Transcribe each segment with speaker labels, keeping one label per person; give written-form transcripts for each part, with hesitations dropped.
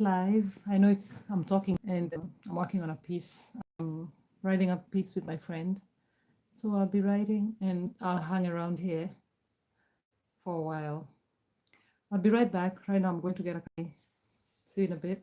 Speaker 1: Live. I know I'm talking and I'm working on a piece. I'm writing a piece with my friend. So I'll be writing and I'll hang around here for a while. I'll be right back. Right now I'm going to get a coffee. See you in a bit.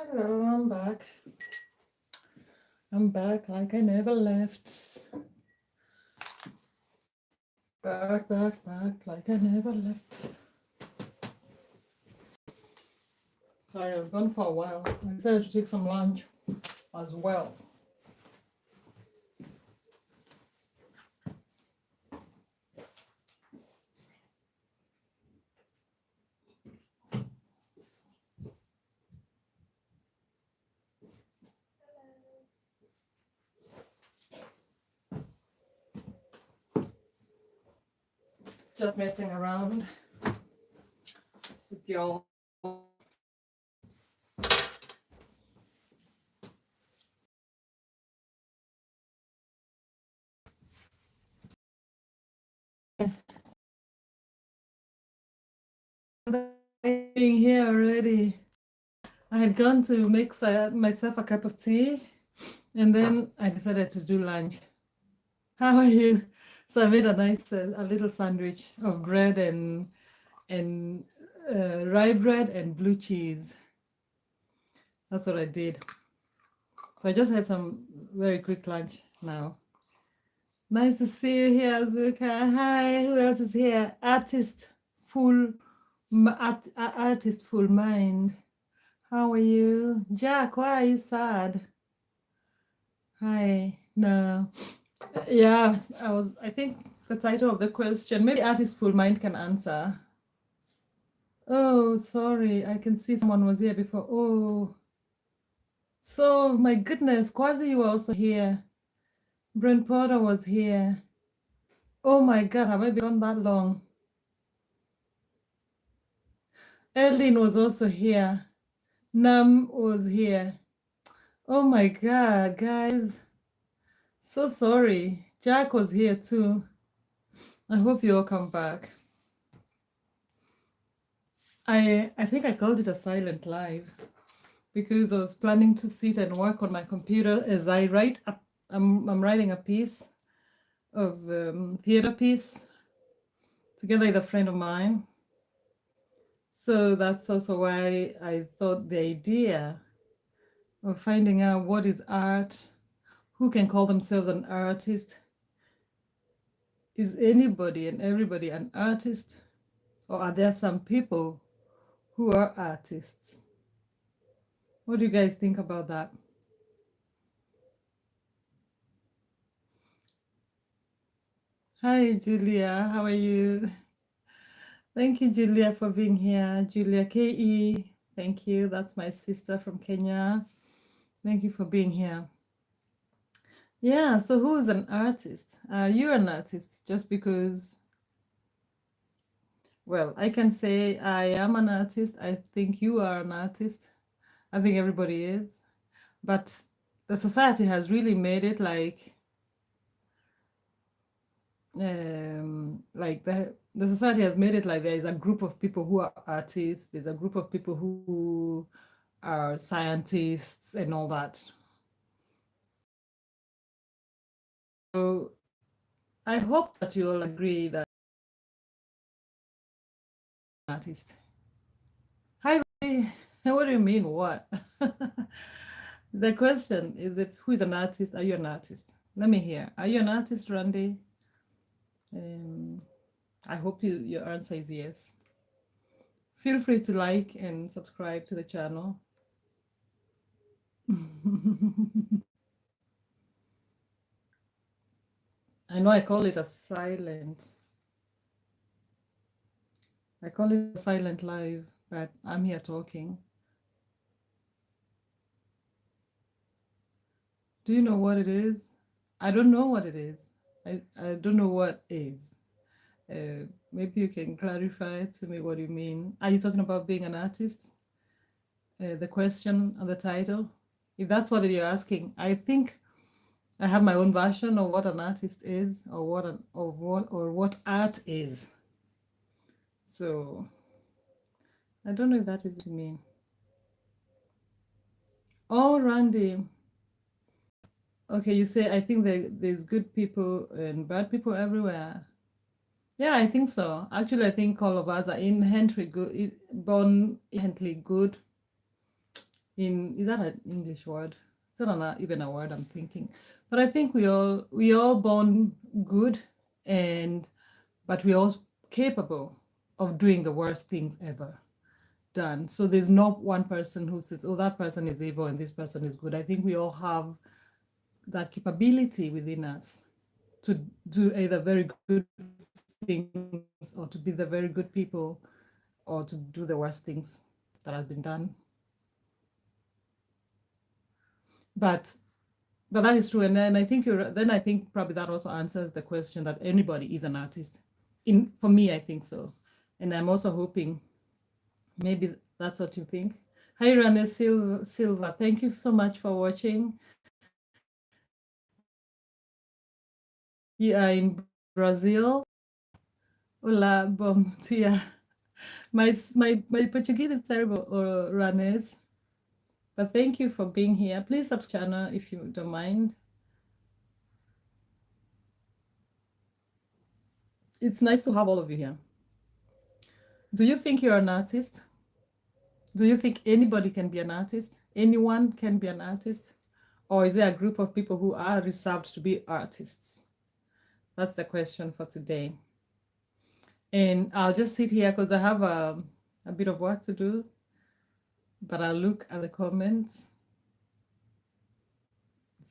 Speaker 1: Hello, I'm back. I'm back like I never left. Back like I never left. Sorry, I was gone for a while. I decided to take some lunch as well. Just messing around with y'all. Being here already. I had gone to make myself a cup of tea, and then I decided to do lunch. How are you? So I made a little sandwich of bread and rye bread and blue cheese. That's what I did. So I just had some very quick lunch now. Nice to see you here, Azuka. Hi, who else is here? Artist full mind. How are you? Jack, why are you sad? Hi. No. Yeah, I think the title of the question, maybe Artist Full Mind can answer. Oh, sorry. I can see someone was here before. Oh. So, my goodness, Quasi, you were also here. Brent Porter was here. Oh my God, have I been on that long? Erlin was also here. Nam was here. Oh my God, guys. So sorry. Jack was here too. I hope you all come back. I think I called it a silent live because I was planning to sit and work on my computer as I write. I'm writing a piece of theater piece together with a friend of mine. So that's also why I thought the idea of finding out what is art, who can call themselves an artist, is anybody and everybody an artist, or are there some people who are artists? What do you guys think about that? Hi, Julia. How are you? Thank you, Julia, for being here. Julia KE. Thank you. That's my sister from Kenya. Thank you for being here. Yeah, so who's an artist? You're an artist just because, well, I can say I am an artist. I think you are an artist. I think everybody is. But the society has really made it the society has made it like there is a group of people who are artists, there's a group of people who are scientists and all that. So I hope that you all agree that artist. Hi, Ray. What do you mean what? The question is it who is an artist? Are you an artist? Let me hear. Are you an artist, Randy? I hope your answer is yes. Feel free to like and subscribe to the channel. I know I call it a silent. I call it a silent live, but I'm here talking. Do you know what it is? I don't know what it is. I don't know what is. Maybe you can clarify to me what you mean. Are you talking about being an artist? The question and the title? If that's what you're asking, I think I have my own version of what an artist is, or what art is. So I don't know if that is what you mean. Oh, Randy. Okay, you say I think there's good people and bad people everywhere. Yeah, I think so. Actually, I think all of us are inherently good, born inherently good. in, is that an English word? It's not even a word I'm thinking. But I think we all born good, and but we're all capable of doing the worst things ever done. So there's not one person who says, oh, that person is evil and this person is good. I think we all have that capability within us to do either very good things or to be the very good people or to do the worst things that has been done. But but that is true. And then I think probably that also answers the question that anybody is an artist. In For me, I think so. And I'm also hoping maybe that's what you think. Hi, Rane Silva. Thank you so much for watching. You are in Brazil. Hola, bom dia. My Portuguese is terrible, Ranes. But thank you for being here. Please subscribe to the channel if you don't mind. It's nice to have all of you here. Do you think you're an artist? Do you think anybody can be an artist? Anyone can be an artist? Or is there a group of people who are reserved to be artists? That's the question for today. And I'll just sit here because I have a bit of work to do, but I'll look at the comments.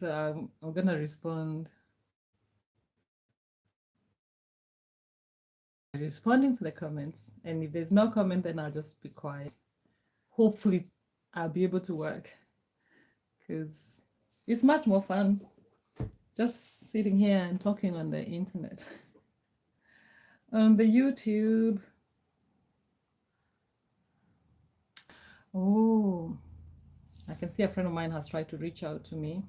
Speaker 1: So I'm going to respond. Responding to the comments. And if there's no comment, then I'll just be quiet. Hopefully, I'll be able to work because it's much more fun just sitting here and talking on the internet. On the YouTube. Oh, I can see a friend of mine has tried to reach out to me.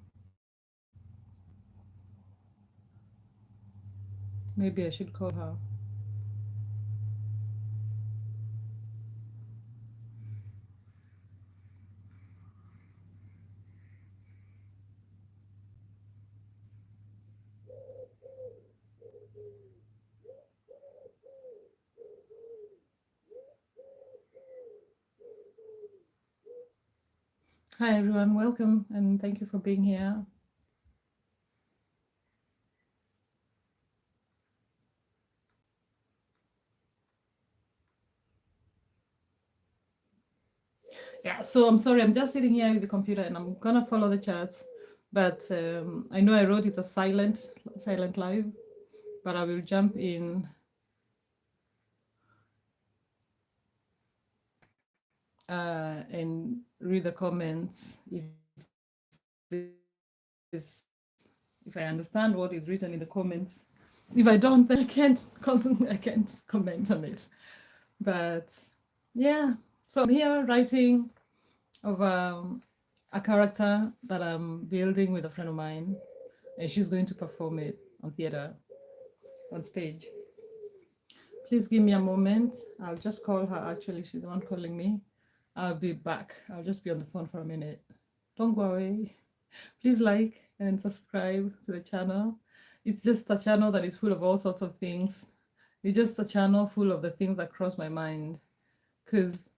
Speaker 1: Maybe I should call her. Hi, everyone. Welcome, and thank you for being here. Yeah, so I'm sorry. I'm just sitting here with the computer, and I'm gonna follow the chats. But I know I wrote it's a silent live, but I will jump in. And read the comments if I understand what is written in the comments. If I don't, then I can't comment on it. But yeah, so I'm here writing of a character that I'm building with a friend of mine, and she's going to perform it on theater, on stage. Please give me a moment. I'll just call her. Actually, she's the one calling me. I'll be back. I'll just be on the phone for a minute. Don't go away. Please like and subscribe to the channel. It's just a channel that is full of all sorts of things. It's just a channel full of the things that cross my mind. Because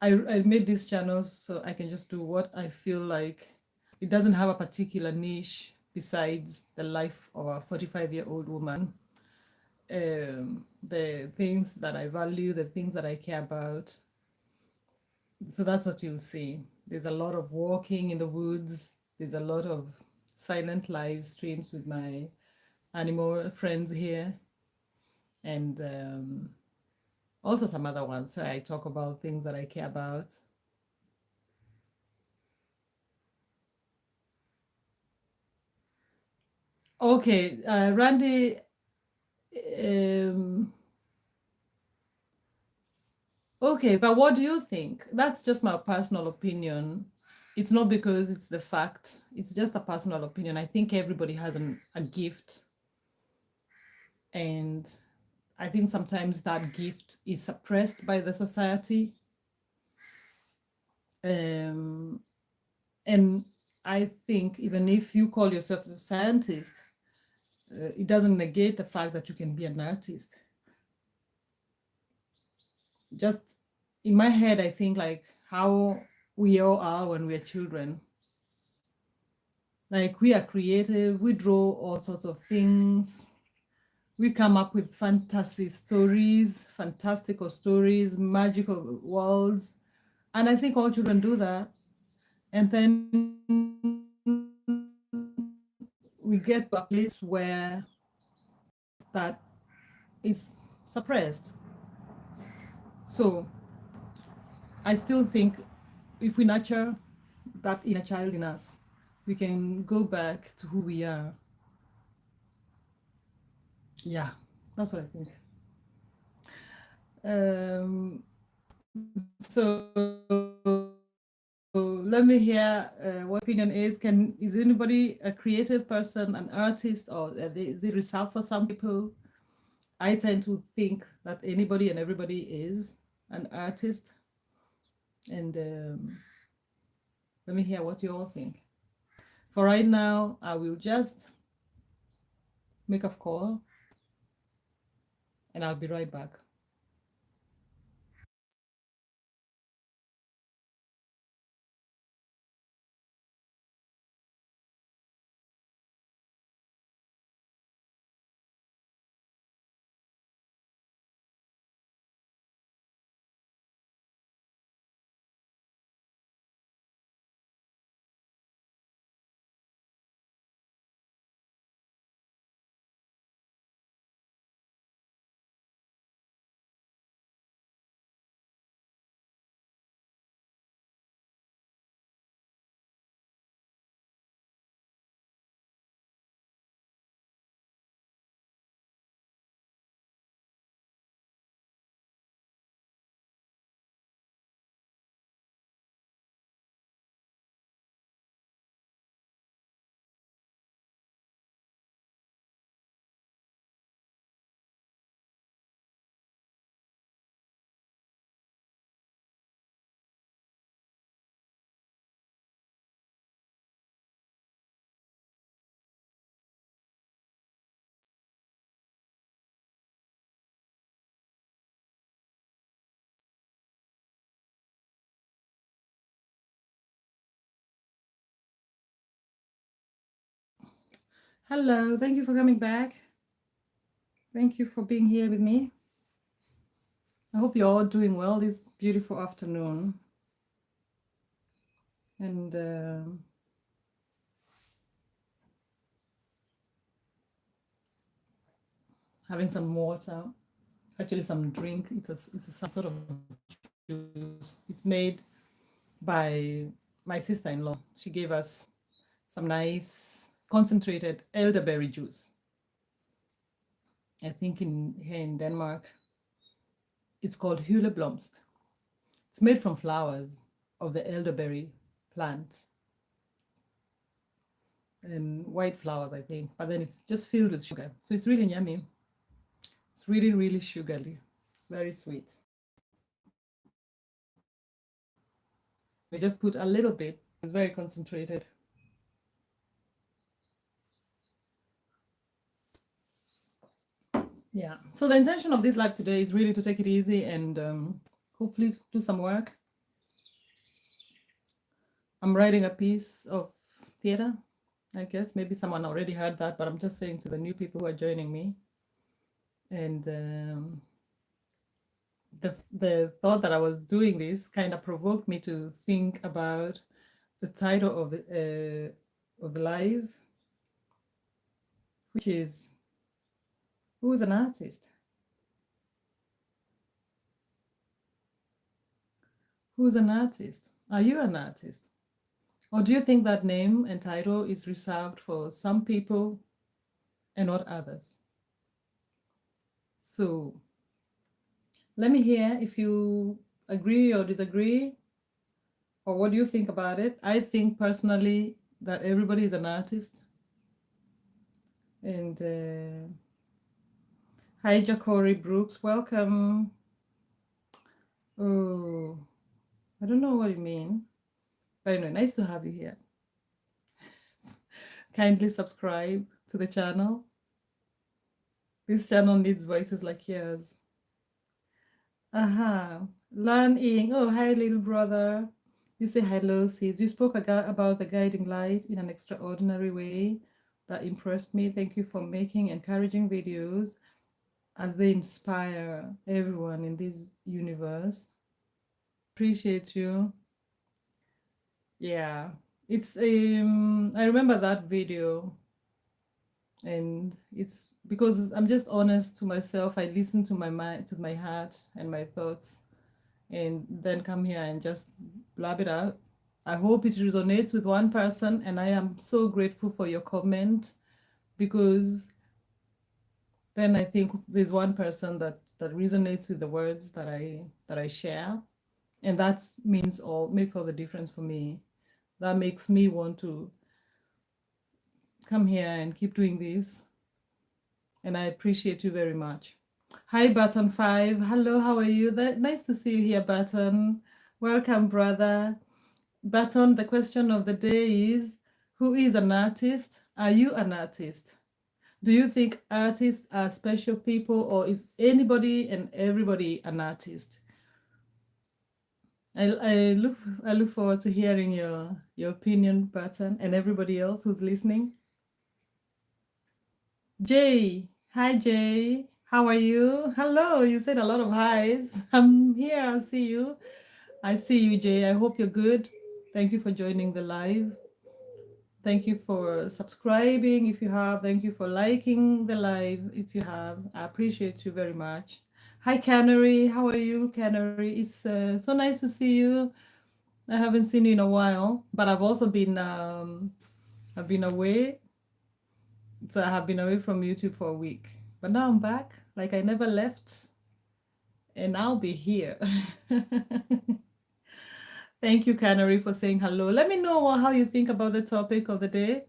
Speaker 1: I made this channel so I can just do what I feel like. It doesn't have a particular niche besides the life of a 45-year-old woman. The things that I value, the things that I care about. So that's what you'll see. There's a lot of walking in the woods. There's a lot of silent live streams with my animal friends here. And also some other ones. So I talk about things that I care about. Okay, Randy, okay, but what do you think? That's just my personal opinion. It's not because it's the fact, it's just a personal opinion. I think everybody has a gift. And I think sometimes that gift is suppressed by the society. And I think even if you call yourself a scientist, it doesn't negate the fact that you can be an artist. Just in my head, I think like, how we all are when we're children. Like we are creative, we draw all sorts of things. We come up with fantastical stories, magical worlds. And I think all children do that. And then we get to a place where that is suppressed. So I still think if we nurture that inner child in us, we can go back to who we are. Yeah, that's what I think. So let me hear what opinion is anybody a creative person, an artist, or is it reserved for some people? I tend to think that anybody and everybody is an artist, and let me hear what you all think. For right now, I will just make a call, and I'll be right back. Hello, thank you for coming back. Thank you for being here with me. I hope you're all doing well this beautiful afternoon. And having some water, actually some drink. It's some sort of juice. It's made by my sister-in-law. She gave us some nice concentrated elderberry juice. I think in here in Denmark, it's called Hylleblomst. It's made from flowers of the elderberry plant and white flowers, I think. But then it's just filled with sugar, so it's really yummy. It's really, really sugary, very sweet. We just put a little bit. It's very concentrated. Yeah. So the intention of this live today is really to take it easy and hopefully do some work. I'm writing a piece of theater. I guess maybe someone already heard that, but I'm just saying to the new people who are joining me. And the thought that I was doing this kind of provoked me to think about the title of the live, which is "Who's an artist?" Who's an artist? Are you an artist? Or do you think that name and title is reserved for some people and not others? So let me hear if you agree or disagree, or what do you think about it? I think personally that everybody is an artist. And hi, Jacori Brooks, welcome. Oh, I don't know what you mean, but anyway, nice to have you here. Kindly subscribe to the channel. This channel needs voices like yours. Aha, Learning. Oh, hi, little brother. You say hello, sis. You spoke about the guiding light in an extraordinary way that impressed me. Thank you for making encouraging videos as they inspire everyone in this universe. Appreciate you. Yeah, it's I remember that video, and it's because I'm just honest to myself. I listen to my mind, to my heart, and my thoughts, and then come here and just blab it out. I hope it resonates with one person, and I am so grateful for your comment, because then I think there's one person that resonates with the words that I share, and that makes all the difference for me. That makes me want to come here and keep doing this, and I appreciate you very much. Hi, Button 5. Hello, how are you? Nice to see you here, Button. Welcome, brother. Button, the question of the day is, who is an artist? Are you an artist? Do you think artists are special people, or is anybody and everybody an artist? I look forward to hearing your opinion, Button, and everybody else who's listening. Jay, hi Jay, how are you? Hello, you said a lot of highs. I'm here, I see you. I see you, Jay. I hope you're good. Thank you for joining the live. Thank you for subscribing if you have. Thank you for liking the live if you have. I appreciate you very much. Hi, Canary. How are you, Canary? It's so nice to see you. I haven't seen you in a while, but I've been away. So I have been away from YouTube for a week, but now I'm back. Like I never left, and I'll be here. Thank you, Canary, for saying hello. Let me know how you think about the topic of the day.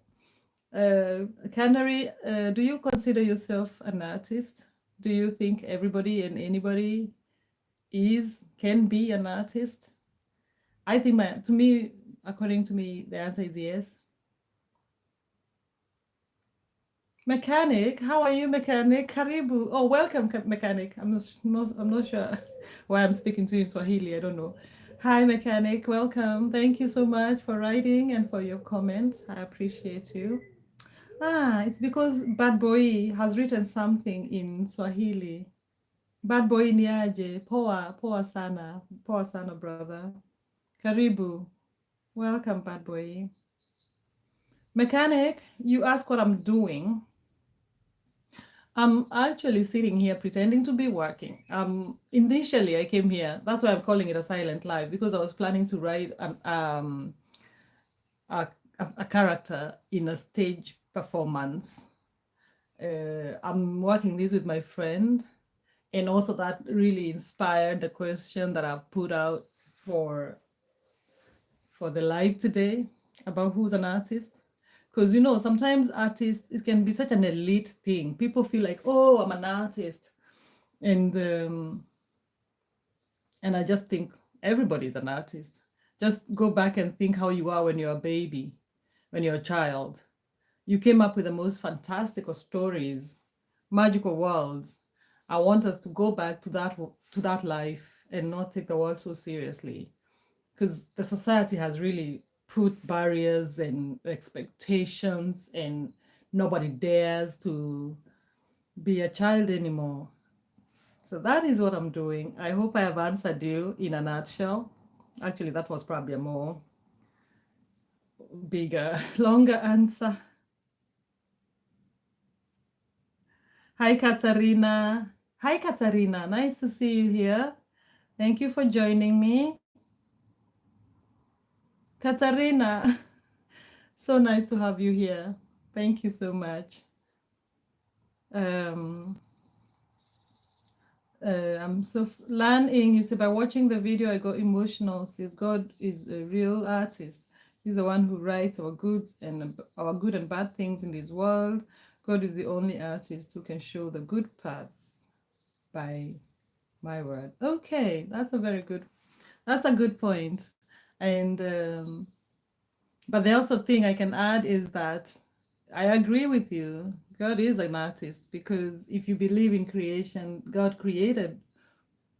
Speaker 1: Canary, do you consider yourself an artist? Do you think everybody and anybody can be an artist? I think according to me, the answer is yes. Mechanic, how are you, Mechanic? Karibu. Oh, welcome, Mechanic. I'm not sure why I'm speaking to you in Swahili. I don't know. Hi, Mechanic. Welcome. Thank you so much for writing and for your comment. I appreciate you. It's because Bad Boy has written something in Swahili. Bad Boy niaje. Poa, poa sana. Poa sana, brother. Karibu. Welcome, Bad Boy. Mechanic, you ask what I'm doing. I'm actually sitting here pretending to be working. Initially, I came here. That's why I'm calling it a silent live, because I was planning to write a, a character in a stage performance. I'm working this with my friend, and also that really inspired the question that I've put out for the live today about who's an artist. Because sometimes artists, it can be such an elite thing. People feel like, oh, I'm an artist, and I just think everybody's an artist. Just go back and think how you are when you're a baby, when you're a child. You came up with the most fantastical stories, magical worlds. I want us to go back to that life and not take the world so seriously, because the society has really put barriers and expectations, and nobody dares to be a child anymore. So that is what I'm doing. I hope I have answered you in a nutshell. Actually, that was probably a more bigger, longer answer. Hi, Katarina. Hi, Katarina. Nice to see you here. Thank you for joining me. Katarina, so nice to have you here. Thank you so much. Um, I'm so learning. You say by watching the video, I got emotional. Says God is a real artist. He's the one who writes our good and bad things in this world. God is the only artist who can show the good path by my word. Okay, that's a good point. And but the also thing I can add is that I agree with you. God is an artist, because if you believe in creation, God created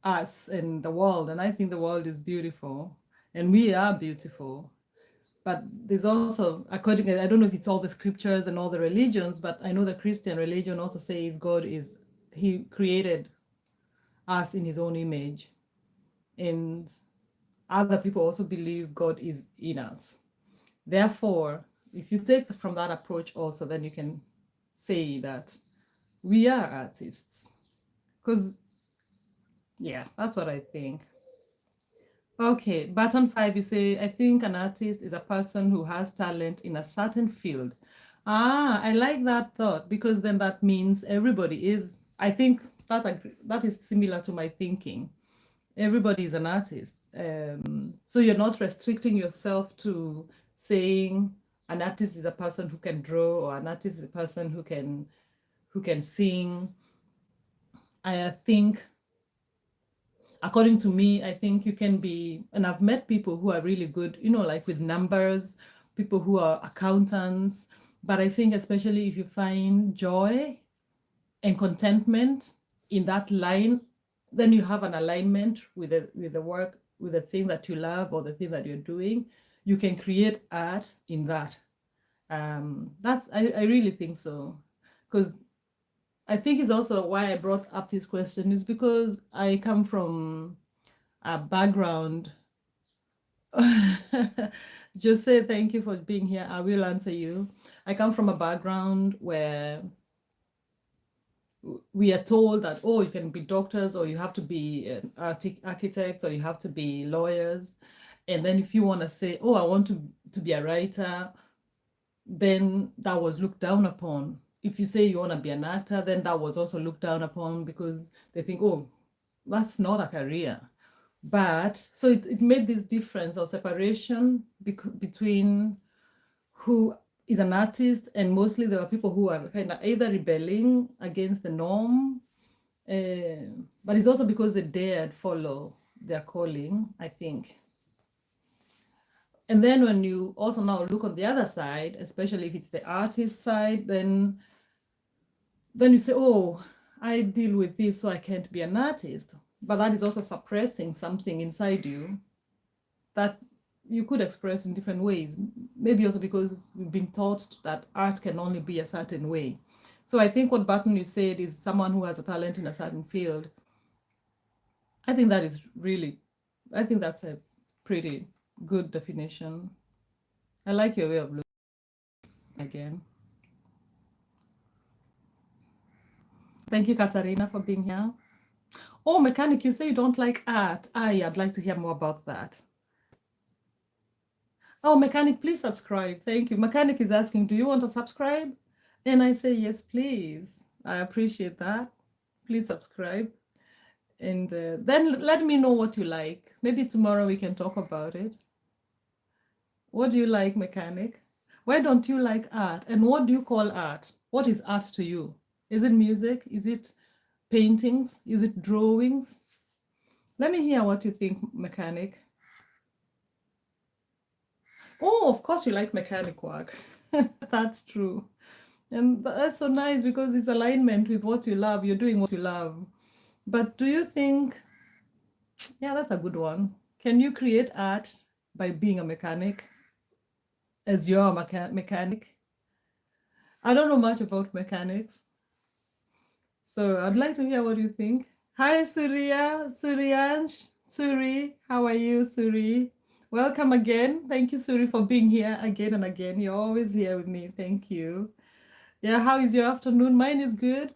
Speaker 1: us and the world, and I think the world is beautiful. and we are beautiful. But there's also, according, I don't know if it's all the scriptures and all the religions, but I know the Christian religion also says God is, he created us in his own image. And other people also believe God is in us. Therefore, if you take from that approach also, then you can say that we are artists. Because, yeah, that's what I think. Okay, button 5, you say, I think an artist is a person who has talent in a certain field. Ah, I like that thought, because then that means everybody is, I think that is similar to my thinking. Everybody is an artist. So you're not restricting yourself to saying an artist is a person who can draw, or an artist is a person who can sing. I think, according to me, I think you can be, and I've met people who are really good, like with numbers, people who are accountants. But I think, especially if you find joy and contentment in that line, then you have an alignment with the work, with the thing that you love or the thing that you're doing. You can create art in that. I really think so, because I think it's also why I brought up this question, is because I come from a background. Just say thank you for being here. I will answer you. I come from a background where we are told that, oh, you can be doctors, or you have to be an architect, or you have to be lawyers. And then if you want to say, oh, I want to be a writer, then that was looked down upon. If you say you want to be an actor, then that was also looked down upon, because they think, oh, that's not a career. But so it made this difference or separation between who is an artist, and mostly there are people who are kind of either rebelling against the norm, but it's also because they dared follow their calling, I think. And then when you also now look on the other side, especially if it's the artist side, then you say, oh, I deal with this, so I can't be an artist. But that is also suppressing something inside you that you could express in different ways. Maybe also because we've been taught that art can only be a certain way. So I think what Barton you said is someone who has a talent in a certain field. I think that is really, I think that's a pretty good definition. I like your way of looking again. Thank you, Katarina, for being here. Oh, Mechanic, you say you don't like art. I'd like to hear more about that. Oh, Mechanic, please subscribe. Thank you. Mechanic is asking, do you want to subscribe? And I say, yes, please. I appreciate that. Please subscribe. And then let me know what you like. Maybe tomorrow we can talk about it. What do you like, Mechanic? Why don't you like art? And what do you call art? What is art to you? Is it music? Is it paintings? Is it drawings? Let me hear what you think, Mechanic. Oh, of course you like mechanic work. That's true. And that's so nice, because it's alignment with what you love. You're doing what you love. But do you think, yeah, that's a good one. Can you create art by being a mechanic, as you're a mechanic? I don't know much about mechanics, so I'd like to hear what you think. Hi, Suryansh, Suri, how are you, Suri? Welcome again. Thank you, Suri, for being here again and again. You're always here with me. Thank you. Yeah, how is your afternoon? Mine is good.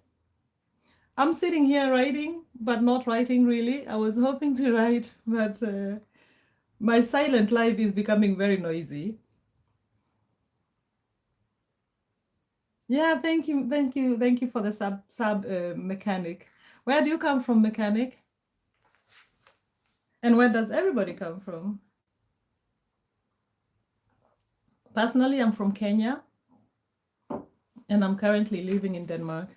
Speaker 1: I'm sitting here writing, but not writing really. I was hoping to write, but my silent life is becoming very noisy. Yeah, thank you, thank you, thank you for the sub mechanic. Where do you come from, mechanic? And where does everybody come from? Personally, I'm from Kenya, and I'm currently living in Denmark.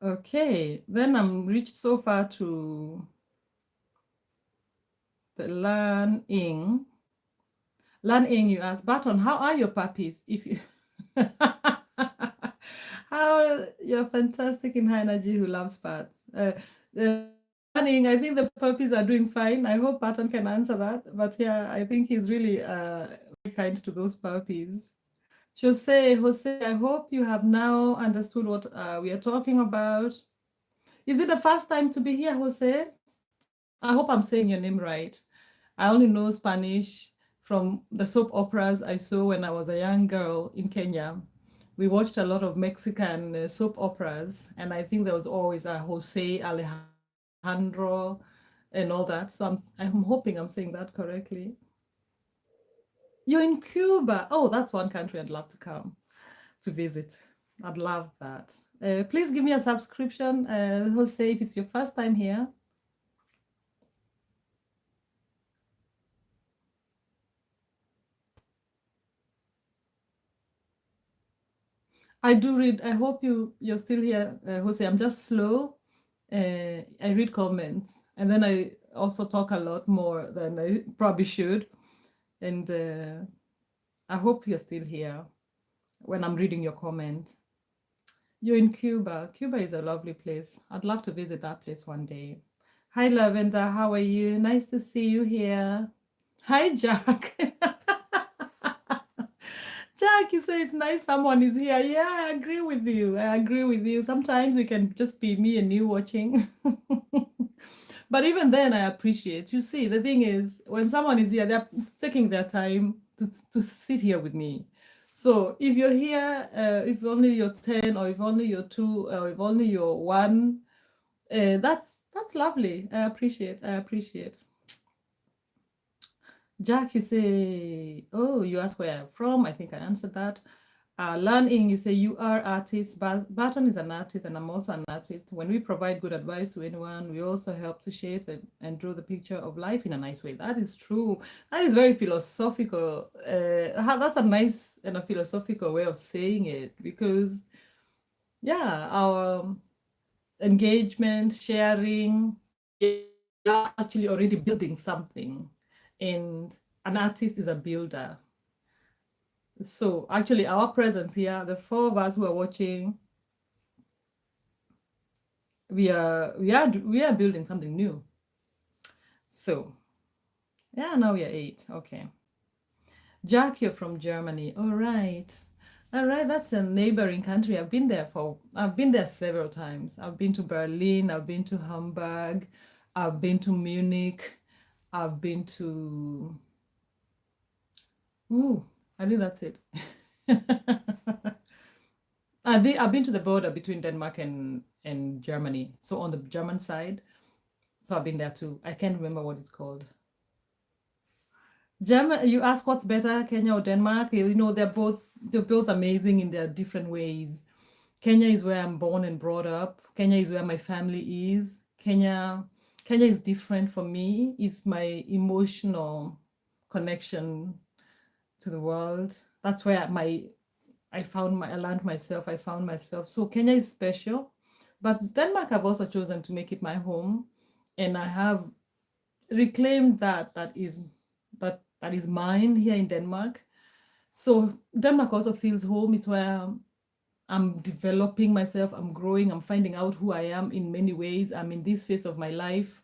Speaker 1: Okay, then I'm reached so far to the learning. Learning, you ask, Barton, how are your puppies? If you how you're fantastic in high energy who loves pets. Learning. I think the puppies are doing fine. I hope Patton can answer that. But yeah, I think he's really very kind to those puppies. Jose, I hope you have now understood what we are talking about. Is it the first time to be here, Jose? I hope I'm saying your name right. I only know Spanish from the soap operas I saw when I was a young girl in Kenya. We watched a lot of Mexican soap operas, and I think there was always a Jose Alejandro and all that. So I'm hoping I'm saying that correctly. You're in Cuba. Oh, that's one country I'd love to come to visit. I'd love that. Please give me a subscription, Jose, if it's your first time here. I do read. I hope you're still here, Jose. I'm just slow. I read comments, and then I also talk a lot more than I probably should. And I hope you're still here when I'm reading your comment. You're in Cuba. Cuba is a lovely place. I'd love to visit that place one day. Hi, Lavender. How are you? Nice to see you here. Hi, Jack. Jack, you say it's nice someone is here. Yeah, I agree with you. I agree with you. Sometimes it can just be me and you watching. But even then, I appreciate. You see, the thing is, when someone is here, they're taking their time to sit here with me. So if you're here, if only you're 10, or if only you're 2, or if only you're 1, that's lovely. I appreciate. I appreciate. Jack, you say, oh, you ask where I'm from. I think I answered that. Learning, you say you are artist. Barton is an artist, and I'm also an artist. When we provide good advice to anyone, we also help to shape and draw the picture of life in a nice way. That is true. That is very philosophical. That's a nice and a philosophical way of saying it, because, yeah, our engagement, sharing, we are actually already building something. And an artist is a builder. So actually, our presence here, the 4 of us who are watching, we are building something new. So yeah, now we are 8. Okay. Jack, you're from Germany. All right. All right, that's a neighboring country. I've been there several times. I've been to Berlin, I've been to Hamburg, I've been to Munich, I've been to, ooh, I think that's it. I've been to the border between Denmark and Germany. So on the German side. So I've been there too. I can't remember what it's called. German, you ask what's better, Kenya or Denmark? You know, they're both amazing in their different ways. Kenya is where I'm born and brought up. Kenya is where my family is. Kenya is different for me. It's my emotional connection to the world. That's where I learned myself. I found myself. So Kenya is special, but Denmark I've also chosen to make it my home, and I have reclaimed that is mine here in Denmark. So Denmark also feels home. It's where I'm developing myself. I'm growing. I'm finding out who I am in many ways. I'm in this phase of my life,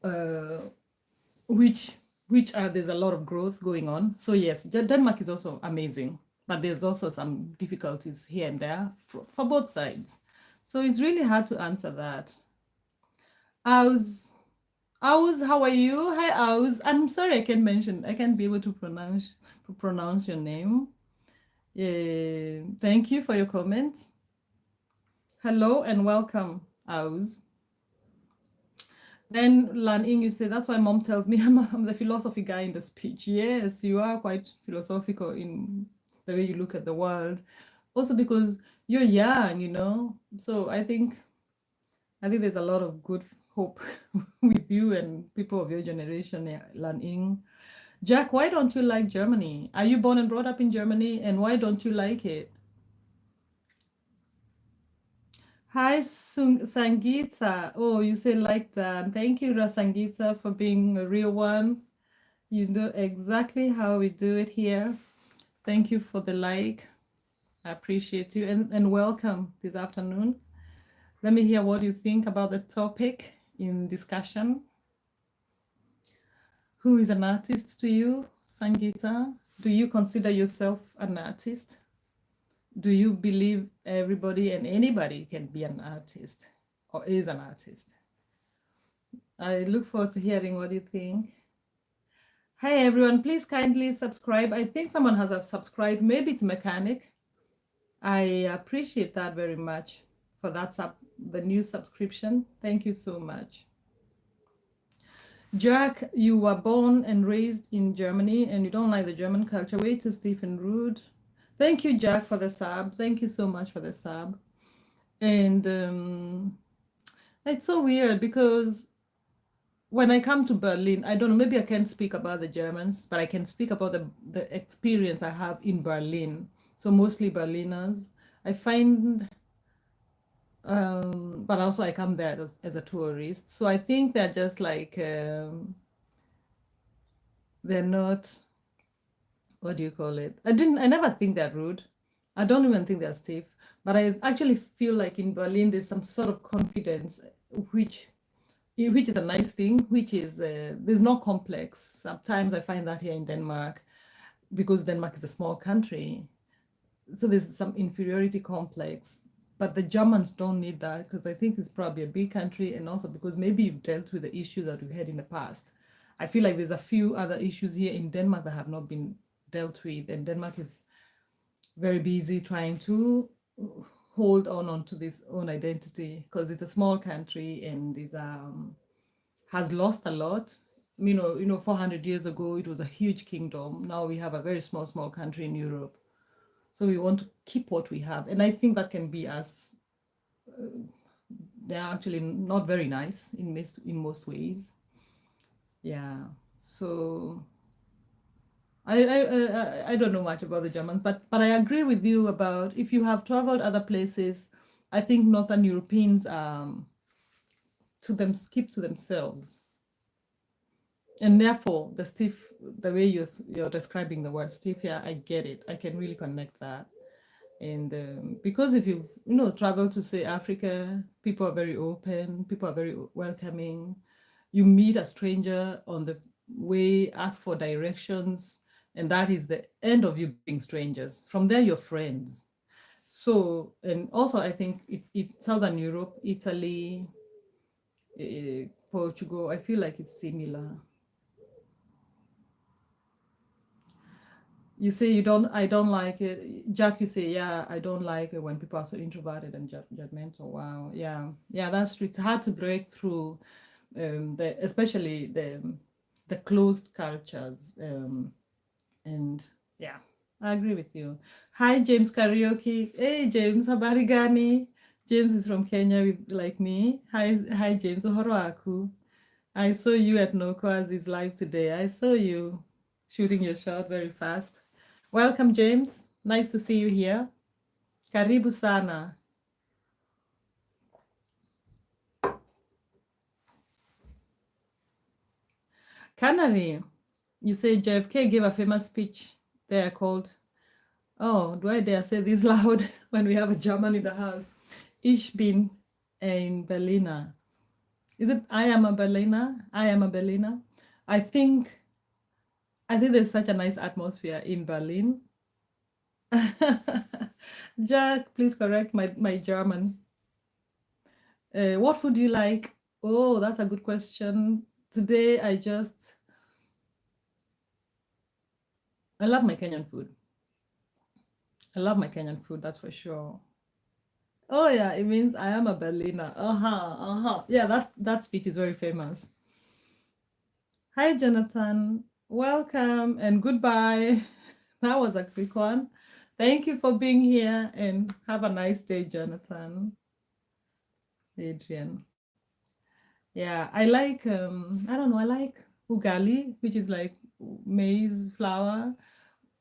Speaker 1: uh, which there's a lot of growth going on. So yes, Denmark is also amazing, but there's also some difficulties here and there for both sides. So it's really hard to answer that. How's how are you? Hi, Aus. I'm sorry I can't be able to pronounce your name. Thank you for your comments. Hello and welcome, Aus. Then Lan Ying, you say that's why mom tells me I'm the philosophy guy in the speech. Yes, you are quite philosophical in the way you look at the world. Also because you're young. So I think there's a lot of good hope with you and people of your generation, Lan Ying. Jack, why don't you like Germany? Are you born and brought up in Germany, and why don't you like it? Hi, Sangita. Oh, you say like that. Thank you, Sangita, for being a real one. You know exactly how we do it here. Thank you for the like. I appreciate you, and welcome this afternoon. Let me hear what you think about the topic. in discussion. Who is an artist to you, Sangita? Do you consider yourself an artist? Do you believe everybody and anybody can be an artist or is an artist? I look forward to hearing what you think. Hi everyone, please kindly subscribe. I think someone has subscribed. Maybe it's Mechanic. I appreciate that very much for that the new subscription. Thank you so much. Jack, you were born and raised in Germany and you don't like the German culture. Way to Stephen Rude. Thank you, Jack, for the sub. Thank you so much for the sub. And it's so weird because when I come to Berlin, I don't know, maybe I can't speak about the Germans, but I can speak about the experience I have in Berlin. So mostly Berliners. I find, but also I come there as a tourist. So I think they're just like, they're not, what do you call it? I never think they're rude. I don't even think they're stiff, but I actually feel like in Berlin, there's some sort of confidence, which is a nice thing, which is, there's no complex. Sometimes I find that here in Denmark, because Denmark is a small country. So there's some inferiority complex, but the Germans don't need that because I think it's probably a big country, and also because maybe you've dealt with the issues that we've had in the past. I feel like there's a few other issues here in Denmark that have not been dealt with, and Denmark is very busy trying to hold on to this own identity because it's a small country and it has lost a lot. 400 years ago it was a huge kingdom. Now we have a very small country in Europe. So we want to keep what we have, and I think that can be as they're actually not very nice in most ways. Yeah. So I don't know much about the Germans, but I agree with you about if you have traveled other places. I think Northern Europeans keep to themselves, and therefore the way you're describing the word stiff, yeah, I get it. I can really connect that. And because if you travel to say Africa, people are very open, people are very welcoming. You meet a stranger on the way, ask for directions, and that is the end of you being strangers. From there, you're friends. So, and also I think Southern Europe, Italy, Portugal, I feel like it's similar. You say I don't like it. Jack, you say, yeah, I don't like it when people are so introverted and judgmental. Wow. Yeah. Yeah, that's true. It's hard to break through, especially the closed cultures. And yeah, I agree with you. Hi, James Karaoke. Hey, James, habari gani? James is from Kenya like me. Hi, James. Ohoro aku. I saw you at Nokwazi's live today. I saw you shooting your shot very fast. Welcome, James. Nice to see you here. Karibu sana. Canary, you say JFK gave a famous speech there called, oh, do I dare say this loud when we have a German in the house? Ich bin ein Berliner. Is it I am a Berliner? I am a Berliner. I think there's such a nice atmosphere in Berlin. Jack, please correct my German. What food do you like? Oh, that's a good question. Today I love my Kenyan food. I love my Kenyan food, that's for sure. Oh yeah, it means I am a Berliner. Yeah, that speech is very famous. Hi, Jonathan. Welcome and goodbye. That was a quick one. Thank you for being here and have a nice day, Jonathan. Adrian. Yeah, I like, I don't know, I like ugali, which is like maize flour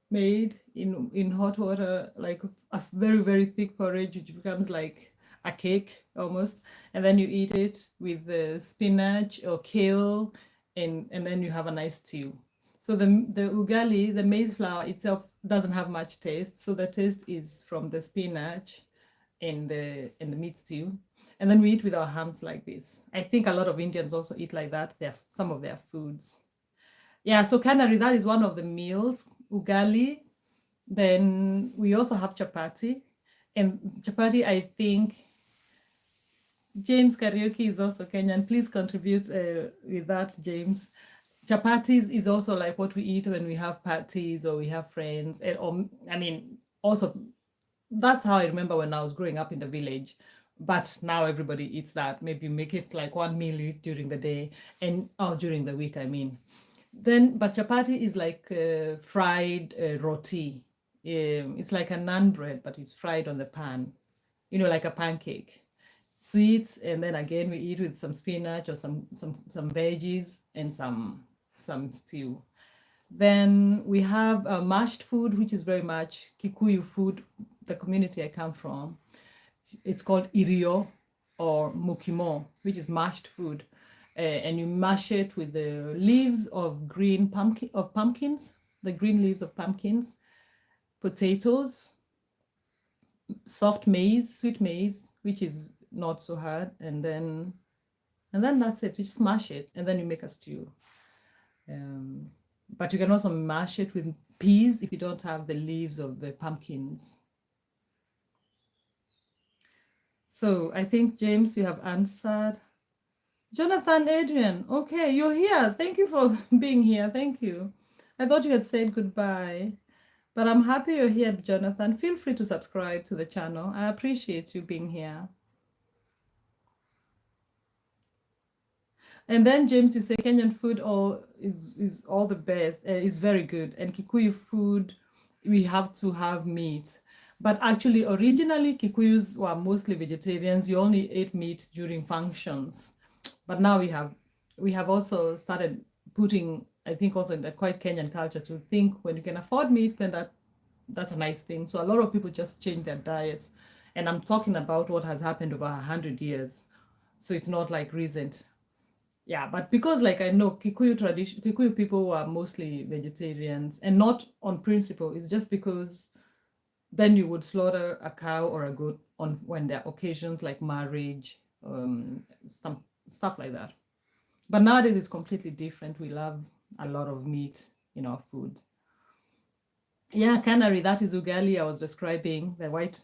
Speaker 1: made in hot water, like a very thick porridge, which becomes like a cake almost, and then you eat it with the spinach or kale, and then you have a nice stew. So the ugali, the maize flour itself doesn't have much taste, so the taste is from the spinach and the meat stew. And then we eat with our hands like this. I think a lot of Indians also eat like that. They're some of their foods. Yeah, so canary, that is one of the meals. Ugali. Then we also have chapati. And chapati, I think James Karaoke is also Kenyan. Please contribute with that, James. Chapatis is also like what we eat when we have parties or we have friends. And, or, I mean, also, that's how I remember when I was growing up in the village. But now everybody eats that. Maybe make it like one meal during the day and during the week, I mean. Then, but chapati is like fried roti. It's like a naan bread, but it's fried on the pan, like a pancake. Sweets, and then again we eat with some spinach or some veggies and some stew. Then we have mashed food, which is very much Kikuyu food, the community I come from. It's called irio or mukimo, which is mashed food. And you mash it with the leaves of pumpkins, the green leaves of pumpkins, potatoes, soft maize, sweet maize, which is not so hard, and then that's it. You just mash it, and then you make a stew. But you can also mash it with peas if you don't have the leaves of the pumpkins. So I think, James, you have answered. Jonathan, Adrian, okay, you're here. Thank you for being here. Thank you. I thought you had said goodbye, but I'm happy you're here, Jonathan. Feel free to subscribe to the channel. I appreciate you being here. And then, James, you say Kenyan food is all the best. It's very good. And Kikuyu food, we have to have meat. But actually, originally, Kikuyus were mostly vegetarians. You only ate meat during functions. But now we have also started putting, I think, also in that quite Kenyan culture to think when you can afford meat, then that's a nice thing. So a lot of people just change their diets. And I'm talking about what has happened over 100 years. So it's not like recent. Yeah, but because like I know Kikuyu people were mostly vegetarians, and not on principle. It's just because then you would slaughter a cow or a goat on when there are occasions like marriage, stuff like that. But nowadays it's completely different. We love a lot of meat in our food. Yeah, canary, that is ugali I was describing, the white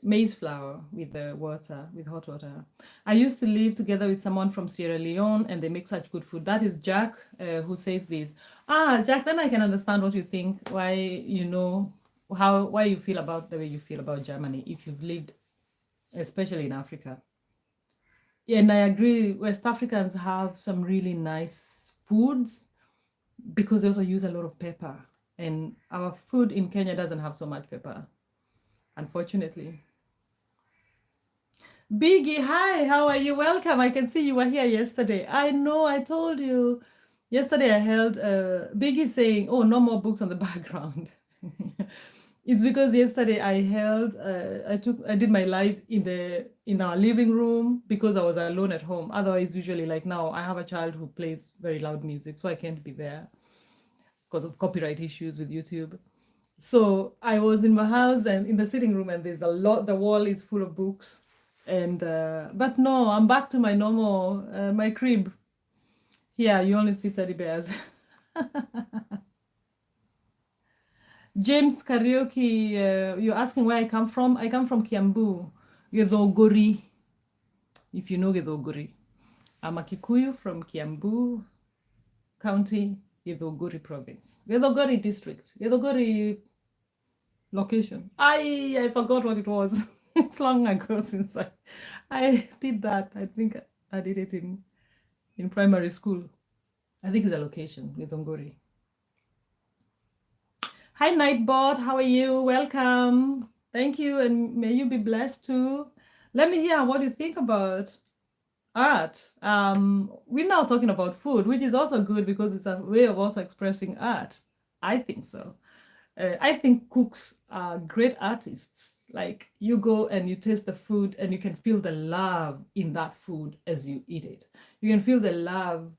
Speaker 1: maize flour with the water, with hot water. I used to live together with someone from Sierra Leone, and they make such good food. That is Jack who says this. Jack, then I can understand what you think, why you feel about the way you feel about Germany if you've lived, especially in Africa. Yeah, and I agree, West Africans have some really nice foods because they also use a lot of pepper. And our food in Kenya doesn't have so much pepper, unfortunately. Biggie, hi, how are you? Welcome. I can see you were here yesterday. I know, I told you. Yesterday I held Biggie saying, oh, no more books on the background. It's because yesterday I held, I did my live in our living room because I was alone at home. Otherwise, usually like now, I have a child who plays very loud music, so I can't be there because of copyright issues with YouTube. So I was in my house and in the sitting room, and there's a lot, the wall is full of books. And, but no, I'm back to my normal, my crib. Here, you only see teddy bears. James Karaoke, you're asking where I come from. I come from Kiambu, Githogori, if you know Githogori. I'm a Kikuyu from Kiambu County, Githogori province. Githogori district, Githogori location. I forgot what it was. It's long ago since I did that. I think I did it in primary school. I think it's a location, Githongori. Hi, Nightbot. How are you? Welcome. Thank you, and may you be blessed too. Let me hear what you think about art. We're now talking about food, which is also good because it's a way of also expressing art. I think so. I think cooks are great artists. Like you go and you taste the food and you can feel the love in that food as you eat it. You can feel the love,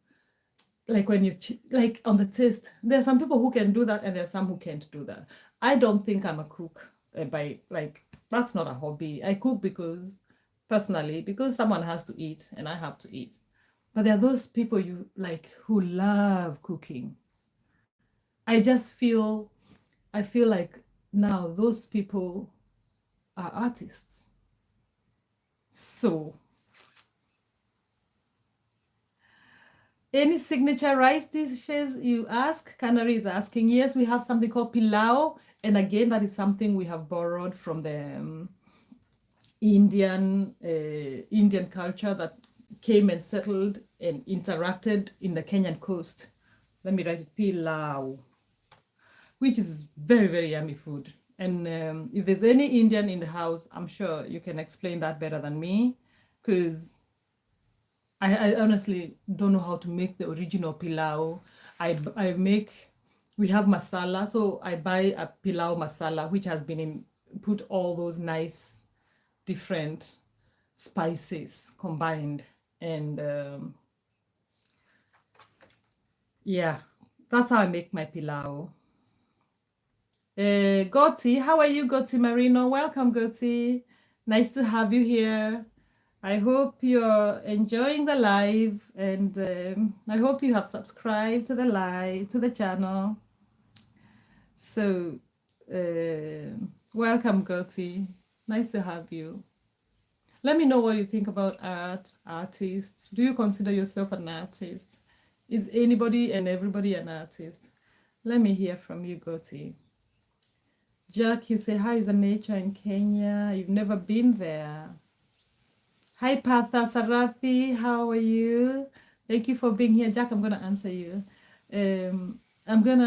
Speaker 1: like when you like on the taste. There's some people who can do that and there's some who can't do that. I don't think I'm a cook by like, that's not a hobby. I cook because personally, because someone has to eat and I have to eat. But there are those people you like who love cooking. I feel like now those people are artists. So, any signature rice dishes you ask? Canary is asking. Yes, we have something called pilau. And again, that is something we have borrowed from the Indian culture that came and settled and interacted in the Kenyan coast. Let me write it, pilau, which is very, very yummy food. And if there's any Indian in the house, I'm sure you can explain that better than me, because I honestly don't know how to make the original pilau. I make, we have masala, so I buy a pilau masala, which has been put all those nice different spices combined. And yeah, that's how I make my pilau. Goti, how are you, Goti Marino? Welcome, Goti. Nice to have you here. I hope you're enjoying the live, and I hope you have subscribed to the live, to the channel. So, welcome, Goti. Nice to have you. Let me know what you think about artists. Do you consider yourself an artist? Is anybody and everybody an artist? Let me hear from you, Goti. Jack, you say, how is the nature in Kenya? You've never been there. Hi, Partha Sarathi, how are you? Thank you for being here. Jack, I'm going to answer you. Jack, I'm going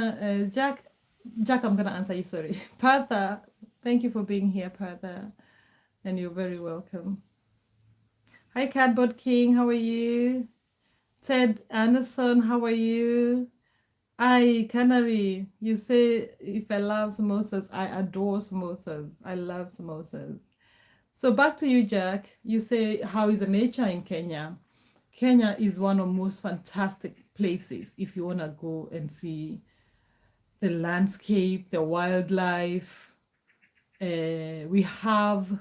Speaker 1: to answer you, sorry. Partha, thank you for being here, Partha. And you're very welcome. Hi, Cardboard King, how are you? Ted Anderson, how are you? Hi, Canary, you say if I love samosas, I adore samosas. I love samosas. So back to you, Jack. You say, how is the nature in Kenya? Kenya is one of the most fantastic places if you want to go and see the landscape, the wildlife. We have,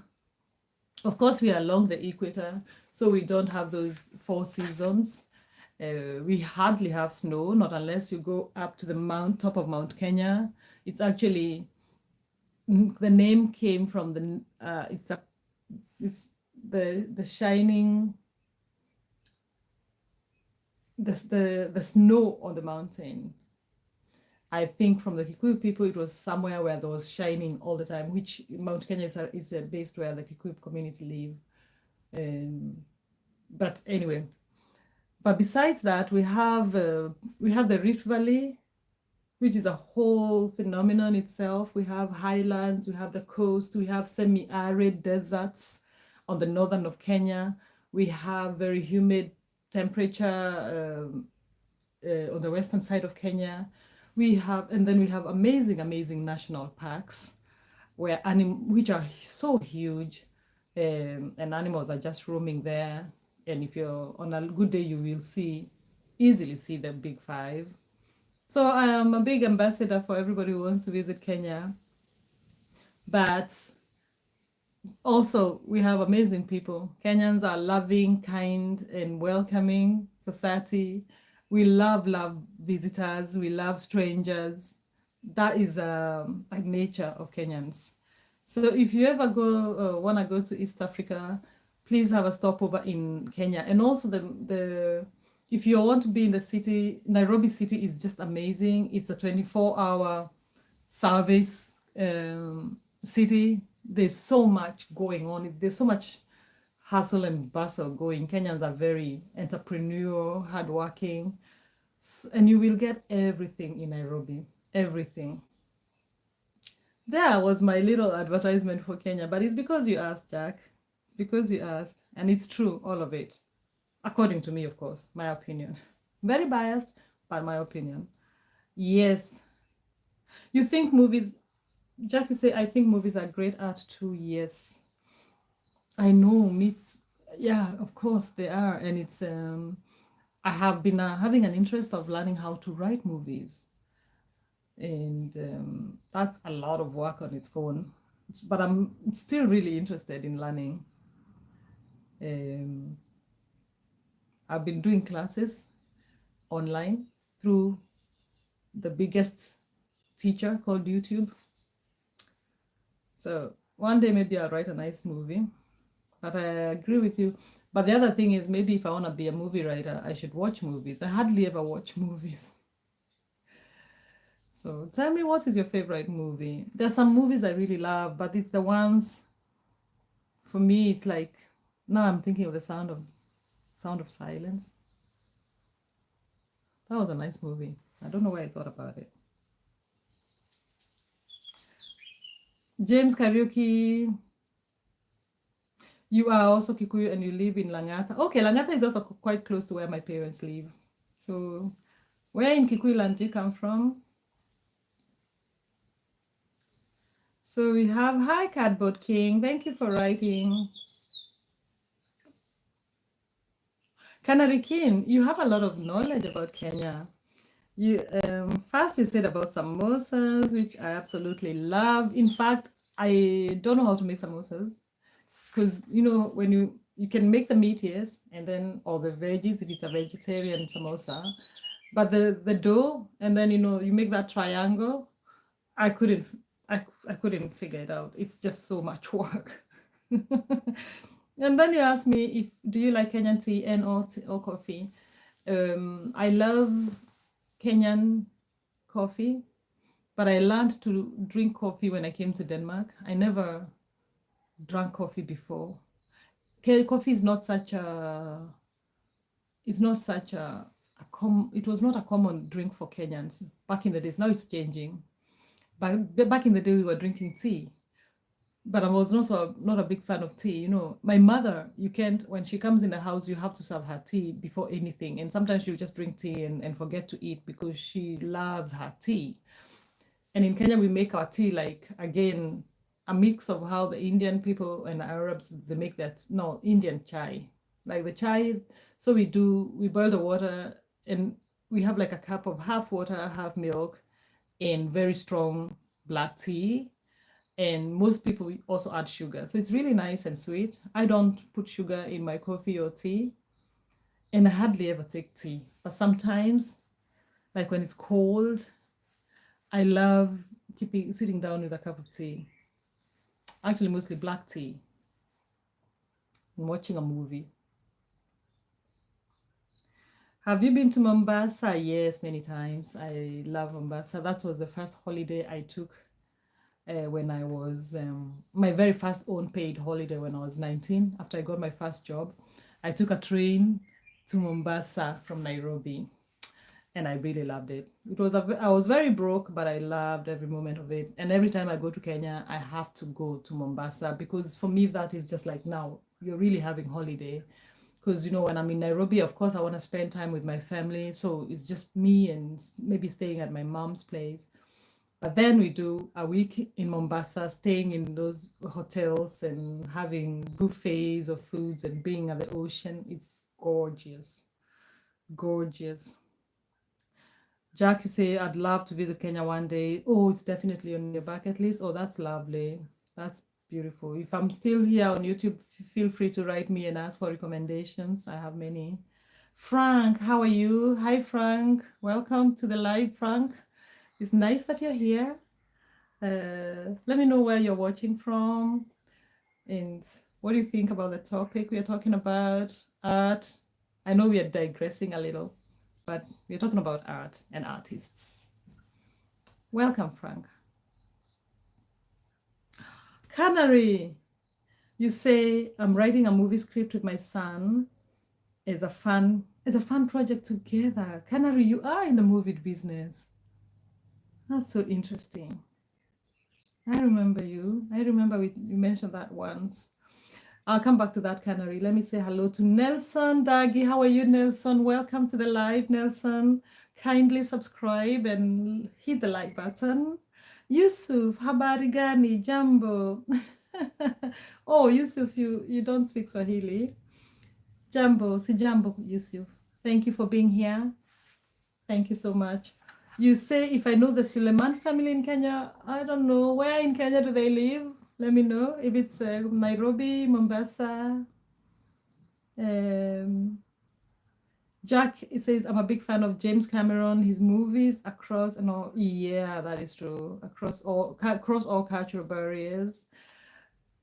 Speaker 1: of course, we are along the equator, so we don't have those 4 seasons. We hardly have snow, not unless you go up to the top of Mount Kenya. It's actually, the name came from it's the shining, the snow on the mountain. I think from the Kikuyu people, it was somewhere where there was shining all the time, which Mount Kenya is a base where the Kikuyu community live. But anyway, but besides that, we have the Rift Valley, which is a whole phenomenon itself. We have highlands, we have the coast, we have semi-arid deserts on the northern of Kenya. We have very humid temperature on the western side of Kenya. And then we have amazing national parks which are so huge, and animals are just roaming there. And if you're on a good day, you will easily see the big five. So I am a big ambassador for everybody who wants to visit Kenya. But also, we have amazing people. Kenyans are loving, kind, and welcoming society. We love visitors. We love strangers. That is a nature of Kenyans. So if you ever want to go to East Africa, please have a stopover in Kenya. And also if you want to be in the city, Nairobi city is just amazing. It's a 24-hour service city. There's so much going on. There's so much hustle and bustle going. Kenyans are very entrepreneurial, hardworking, and you will get everything in Nairobi. Everything. There was my little advertisement for Kenya, but it's because you asked, Jack. It's because you asked, and it's true, all of it. According to me, of course, my opinion. Very biased, but my opinion. Yes. You think movies, Jack, you say, I think movies are great art too. Yes. I know, yeah, of course they are. And it's, I have been having an interest of learning how to write movies. And that's a lot of work on its own. But I'm still really interested in learning. Um, I've been doing classes online through the biggest teacher called YouTube. So one day maybe I'll write a nice movie. But I agree with you. But the other thing is, maybe if I want to be a movie writer, I should watch movies. I hardly ever watch movies. So tell me, what is your favorite movie? There's some movies I really love, but it's the ones, for me, it's like, now I'm thinking of the Sound of Silence. That was a nice movie. I don't know why I thought about it. James Karaoke, you are also Kikuyu and you live in Langata. Okay, Langata is also quite close to where my parents live. So where in Kikuyu land do you come from? So we have, hi Cardboard King, thank you for writing. Canary King, you have a lot of knowledge about Kenya. You first you said about samosas, which I absolutely love. In fact, I don't know how to make samosas because when you can make the meat, yes, and then all the veggies if it's a vegetarian samosa, but the dough, and then you make that triangle. I couldn't I couldn't figure it out. It's just so much work. And then you asked me, if do you like Kenyan tea and or coffee? I love Kenyan coffee, but I learned to drink coffee when I came to Denmark. I never drank coffee before. Coffee is not such a it's not such it was not a common drink for Kenyans back in the days. Now it's changing. But back in the day we were drinking tea. But I was also not a big fan of tea. My mother, you can't, when she comes in the house, you have to serve her tea before anything. And sometimes she'll just drink tea and forget to eat because she loves her tea. And in Kenya, we make our tea like, again, a mix of how the Indian people and Arabs, they make that, no, Indian chai. Like the chai, so we boil the water and we have like a cup of half water, half milk, and very strong black tea. And most people also add sugar. So it's really nice and sweet. I don't put sugar in my coffee or tea. And I hardly ever take tea. But sometimes, like when it's cold, I love sitting down with a cup of tea. Actually, mostly black tea. And watching a movie. Have you been to Mombasa? Yes, many times. I love Mombasa. That was the first holiday I took when I was my very first own paid holiday when I was 19. After I got my first job, I took a train to Mombasa from Nairobi, and I really loved it. I was very broke, but I loved every moment of it. And every time I go to Kenya, I have to go to Mombasa because for me that is just like, now you're really having holiday. Because when I'm in Nairobi, of course I want to spend time with my family, so it's just me and maybe staying at my mom's place. But then we do a week in Mombasa, staying in those hotels and having buffets of foods and being at the ocean. It's gorgeous, gorgeous. Jack, you say, I'd love to visit Kenya one day. Oh, it's definitely on your bucket list. Oh, that's lovely. That's beautiful. If I'm still here on YouTube, feel free to write me and ask for recommendations. I have many. Frank, how are you? Hi, Frank. Welcome to the live, Frank. It's nice that you're here. Let me know where you're watching from and what do you think about the topic we are talking about, art. I know we are digressing a little, but we're talking about art and artists. Welcome, Frank. Canary, you say I'm writing a movie script with my son. It's a fun project together. Canary, you are in the movie business. That's so interesting. I remember you. I remember you mentioned that once. I'll come back to that, Canary. Let me say hello to Nelson Dagi. How are you, Nelson? Welcome to the live, Nelson. Kindly subscribe and hit the like button. Yusuf, habari gani? Jambo. Oh, Yusuf, you don't speak Swahili. Jambo, si jambo, Yusuf. Thank you for being here. Thank you so much. You say, if I know the Suleiman family in Kenya, I don't know. Where in Kenya do they live? Let me know if it's Nairobi, Mombasa. Um, Jack says, I'm a big fan of James Cameron, his movies across and all. Yeah, that is true. Across all cultural barriers.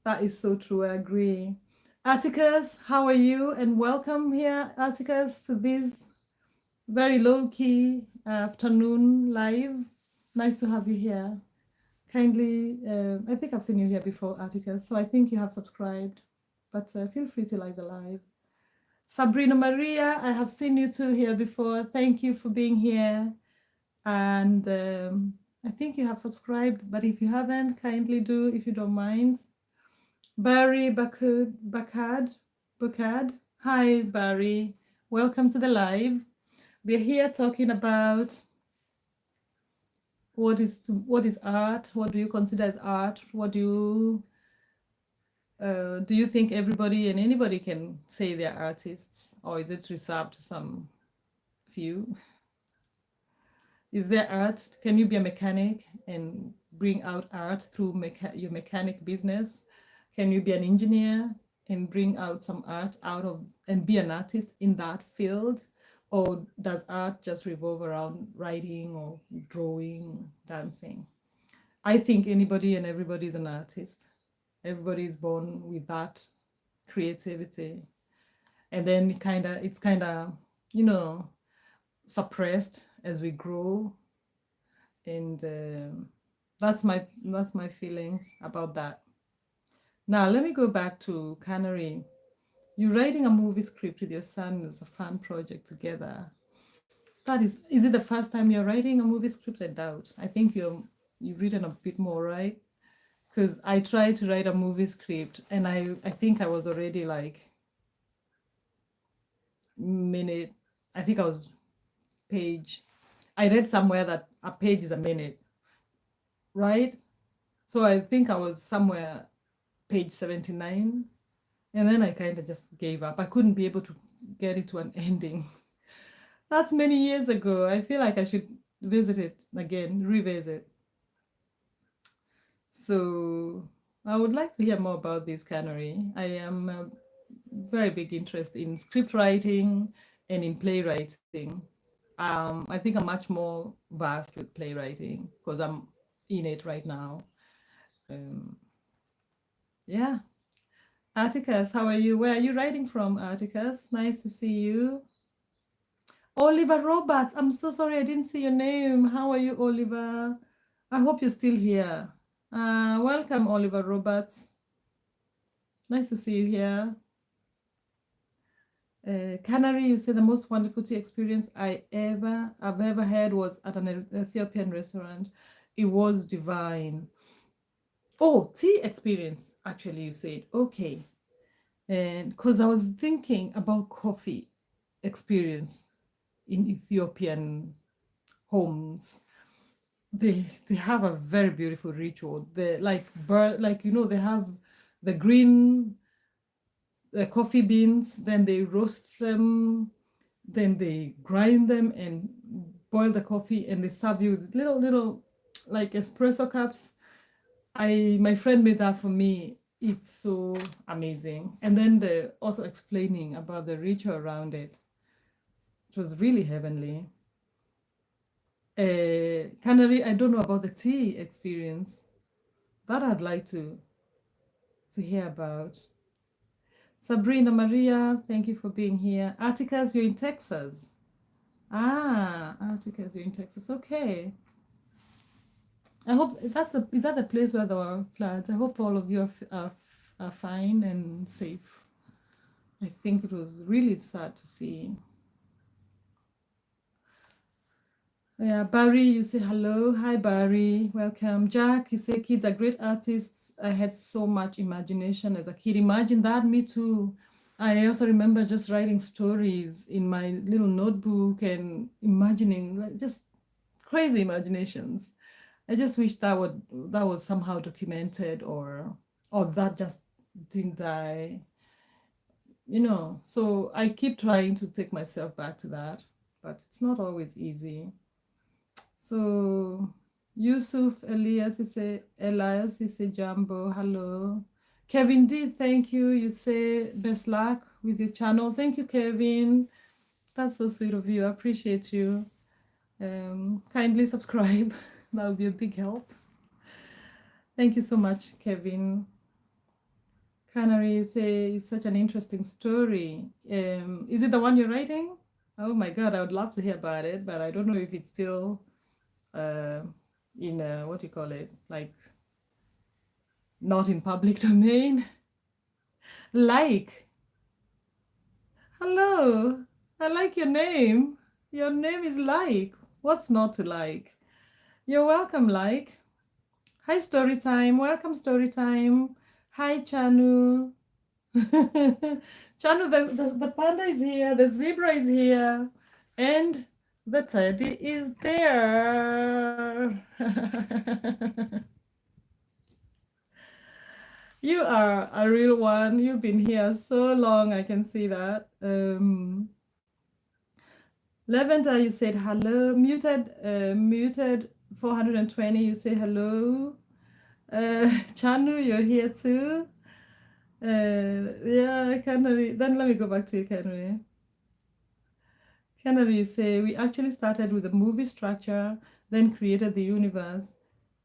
Speaker 1: That is so true. I agree. Atticus, how are you? And welcome here, Atticus, to this very low key afternoon live. Nice to have you here. Kindly, I think I've seen you here before, Atticus, so I think you have subscribed, but feel free to like the live. Sabrina Maria, I have seen you two here before. Thank you for being here. And I think you have subscribed, but if you haven't, kindly do if you don't mind. Barry Bakad. Hi, Barry. Welcome to the live. We're here talking about what is art? What do you consider as art? What do you think everybody and anybody can say they're artists, or is it reserved to some few? Is there art? Can you be a mechanic and bring out art through your mechanic business? Can you be an engineer and bring out some art out of and be an artist in that field? Or does art just revolve around writing or drawing, dancing? I think anybody and everybody is an artist. Everybody is born with that creativity. And then it's kind of, you know, suppressed as we grow. And that's my feelings about that. Now let me go back to Canary. You're writing a movie script with your son as a fun project together. That is it the first time you're writing a movie script? I doubt. I think you've written a bit more, right? Because I tried to write a movie script and I think I was already like minute. I think I was page. I read somewhere that a page is a minute, right? So I think I was somewhere page 79. And then I kind of just gave up. I couldn't be able to get it to an ending. That's many years ago. I feel like I should visit it again, revisit. So I would like to hear more about this cannery. I am a very big interest in script writing and in playwriting. I think I'm much more vast with playwriting because I'm in it right now. Um, yeah. Atticus, how are you? Where are you writing from, Atticus? Nice to see you. Oliver Roberts, I'm so sorry I didn't see your name. How are you, Oliver? I hope you're still here. Welcome, Oliver Roberts. Nice to see you here. Canary, you say the most wonderful tea experience I've ever had was at an Ethiopian restaurant. It was divine. Oh, tea experience, actually, you said. Okay. And because I was thinking about coffee experience in Ethiopian homes. They have a very beautiful ritual. They they have the green coffee beans, then they roast them, then they grind them and boil the coffee, and they serve you with little like espresso cups. My friend made that for me. It's so amazing. And then they're also explaining about the ritual around it. It was really heavenly. Canary, I don't know about the tea experience. That I'd like to hear about. Sabrina Maria, thank you for being here. Atticus, you're in Texas. Atticus, you're in Texas. Okay. I hope is that the place where there were floods? I hope all of you are fine and safe. I think it was really sad to see. Yeah, Barry, you say hello. Hi, Barry. Welcome. Jack, you say kids are great artists. I had so much imagination as a kid. Imagine that, me too. I also remember just writing stories in my little notebook and imagining like just crazy imaginations. I just wish that was somehow documented or that just didn't die. So I keep trying to take myself back to that, but it's not always easy. So Yusuf Elias is a Jambo, hello. Kevin D, thank you. You say best luck with your channel. Thank you, Kevin. That's so sweet of you. I appreciate you. Kindly subscribe. That would be a big help. Thank you so much, Kevin. Canary, you say it's such an interesting story. Is it the one you're writing? Oh my God, I would love to hear about it, but I don't know if it's still uh, in what do you call it? Like not in public domain. Like, hello, I like your name. Your name is Like. What's not to like? You're welcome, Like. Hi, Storytime. Welcome, Storytime. Hi, Chanu. Chanu, the panda is here, the zebra is here, and the teddy is there. You are a real one. You've been here so long, I can see that. Lavender, you said hello. Muted 420, you say hello. Chanu, you're here too. Yeah, Canary. Then let me go back to you, Canary. Canary, you say we actually started with a movie structure, then created the universe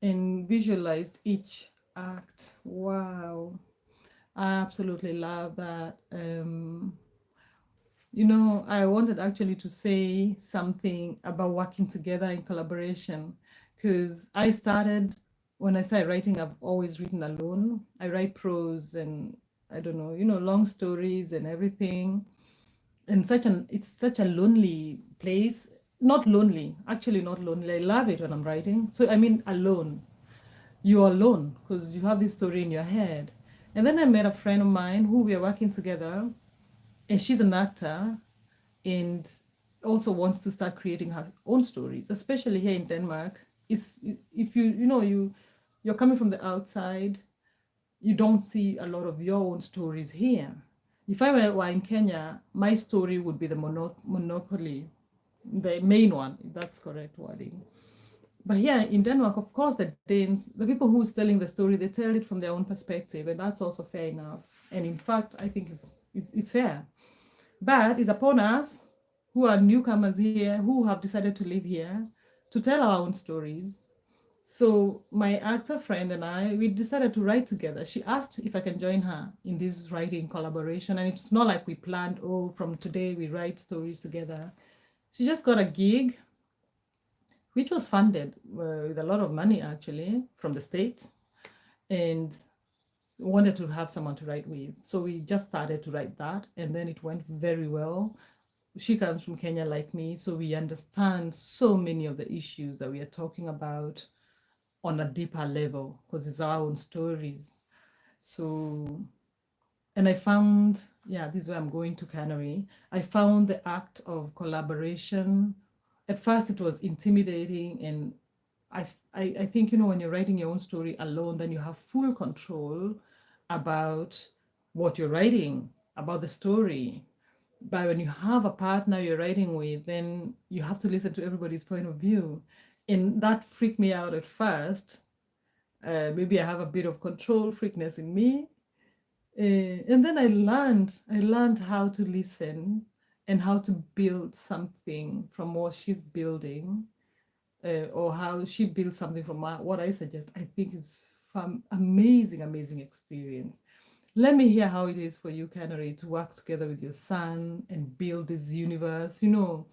Speaker 1: and visualized each act. Wow. I absolutely love that. I wanted actually to say something about working together in collaboration because when I started writing, I've always written alone. I write prose and I don't know, long stories and everything. And it's such a lonely place. Not lonely, actually not lonely. I love it when I'm writing. So I mean alone. You're alone because you have this story in your head. And then I met a friend of mine who we are working together, and she's an actor and also wants to start creating her own stories, especially here in Denmark. Is if you're coming from the outside, you don't see a lot of your own stories here. If I were in Kenya, my story would be the monopoly, the main one, if that's correct wording. But here in Denmark, of course, the Danes, the people who's telling the story, they tell it from their own perspective, and that's also fair enough. And in fact, I think it's fair. But it's upon us who are newcomers here, who have decided to live here, to tell our own stories. So my actor friend and I, we decided to write together. She asked if I can join her in this writing collaboration. And it's not like we planned, oh, from today we write stories together. She just got a gig, which was funded with a lot of money actually from the state, and wanted to have someone to write with. So we just started to write that, and then it went very well. She comes from Kenya like me, so we understand so many of the issues that we are talking about on a deeper level because it's our own stories. So, and I found, yeah, this is where I'm going to Canary. I found the act of collaboration. At first, it was intimidating, and I think when you're writing your own story alone, then you have full control about what you're writing, about the story. But when you have a partner you're writing with, then you have to listen to everybody's point of view. And that freaked me out at first. Maybe I have a bit of control freakness in me. And then I learned how to listen and how to build something from what she's building, or how she builds something from what I suggest. I think it's amazing, amazing experience. Let me hear how it is for you, Canary, to work together with your son and build this universe. To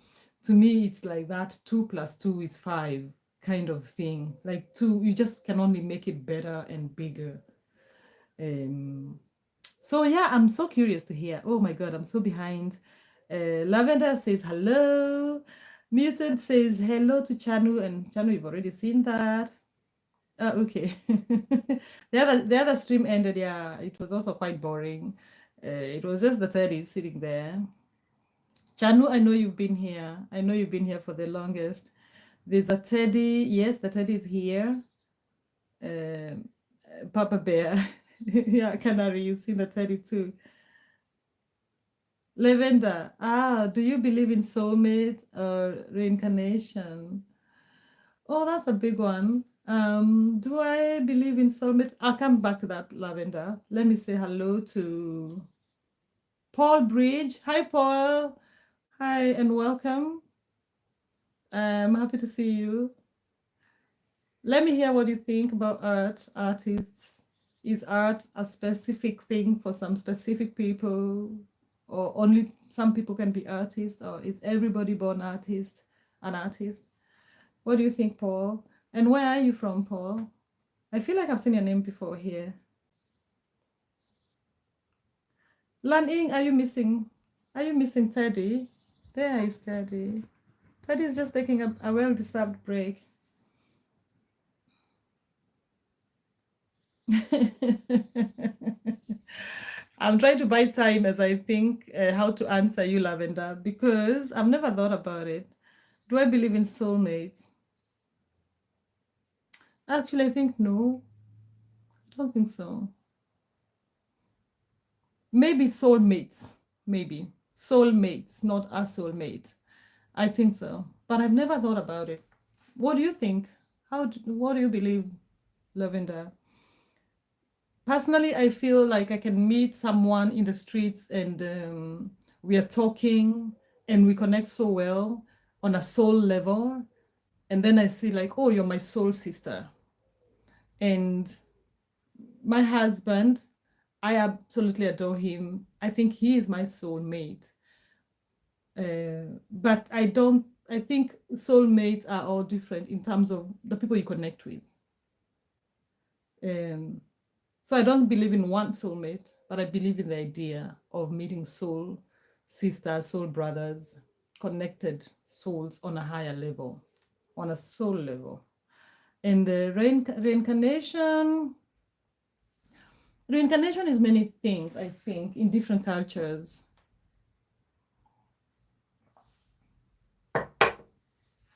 Speaker 1: me, it's like that 2 + 2 is 5 kind of thing. Like two, you just can only make it better and bigger. So yeah, I'm so curious to hear. Oh my God, I'm so behind. Lavender says hello. Muted says hello to Chanu, and Chanu, you've already seen that. Okay. The other stream ended. Yeah, it was also quite boring. It was just the teddy sitting there. Chanu, I know you've been here. I know you've been here for the longest. There's a teddy. Yes, the teddy is here. Papa Bear. Yeah, Canary, you've seen the teddy too. Lavender, do you believe in soulmate or reincarnation? Oh, that's a big one. Do I believe in soulmate? I'll come back to that, Lavender. Let me say hello to Paul Bridge. Hi, Paul. Hi, and welcome. I'm happy to see you. Let me hear what you think about art, artists. Is art a specific thing for some specific people, or only some people can be artists, or is everybody born artist, an artist? What do you think, Paul? And where are you from, Paul? I feel like I've seen your name before here. Lan Ying, are you missing? Are you missing Teddy? There is Teddy. Teddy is just taking a well-deserved break. I'm trying to buy time as I think how to answer you, Lavender, because I've never thought about it. Do I believe in soulmates? Actually, I think no. I don't think so. Maybe soulmates. Maybe soulmates, not a soulmate. I think so, but I've never thought about it. What do you think? What do you believe, Lavender? Personally, I feel like I can meet someone in the streets and we are talking and we connect so well on a soul level. And then I see, like, oh, you're my soul sister. And my husband, I absolutely adore him. I think he is my soulmate. But I think soulmates are all different in terms of the people you connect with. Um, So I don't believe in one soulmate, but I believe in the idea of meeting soul sisters, soul brothers, connected souls on a higher level, on a soul level. And reincarnation is many things, I think, in different cultures.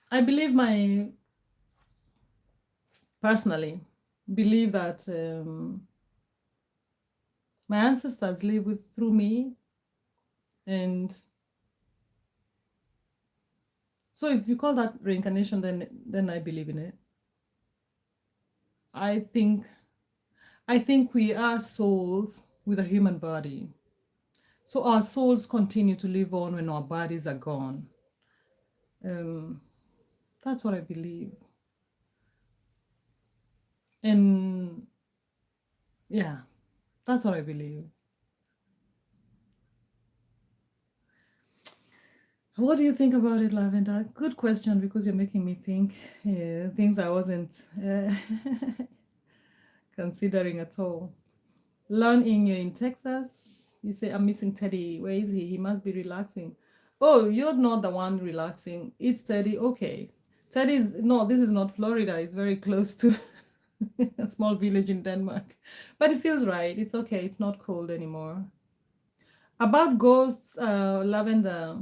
Speaker 1: I believe personally, believe that my ancestors live through me, and so if you call that reincarnation, then I believe in it. I think we are souls with a human body. So our souls continue to live on when our bodies are gone. Um, that's what I believe. And yeah, that's what I believe. What do you think about it, Lavender? Good question, because you're making me think things I wasn't considering at all. Learning, you're in Texas. You say, I'm missing Teddy. Where is he? He must be relaxing. Oh, you're not the one relaxing. It's Teddy. Okay. Teddy's, no, this is not Florida. It's very close to a small village in Denmark. But it feels right. It's okay. It's not cold anymore. About ghosts, Lavender.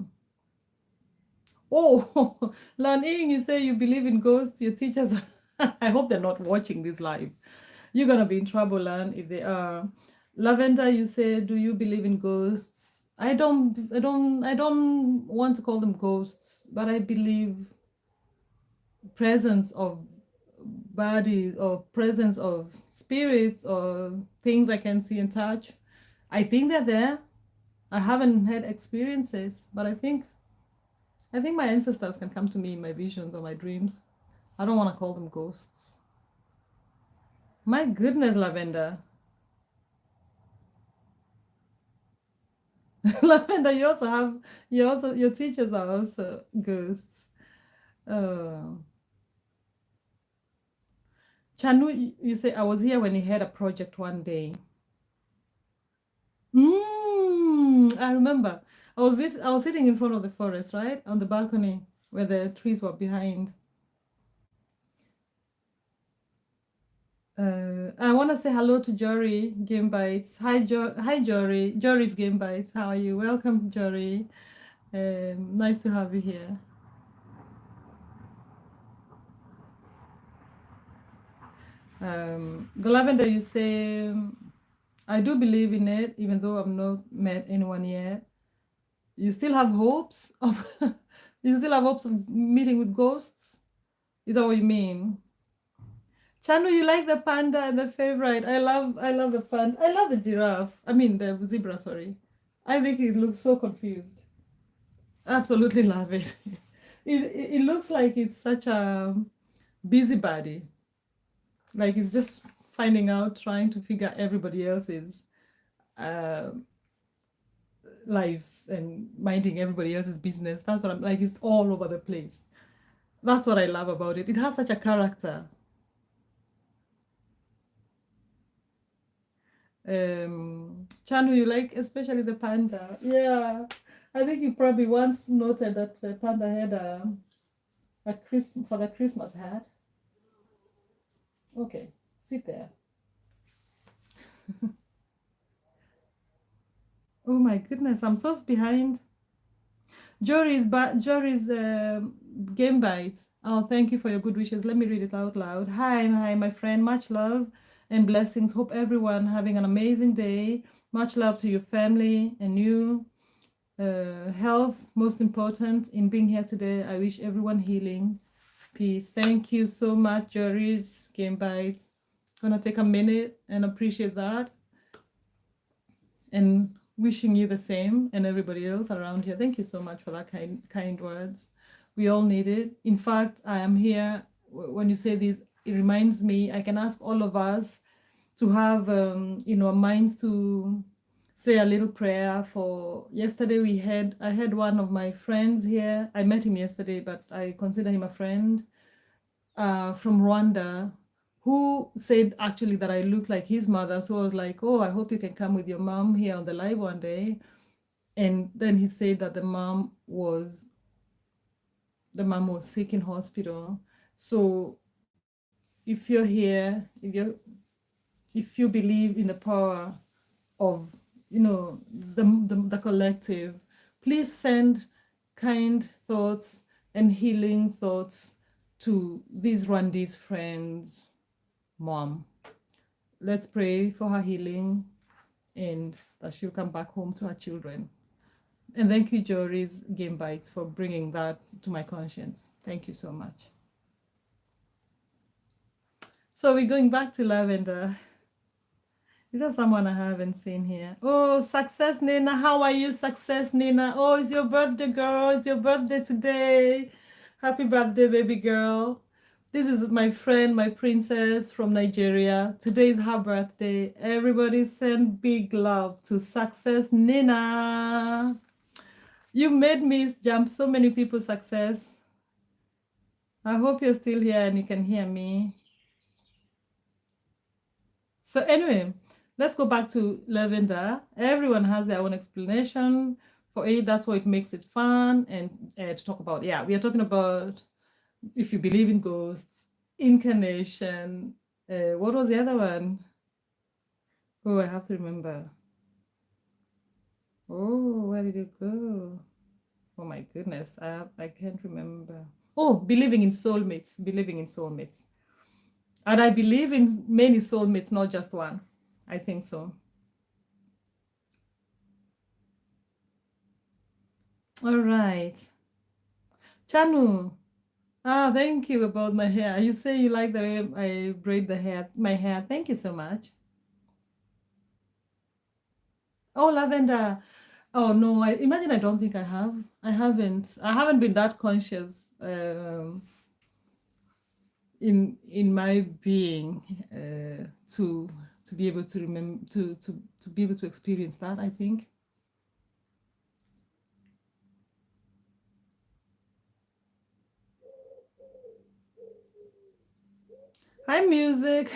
Speaker 1: Oh, Lan Ying, you say you believe in ghosts. Your teachers, I hope they're not watching this live. You're gonna be in trouble, Lan, if they are. Lavender, you say, do you believe in ghosts? I don't want to call them ghosts, but I believe presence of bodies or presence of spirits or things I can see and touch. I think they're there. I haven't had experiences, but I think my ancestors can come to me in my visions or my dreams. I don't want to call them ghosts. My goodness, Lavender. Lavender, your teachers are also ghosts. Uh, Chanu, you say I was here when he had a project one day. I remember. I was sitting in front of the forest, right, on the balcony where the trees were behind. I want to say hello to Jory Game Bites. Hi Jory. Jory's Game Bites. How are you? Welcome, Jory. Nice to have you here. The lavender, you say, I do believe in it, even though I've not met anyone yet. You still have hopes of you still have hopes of meeting with ghosts? Is that what you mean? Chanu, you like the panda and the favorite. I love the panda. I love the giraffe. I mean the zebra, sorry. I think it looks so confused. Absolutely love it. It looks like it's such a busybody. Like it's just finding out, trying to figure everybody else's uh, lives and minding everybody else's business. That's what I'm like. It's all over the place. That's what I love about it. It has such a character. Chanu, you like especially the panda. Yeah, I think you probably once noted that panda had a Christmas for the Christmas hat. Okay, sit there. Oh my goodness, I'm so behind. Jory's game bites. Oh, thank you for your good wishes. Let me read it out loud. Hi, my friend. Much love and blessings. Hope everyone having an amazing day. Much love to your family and you. Health, most important in being here today. I wish everyone healing, peace. Thank you so much, Jory's game bites. Gonna take a minute and appreciate that. And wishing you the same and everybody else around here. Thank you so much for that kind words. We all need it. In fact, I am here when you say this, it reminds me I can ask all of us to have minds to say a little prayer for yesterday. I had one of my friends here. I met him yesterday, but I consider him a friend from Rwanda, who said actually that I look like his mother. So I was like, oh, I hope you can come with your mom here on the live one day. And then he said that the mom was sick in hospital. So if you're here, if you believe in the power of the collective, please send kind thoughts and healing thoughts to these Rwandese friends' mom. Let's pray for her healing and that she'll come back home to her children. And thank you, Jory's Game Bites, for bringing that to my conscience. Thank you so much. So we're going back to lavender. Is there someone I haven't seen here? Oh, Success Nina. How are you, Success Nina? Oh, it's your birthday, girl. It's your birthday today. Happy birthday, baby girl. This is my friend, my princess from Nigeria. Today is her birthday. Everybody send big love to Success Nina. You made me jump so many people, Success. I hope you're still here and you can hear me. So anyway, let's go back to lavender. Everyone has their own explanation for it. That's what makes it fun and to talk about. Yeah, we are talking about if you believe in ghosts, incarnation. What was the other one? Oh, I have to remember. Oh, where did it go? Oh my goodness, I can't remember. Oh, believing in soulmates. Believing in soulmates. And I believe in many soulmates, not just one. I think so. All right. Chanu. Ah, thank you about my hair. You say you like the way I braid my hair. Thank you so much. Oh, lavender. Oh no, I imagine I don't think I have. I haven't been that conscious in my being to be able to remember to be able to experience that, I think. Hi, music.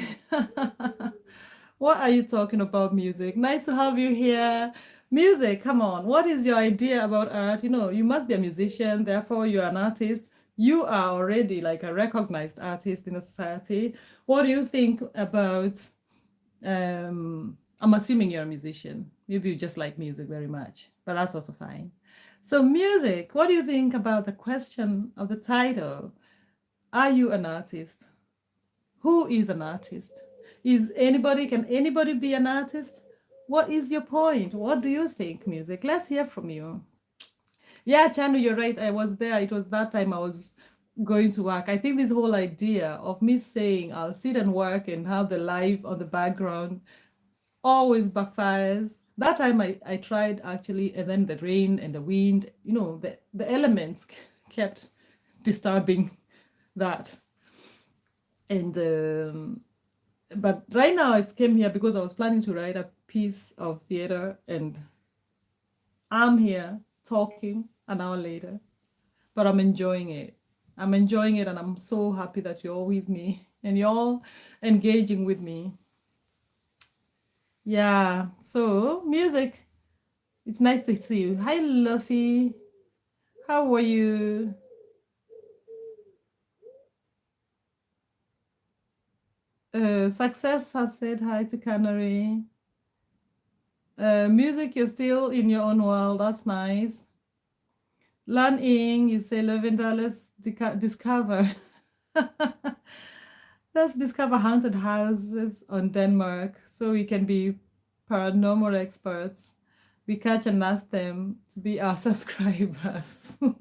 Speaker 1: What are you talking about, music? Nice to have you here. Music, come on. What is your idea about art? You must be a musician, therefore you're an artist. You are already like a recognized artist in the society. What do you think about I'm assuming you're a musician. Maybe you just like music very much, but that's also fine. So music, what do you think about the question of the title? Are you an artist? Who is an artist? Can anybody be an artist? What is your point? What do you think, music? Let's hear from you. Yeah, Chanu, you're right. I was there. It was that time I was going to work. I think this whole idea of me saying I'll sit and work and have the live on the background always backfires. That time I tried actually, and then the rain and the wind, the elements kept disturbing that. And but right now it came here because I was planning to write a piece of theater, and I'm here talking an hour later, but I'm enjoying it. I'm enjoying it, and I'm so happy that you're all with me and you're all engaging with me. Yeah, so music, it's nice to see you. Hi, Luffy. How are you? Success has said hi to Canary. Music, you're still in your own world. That's nice. Lan Ying, you say Lavender, let's discover. Let's discover haunted houses on Denmark so we can be paranormal experts. We catch and ask them to be our subscribers. I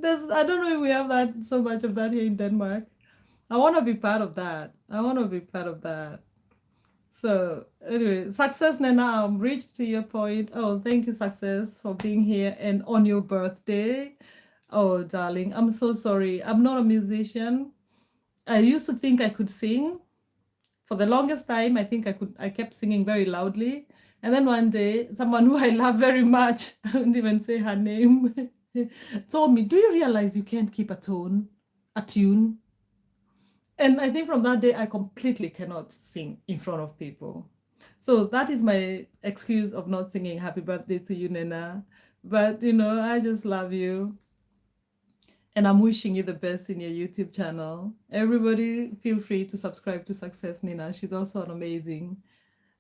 Speaker 1: don't know if we have that so much of that here in Denmark. I want to be part of that. I want to be part of that. So anyway, Success Nena, I'm reached to your point. Oh, thank you, Success, for being here and on your birthday. Oh, darling, I'm so sorry. I'm not a musician. I used to think I could sing. For the longest time, I think I kept singing very loudly. And then one day, someone who I love very much, I wouldn't even say her name, told me, do you realize you can't keep a tune? And I think from that day, I completely cannot sing in front of people. So that is my excuse of not singing happy birthday to you, Nena. But, I just love you. And I'm wishing you the best in your YouTube channel. Everybody, feel free to subscribe to Success Nina. She's also an amazing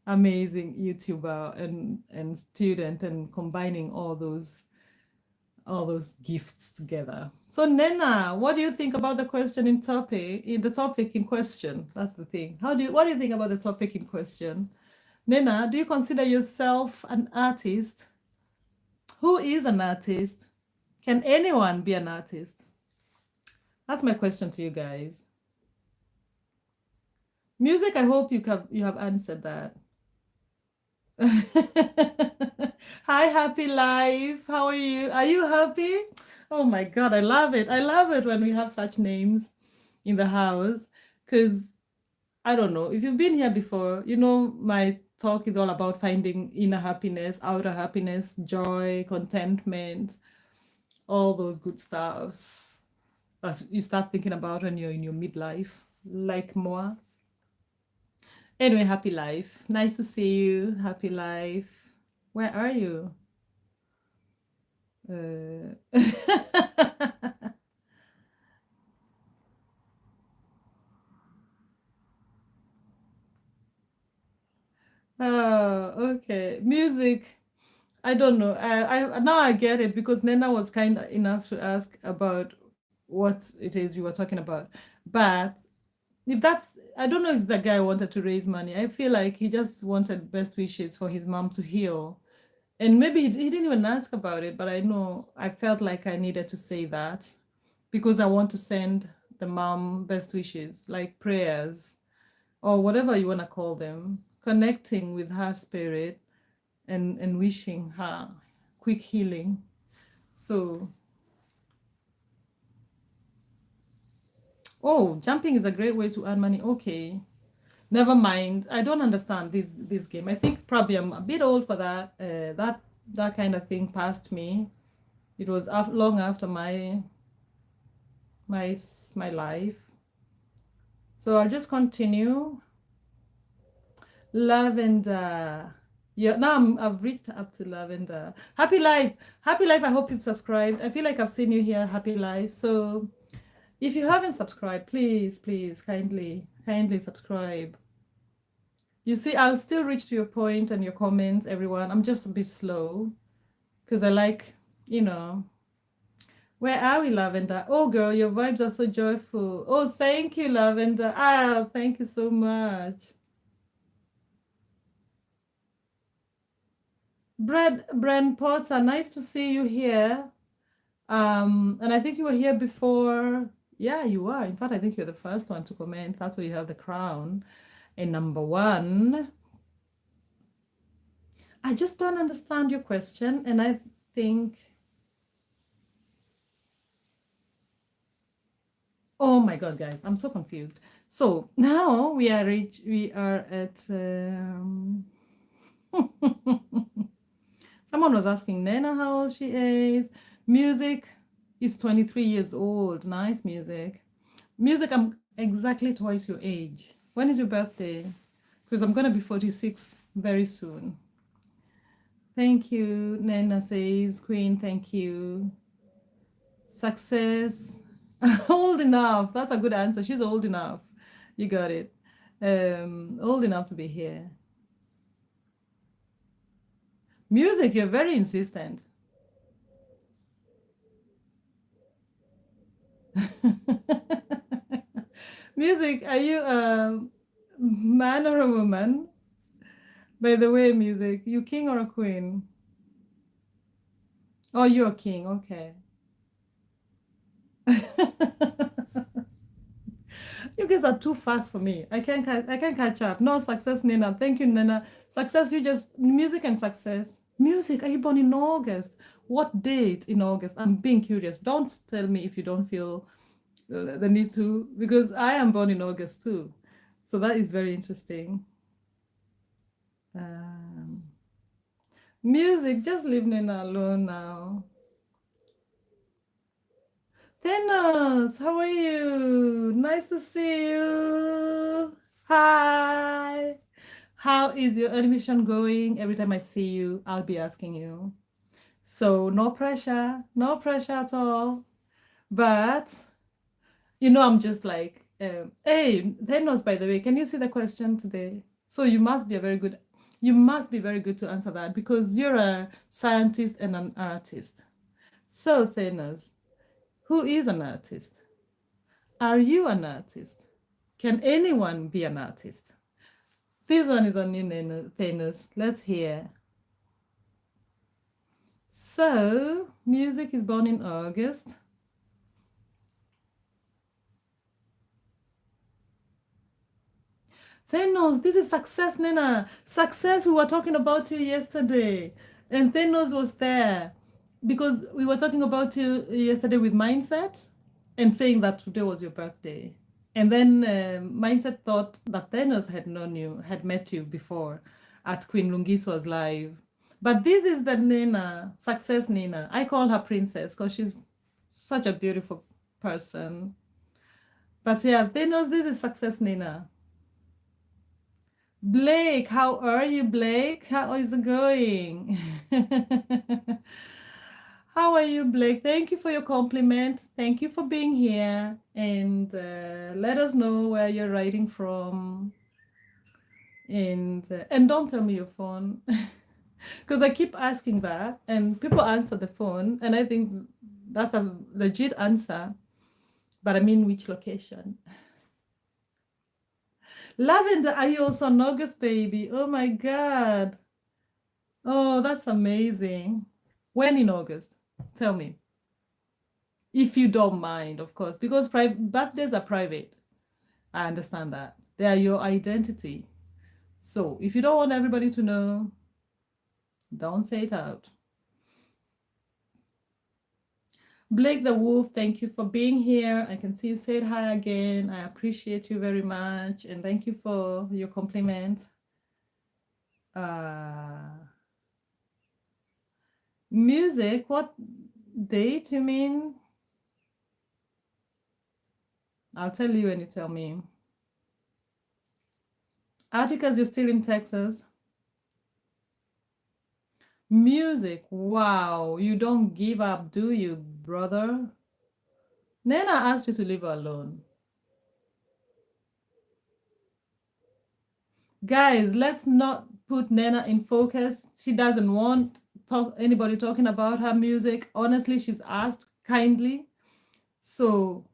Speaker 1: YouTuber and student, and combining all those gifts together. So Nena, what do you think about the topic in question? That's the thing. What do you think about the topic in question? Nena, do you consider yourself an artist? Who is an artist? Can anyone be an artist? That's my question to you guys. Music, I hope you have answered that. Hi, Happy Life. How are you? Are you happy? Oh my God, I love it. I love it when we have such names in the house, because I don't know if you've been here before, my talk is all about finding inner happiness, outer happiness, joy, contentment, all those good stuffs as you start thinking about when you're in your midlife, like moi. Anyway, Happy Life. Nice to see you, Happy Life. Where are you? Oh, okay. Music. I don't know. I now I get it, because Nena was kind enough to ask about what it is you were talking about. But if that's, I don't know if the guy wanted to raise money. I feel like he just wanted best wishes for his mom to heal. And maybe he didn't even ask about it, but I know I felt like I needed to say that, because I want to send the mom best wishes, like prayers or whatever you want to call them, connecting with her spirit, and wishing her quick healing. So, oh, jumping is a great way to earn money. Okay, never mind. I don't understand this game. I think probably I'm a bit old for that. That kind of thing passed me. It was long after my life. So I'll just continue. Lavender. Yeah, now I've reached up to Lavender. Happy Life. Happy Life, I hope you've subscribed. I feel like I've seen you here, Happy Life. So if you haven't subscribed, please, kindly subscribe. You see, I'll still reach to your point and your comments, everyone. I'm just a bit slow because I like, where are we, Lavender? Oh, girl, your vibes are so joyful. Oh, thank you, Lavender. Ah, thank you so much. Brand Potter, nice to see you here. And I think you were here before. Yeah, you are. In fact, I think you're the first one to comment. That's why you have the crown. And number one, I just don't understand your question. And I think, oh my God, guys, I'm so confused. So now we are at someone was asking Nena how old she is. Music is 23 years old. Nice music. Music, I'm exactly twice your age. When is your birthday? Because I'm gonna be 46 very soon. Thank you. Nena says, Queen, thank you. Success. Old enough. That's a good answer. She's old enough. You got it. Old enough to be here. Music, you're very insistent. Music, are you a man or a woman? By the way, music, you king or a queen? Oh, you're a king. Okay. You guys are too fast for me. I can't catch up. No success, Nina. Thank you, Nina. Success, you just music and success. Music, are you born in August? What date in August? I'm being curious. Don't tell me if you don't feel the need to, because I am born in August too. So that is very interesting. Um, music, just leave Nina alone now. Thanos, how are you? Nice to see you. Hi. How is your admission going? Every time I see you, I'll be asking you. So no pressure at all. But I'm just like, hey, Thanos, by the way, can you see the question today? So you must be very good to answer that because you're a scientist and an artist. So Thanos, who is an artist? Are you an artist? Can anyone be an artist? This one is on you, Thanos. Let's hear. So, music is born in August. Thanos, this is success, Nina. Success, we were talking about you yesterday. And Thanos was there because we were talking about you yesterday with Mindset and saying that today was your birthday. And then Mindset thought that Thanos had known you, had met you before at Queen Lungiswa's live. But this is the Nina, success Nina. I call her princess because she's such a beautiful person. But yeah, Thanos, this is success Nina. Blake, how are you, Blake? How is it going? How are you, Blake? Thank you for your compliment. Thank you for being here. And let us know where you're writing from. And don't tell me your phone. Because I keep asking that, and people answer the phone, and I think that's a legit answer. But I mean, which location? Lavender, are you also an August baby? Oh my God. Oh, that's amazing. When in August? Tell me. If you don't mind, of course, because birthdays are private. I understand that. They are your identity. So if you don't want everybody to know, don't say it out. Blake the Wolf, thank you for being here. I can see you said hi again. I appreciate you very much. And thank you for your compliment. Music, what date you mean? I'll tell you when you tell me. Atticus, you're still in Texas. Music, wow, you don't give up, do you, brother? Nena asked you to leave her alone. Guys, let's not put Nena in focus. She doesn't want anybody talking about her music. Honestly, she's asked kindly. So,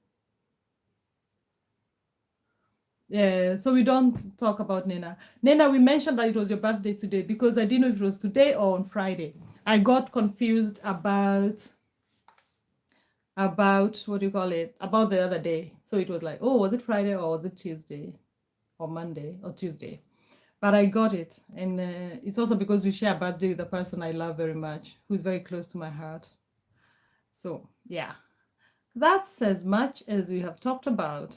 Speaker 1: yeah, so we don't talk about Nena. Nena, we mentioned that it was your birthday today because I didn't know if it was today or on Friday. I got confused about about what do you call it? About the other day. So it was like, oh, was it Friday or was it Tuesday or Monday or Tuesday? But I got it. And it's also because we share a birthday with a person I love very much, who's very close to my heart. So, yeah, that's as much as we have talked about.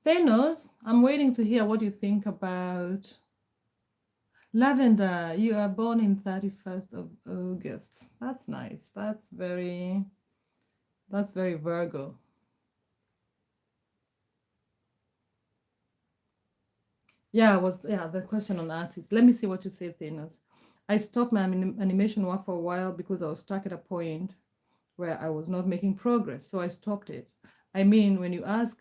Speaker 1: Thanos, I'm waiting to hear what you think about Lavender. You are born in 31st of August. That's nice. That's very Virgo. Yeah, the question on artists. Let me see what you say, Thanos. I stopped my animation work for a while because I was stuck at a point where I was not making progress, so I stopped it. I mean, when you ask,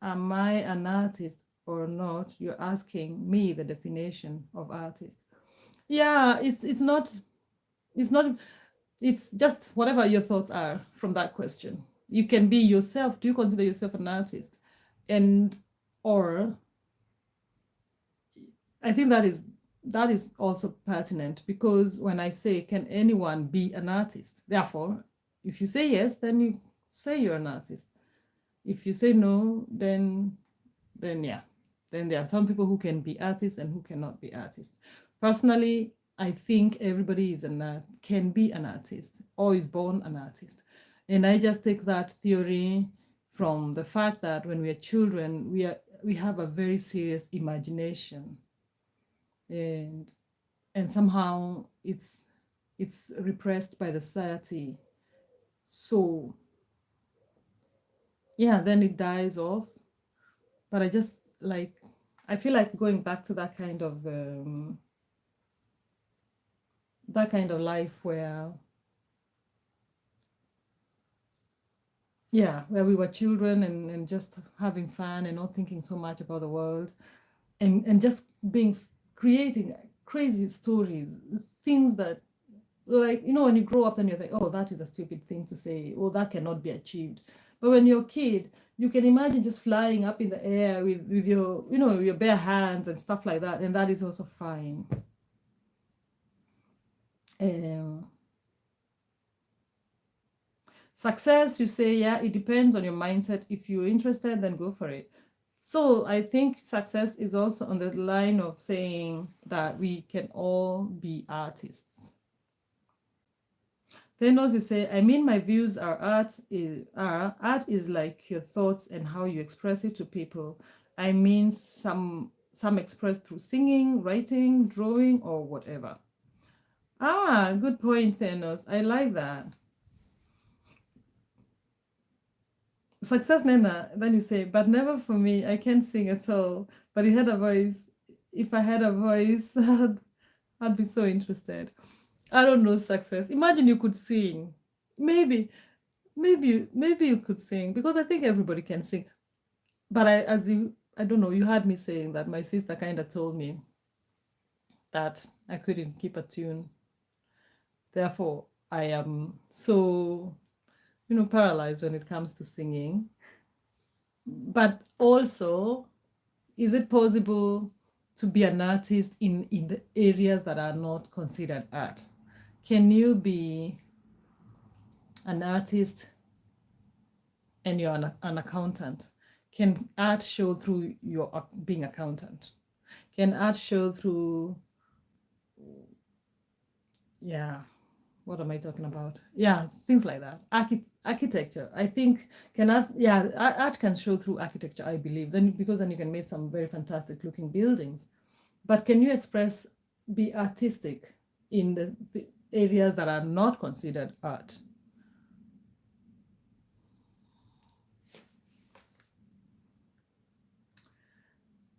Speaker 1: am I an artist or not, you're asking me the definition of artist. Yeah, it's not it's just whatever your thoughts are from that question. You can be yourself. Do you consider yourself an artist? And or I think that is also pertinent, because when I say, can anyone be an artist? Therefore, if you say yes, then you say you're an artist. If you say no, then yeah, then there are some people who can be artists and who cannot be artists. Personally, I think everybody can be an artist or is born an artist, and I just take that theory from the fact that when we are children, we have a very serious imagination, and somehow it's repressed by the society. So yeah, then it dies off. But I feel like going back to that kind of life where, yeah, where we were children, and just having fun and not thinking so much about the world, and just creating crazy stories, things that, like, when you grow up, then you think, oh, that is a stupid thing to say, oh, that cannot be achieved. But when you're a kid, you can imagine just flying up in the air with your, your bare hands and stuff like that, and that is also fine. um, Success, you say, yeah, it depends on your mindset. If you're interested, then go for it. So I think success is also on the line of saying that we can all be artists. Then also say, I mean, my views are art is like your thoughts and how you express it to people. I mean, some expressed through singing, writing, drawing, or whatever. Good point, Thanos. I like that. Success, Nena. Then you say, but never for me. I can't sing at all. But he had a voice. If I had a voice, I'd be so interested. I don't know success. Imagine you could sing. Maybe, maybe you could sing, because I think everybody can sing. But I don't know. You heard me saying that my sister kind of told me that I couldn't keep a tune. Therefore, I am so, paralyzed when it comes to singing. But also, is it possible to be an artist in the areas that are not considered art? Can you be an artist and you're an accountant? Can art show through your being accountant? Can art show through, yeah, what am I talking about? Yeah, things like that. Architecture, I think, can art, yeah, art can show through architecture, I believe. Then, because then you can make some very fantastic looking buildings. But can you be artistic in the areas that are not considered art?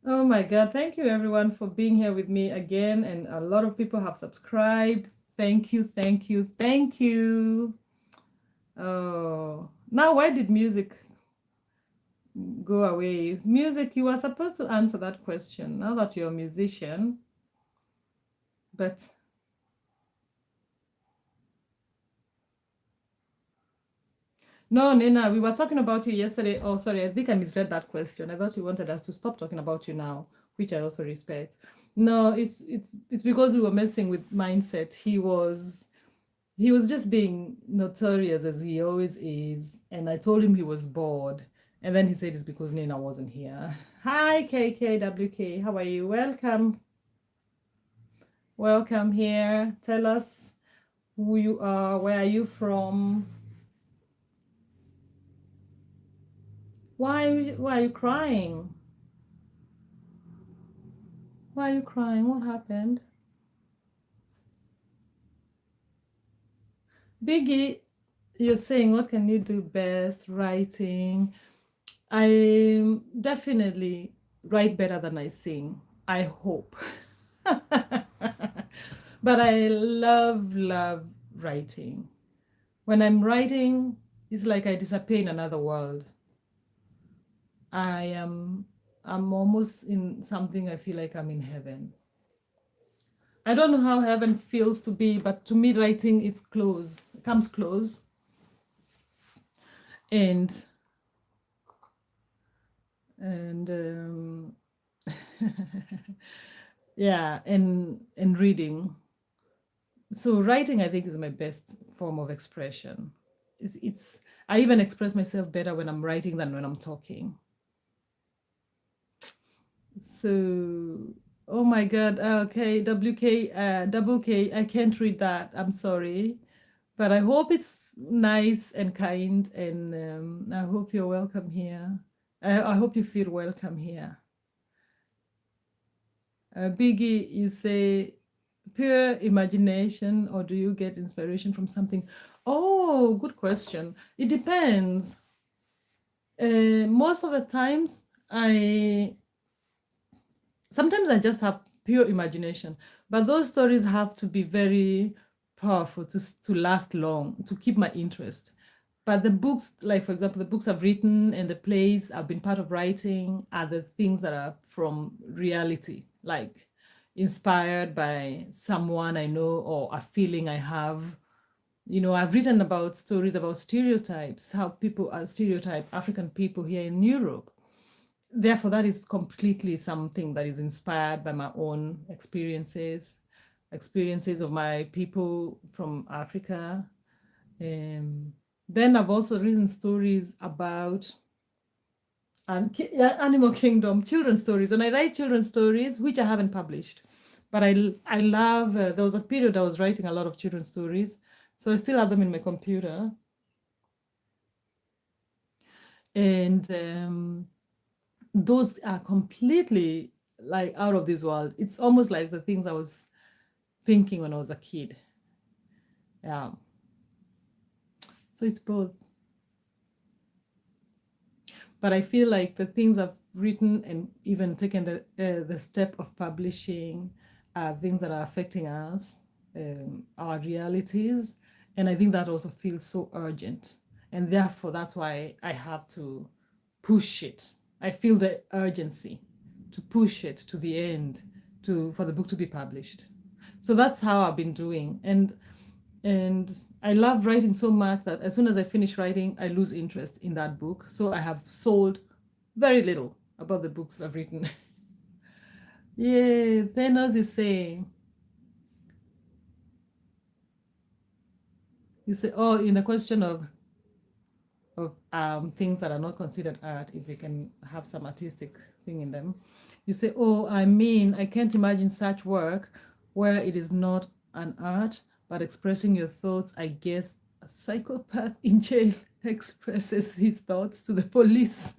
Speaker 1: Oh my God, thank you everyone for being here with me again. And a lot of people have subscribed. Thank you, thank you, thank you. Oh, now why did music go away? Music, you were supposed to answer that question now that you're a musician. But no, Nina, we were talking about you yesterday. Oh, sorry, I think I misread that question. I thought you wanted us to stop talking about you now, which I also respect. No, it's because we were messing with mindset. he was just being notorious as he always is. And I told him he was bored. And then he said it's because Nina wasn't here. Hi, KKWK. How are you? Welcome. Welcome here. Tell us who you are. Where are you from? Why are you crying? Why are you crying? What happened? Biggie, you're saying what can you do best? Writing. I definitely write better than I sing. I hope. But I love writing. When I'm writing, it's like I disappear in another world. I am I'm almost in something I feel like I'm in heaven. I don't know how heaven feels to be, but to me writing it's close. It comes close. And and yeah, and reading. So writing I think is my best form of expression. It's I even express myself better when I'm writing than when I'm talking. So oh my god, okay, WK, double K, I can't read that, I'm sorry, but I hope it's nice and kind, and I hope you're welcome here. I hope you feel welcome here. Biggie, you say pure imagination, or do you get inspiration from something? Oh, good question. It depends. Most of the times, I sometimes I just have pure imagination, but those stories have to be very powerful to last long, to keep my interest. But the books, like for example, the books I've written and the plays I've been part of writing are the things that are from reality, like inspired by someone I know or a feeling I have. You know, I've written about stories about stereotypes, how people are stereotype African people here in Europe. Therefore, that is completely something that is inspired by my own experiences of my people from Africa. Then I've also written stories about animal kingdom, children's stories. When I write children's stories, which I haven't published, but I love. There was a period I was writing a lot of children's stories, so I still have them in my computer. And those are completely like out of this world. It's almost like the things I was thinking when I was a kid. Yeah. So it's both. But I feel like the things I've written and even taken the step of publishing are things that are affecting us, our realities, and I think that also feels so urgent, and therefore that's why I have to push it. I feel the urgency to push it to the end, to for the book to be published. So that's how I've been doing, and I love writing so much that as soon as I finish writing, I lose interest in that book. So I have sold very little about the books I've written. Yeah, Thanos is saying, you say, oh, in the question of things that are not considered art, if they can have some artistic thing in them, you say, oh, I mean, I can't imagine such work where it is not an art, but expressing your thoughts. I guess a psychopath in jail expresses his thoughts to the police.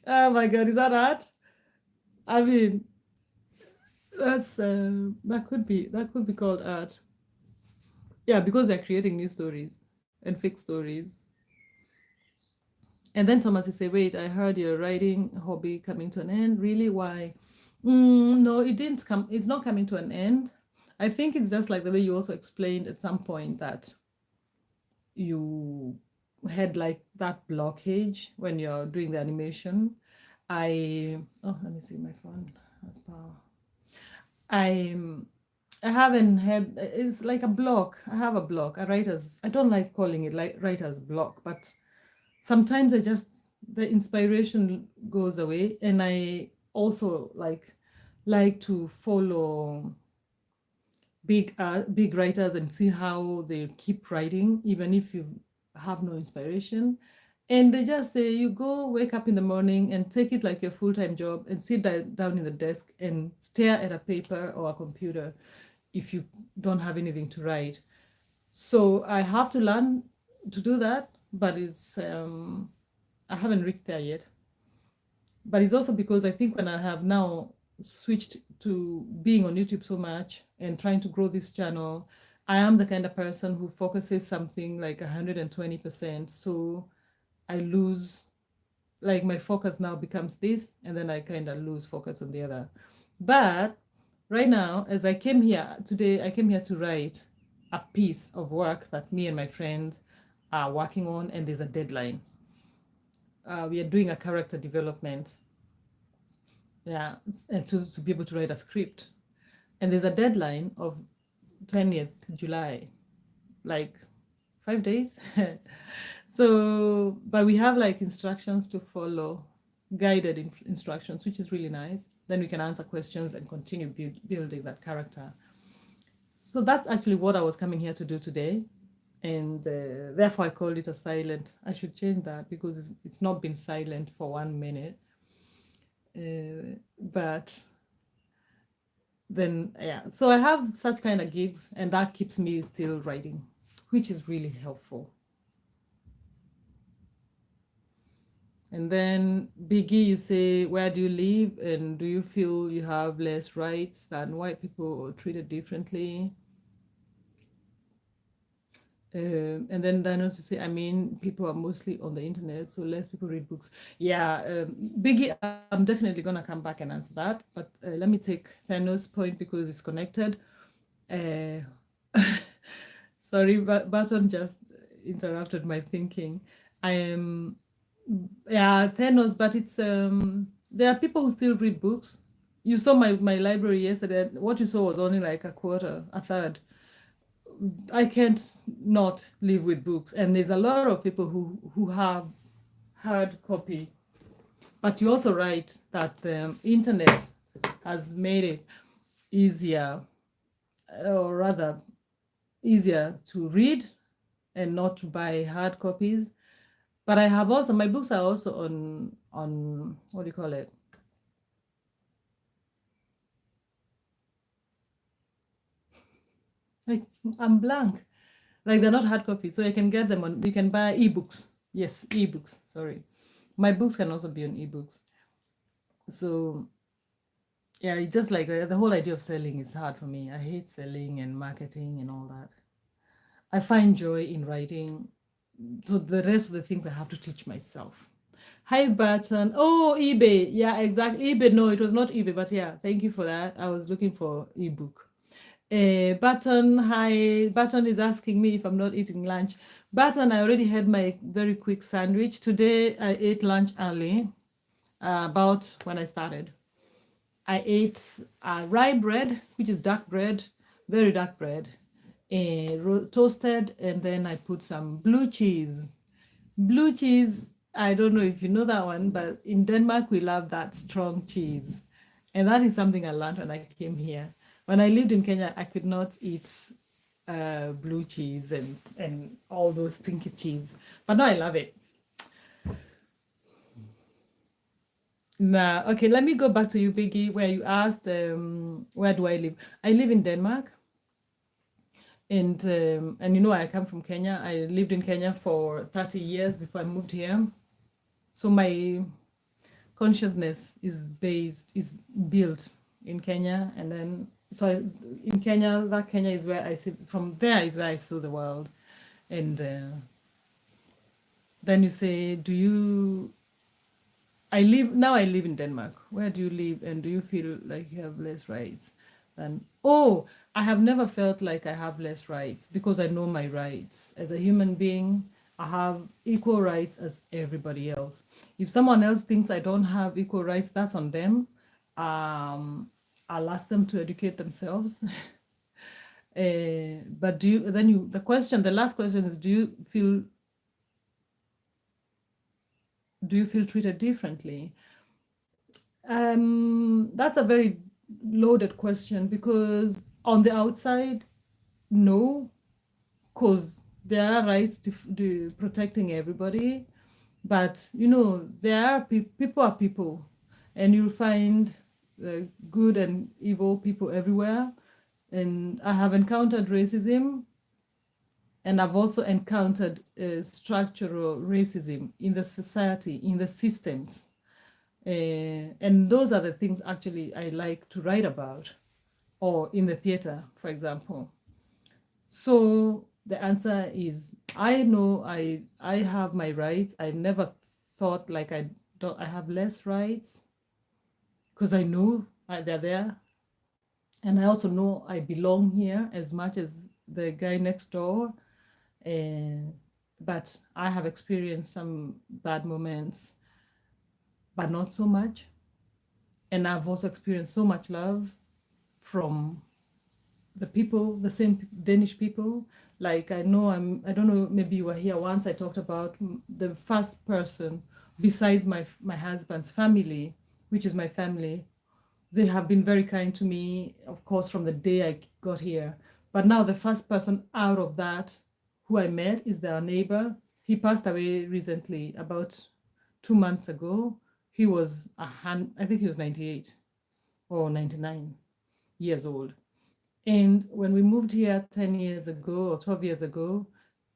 Speaker 1: Oh my God, is that art? I mean, that could be called art. Yeah, because they're creating new stories and fake stories. And then Thomas, you say, wait, I heard your writing hobby coming to an end. Really? Why? No, it didn't come. It's not coming to an end. I think it's just like the way you also explained at some point that you had like that blockage when you're doing the animation. Let me see my phone has power. I I haven't had, it's like a block. I have a block, a writer's, I don't like calling it like writer's block, but sometimes I just, the inspiration goes away. And I also like to follow big writers and see how they keep writing even if you have no inspiration. And they just say you go wake up in the morning and take it like your full-time job and sit down in the desk and stare at a paper or a computer if you don't have anything to write. So I have to learn to do that, but it's I haven't reached there yet. But it's also because I think when I have now switched to being on YouTube so much and trying to grow this channel, I am the kind of person who focuses something like 120%. So I lose, like my focus now becomes this, and then I kind of lose focus on the other. But right now, as I came here today, I came here to write a piece of work that me and my friend are working on, and there's a deadline. We are doing a character development, yeah, and to be able to write a script. And there's a deadline of 20th July, like 5 days. So, but we have like instructions to follow, guided instructions, which is really nice. Then we can answer questions and continue building that character. So that's actually what I was coming here to do today. And therefore I called it a silent. I should change that because it's not been silent for 1 minute. But then, yeah, so I have such kind of gigs, and that keeps me still writing, which is really helpful. And then Biggie, you say, where do you live, and do you feel you have less rights than white people or treated differently? And then Dinos, you say, I mean, people are mostly on the internet, so less people read books. Yeah, Biggie, I'm definitely gonna come back and answer that, but let me take Thanos' point because it's connected. Uh, sorry, but Barton just interrupted my thinking. I am, yeah, Thanos, but it's there are people who still read books. You saw my library yesterday. What you saw was only like a quarter, a third. I can't not live with books, and there's a lot of people who have hard copy. But you also write that the internet has made it easier, or rather easier to read and not to buy hard copies. But I have also, my books are also on what do you call it? Like, I'm blank. Like they're not hard copies, so you can get them on. You can buy ebooks. Yes, ebooks. Sorry, my books can also be on ebooks. So yeah, it's just like the whole idea of selling is hard for me. I hate selling and marketing and all that. I find joy in writing. So the rest of the things I have to teach myself. Hi, Barton. Oh, eBay. Yeah, exactly. eBay. No, it was not eBay, but yeah, thank you for that. I was looking for ebook. Barton, hi. Barton is asking me if I'm not eating lunch. Barton, I already had my very quick sandwich. Today, I ate lunch early, about when I started. I ate rye bread, which is dark bread, very dark bread, toasted, and then I put some blue cheese. Blue cheese, I don't know if you know that one, but in Denmark, we love that strong cheese. And that is something I learned when I came here. When I lived in Kenya, I could not eat blue cheese and all those stinky cheese. But now I love it. Nah, okay, let me go back to you, Biggie, where you asked, where do I live? I live in Denmark. And you know, I come from Kenya. I lived in Kenya for 30 years before I moved here. So my consciousness is built in Kenya, and then so in Kenya, that Kenya is where I see. From there is where I saw the world, and then you say, do you? I live in Denmark. Where do you live, and do you feel like you have less rights than? Oh, I have never felt like I have less rights because I know my rights as a human being. I have equal rights as everybody else. If someone else thinks I don't have equal rights, that's on them. I'll ask them to educate themselves. But the last question is, do you feel treated differently? That's a very loaded question because On the outside, no, because there are rights to protecting everybody, but there are people are people, and you'll find good and evil people everywhere. And I have encountered racism, and I've also encountered structural racism in the society, in the systems. And those are the things actually I like to write about, or in the theater, for example. So the answer is I know I have my rights. I never thought like I have less rights, because I know they're there, and I also know I belong here as much as the guy next door. Uh, but I have experienced some bad moments, but not so much. And I've also experienced so much love from the people, the same Danish people. Like I don't know, maybe you were here once. I talked about the first person besides my husband's family, which is my family. They have been very kind to me, of course, from the day I got here. But now the first person out of that who I met is their neighbor. He passed away recently, about 2 months ago. He was I think he was 98 or 99 years old. And when we moved here 10 years ago or 12 years ago,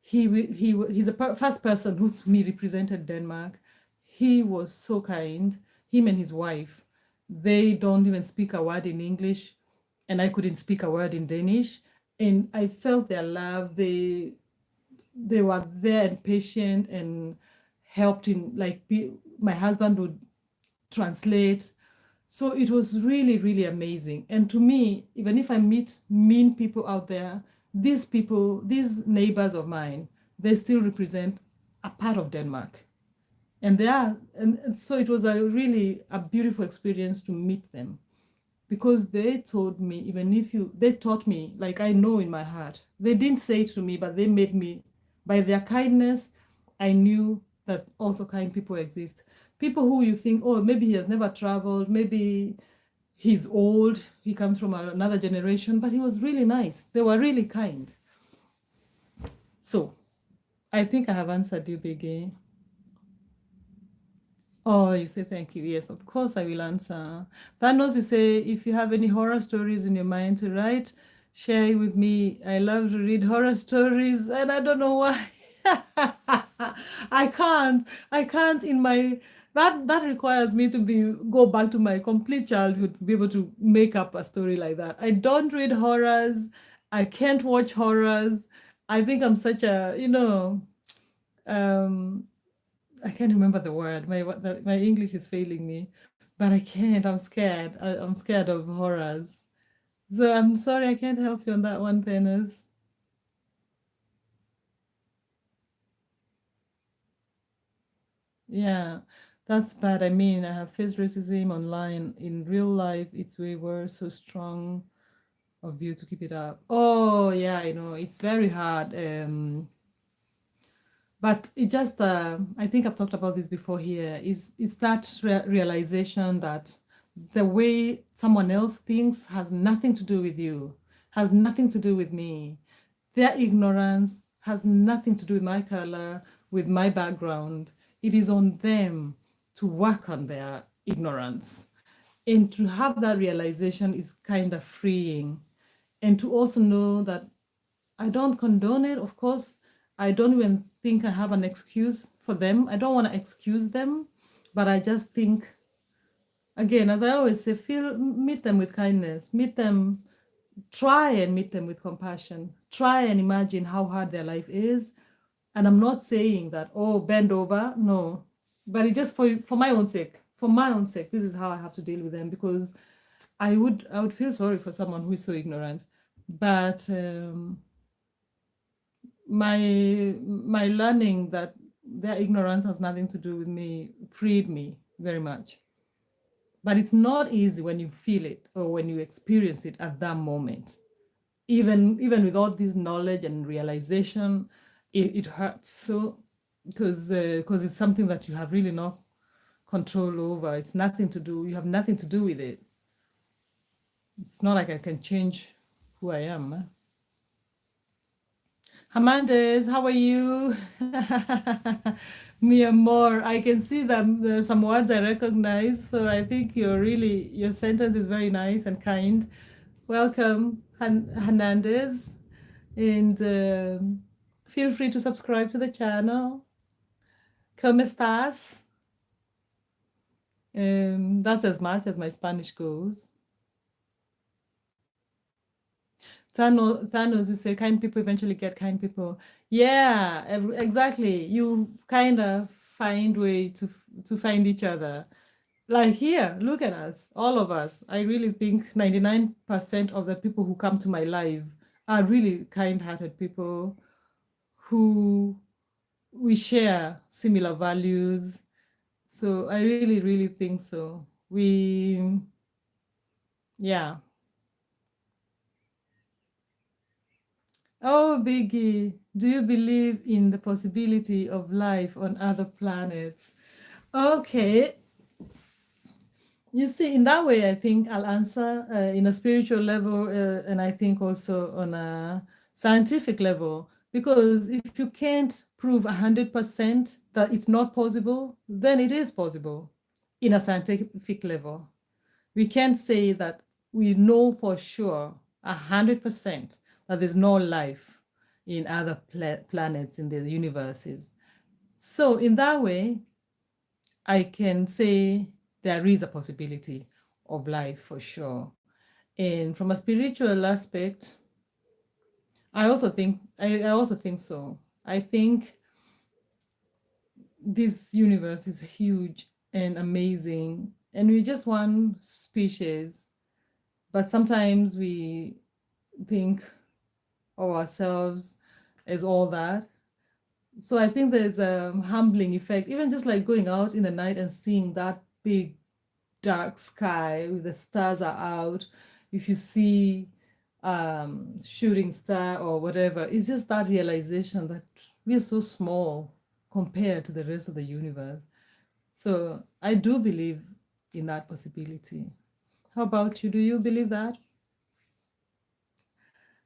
Speaker 1: he's the first person who to me represented Denmark. He was so kind. Him and his wife, they don't even speak a word in English, and I couldn't speak a word in Danish. And I felt their love. They were there and patient and helped in my husband would translate. So it was really, really amazing. And to me, even if I meet mean people out there, these people, these neighbors of mine, they still represent a part of Denmark. And they are, and so it was a beautiful experience to meet them, because they told me, they taught me, like I know in my heart, they didn't say it to me, but they made me, by their kindness, I knew that also kind people exist. People who you think, oh, maybe he has never traveled, maybe he's old, he comes from another generation, but he was really nice. They were really kind. So I think I have answered you, Biggie. Oh, you say thank you. Yes, of course I will answer. Thanos, you say if you have any horror stories in your mind to write, share it with me. I love to read horror stories, and I don't know why. I can't. I can't in my that requires me to go back to my complete childhood to be able to make up a story like that. I don't read horrors. I can't watch horrors. I think I'm such a, um I can't remember the word. My English is failing me, but I can't. I'm scared. I'm scared of horrors. So I'm sorry I can't help you on that one, Tennis. Yeah, that's bad. I mean, I have faced racism online. In real life, it's way worse. So strong of you to keep it up. Oh yeah, I know. It's very hard. But it just, I think I've talked about this before here, is that realization that the way someone else thinks has nothing to do with you, has nothing to do with me. Their ignorance has nothing to do with my color, with my background. It is on them to work on their ignorance. And to have that realization is kind of freeing. And to also know that I don't condone it, of course. I don't even think I have an excuse for them. I don't want to excuse them, but I just think, again, as I always say, meet them with kindness, try and meet them with compassion, try and imagine how hard their life is. And I'm not saying that, oh, bend over, no, but it just for my own sake, this is how I have to deal with them, because I would feel sorry for someone who is so ignorant. But my learning that their ignorance has nothing to do with me freed me very much. But it's not easy when you feel it or when you experience it at that moment. Even with all this knowledge and realization, it hurts. So because it's something that you have really no control over. It's nothing to do. You have nothing to do with it. It's not like I can change who I am. Hamandes, how are you? Mi amor, I can see that there's some words I recognize, so I think your sentence is very nice and kind. Welcome, Hernandez, and feel free to subscribe to the channel. ¿Cómo estás? That's as much as my Spanish goes. Thanos, you say kind people eventually get kind people. Yeah, exactly. You kind of find way to find each other. Like here, look at us, all of us. I really think 99% of the people who come to my live are really kind-hearted people who we share similar values. So I really, really think so. Yeah. Oh, Biggie, do you believe in the possibility of life on other planets? Okay. You see, in that way, I think I'll answer in a spiritual level, and I think also on a scientific level. Because if you can't prove 100% that it's not possible, then it is possible in a scientific level. We can't say that we know for sure 100% that there's no life in other planets in the universes. So in that way, I can say there is a possibility of life for sure. And from a spiritual aspect, I also think so. I think this universe is huge and amazing, and we're just one species. But sometimes we think of ourselves as all that. So I think there's a humbling effect, even just like going out in the night and seeing that big dark sky with the stars are out. If you see shooting star or whatever, it's just that realization that we're so small compared to the rest of the universe. So I do believe in that possibility. How about you? Do you believe that?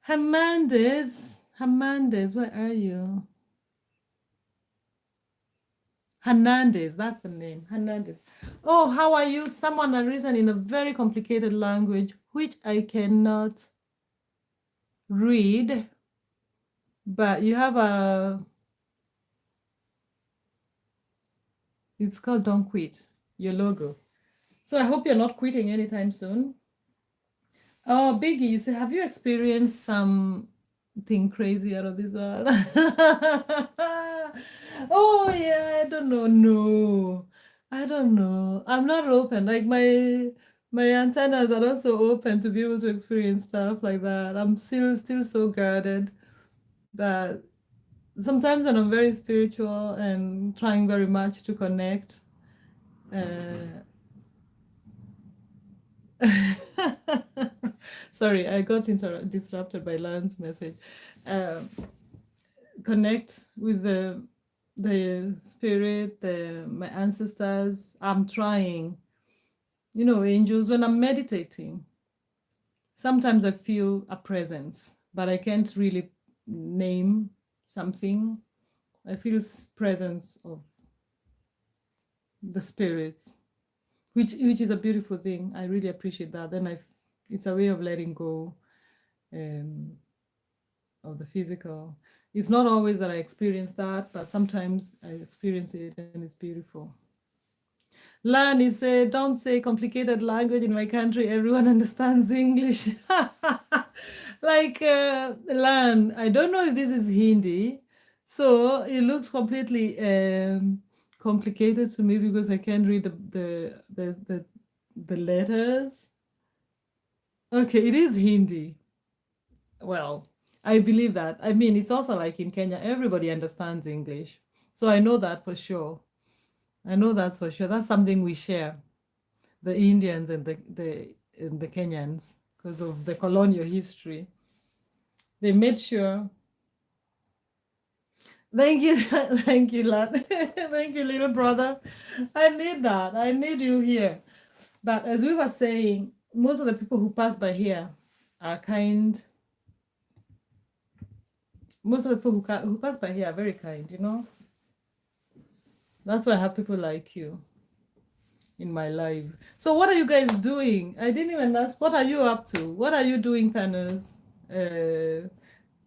Speaker 1: Hernandez, where are you? Hernandez, that's the name. Hernandez. Oh, how are you? Someone has written in a very complicated language, which I cannot read, but you have it's called Don't Quit, your logo. So I hope you're not quitting anytime soon. Oh, Biggie, you say, have you experienced something crazy out of this world? Oh, yeah, I don't know. No, I don't know. I'm not open. Like my antennas are not so open to be able to experience stuff like that. I'm still so guarded. But sometimes when I'm very spiritual and trying very much to connect, uh, sorry, I got disrupted by Lauren's message. Um, Connect with the spirit, my ancestors. I'm trying, angels. When I'm meditating, sometimes I feel a presence, but I can't really name something. I feel presence of the spirits, which is a beautiful thing. I really appreciate that. Then it's a way of letting go um, of the physical. It's not always that I experience that, but sometimes I experience it and it's beautiful. Lan is don't say complicated language in my country. Everyone understands English. Like Lan, I don't know if this is Hindi, so it looks completely complicated to me because I can't read the letters. Okay, it is Hindi. Well, I believe that. I mean, it's also like in Kenya, everybody understands English. So I know that for sure. I know that's for sure. That's something we share, the Indians and the Kenyans, because of the colonial history. They made sure. Thank you, thank you, lad. Thank you, little brother. I need that. I need you here. But as we were saying, most of the people who pass by here are kind. Most of the people who pass by here are very kind, you know. That's why I have people like you in my life. So what are you guys doing? I didn't even ask. What are you up to? What are you doing, Thanos?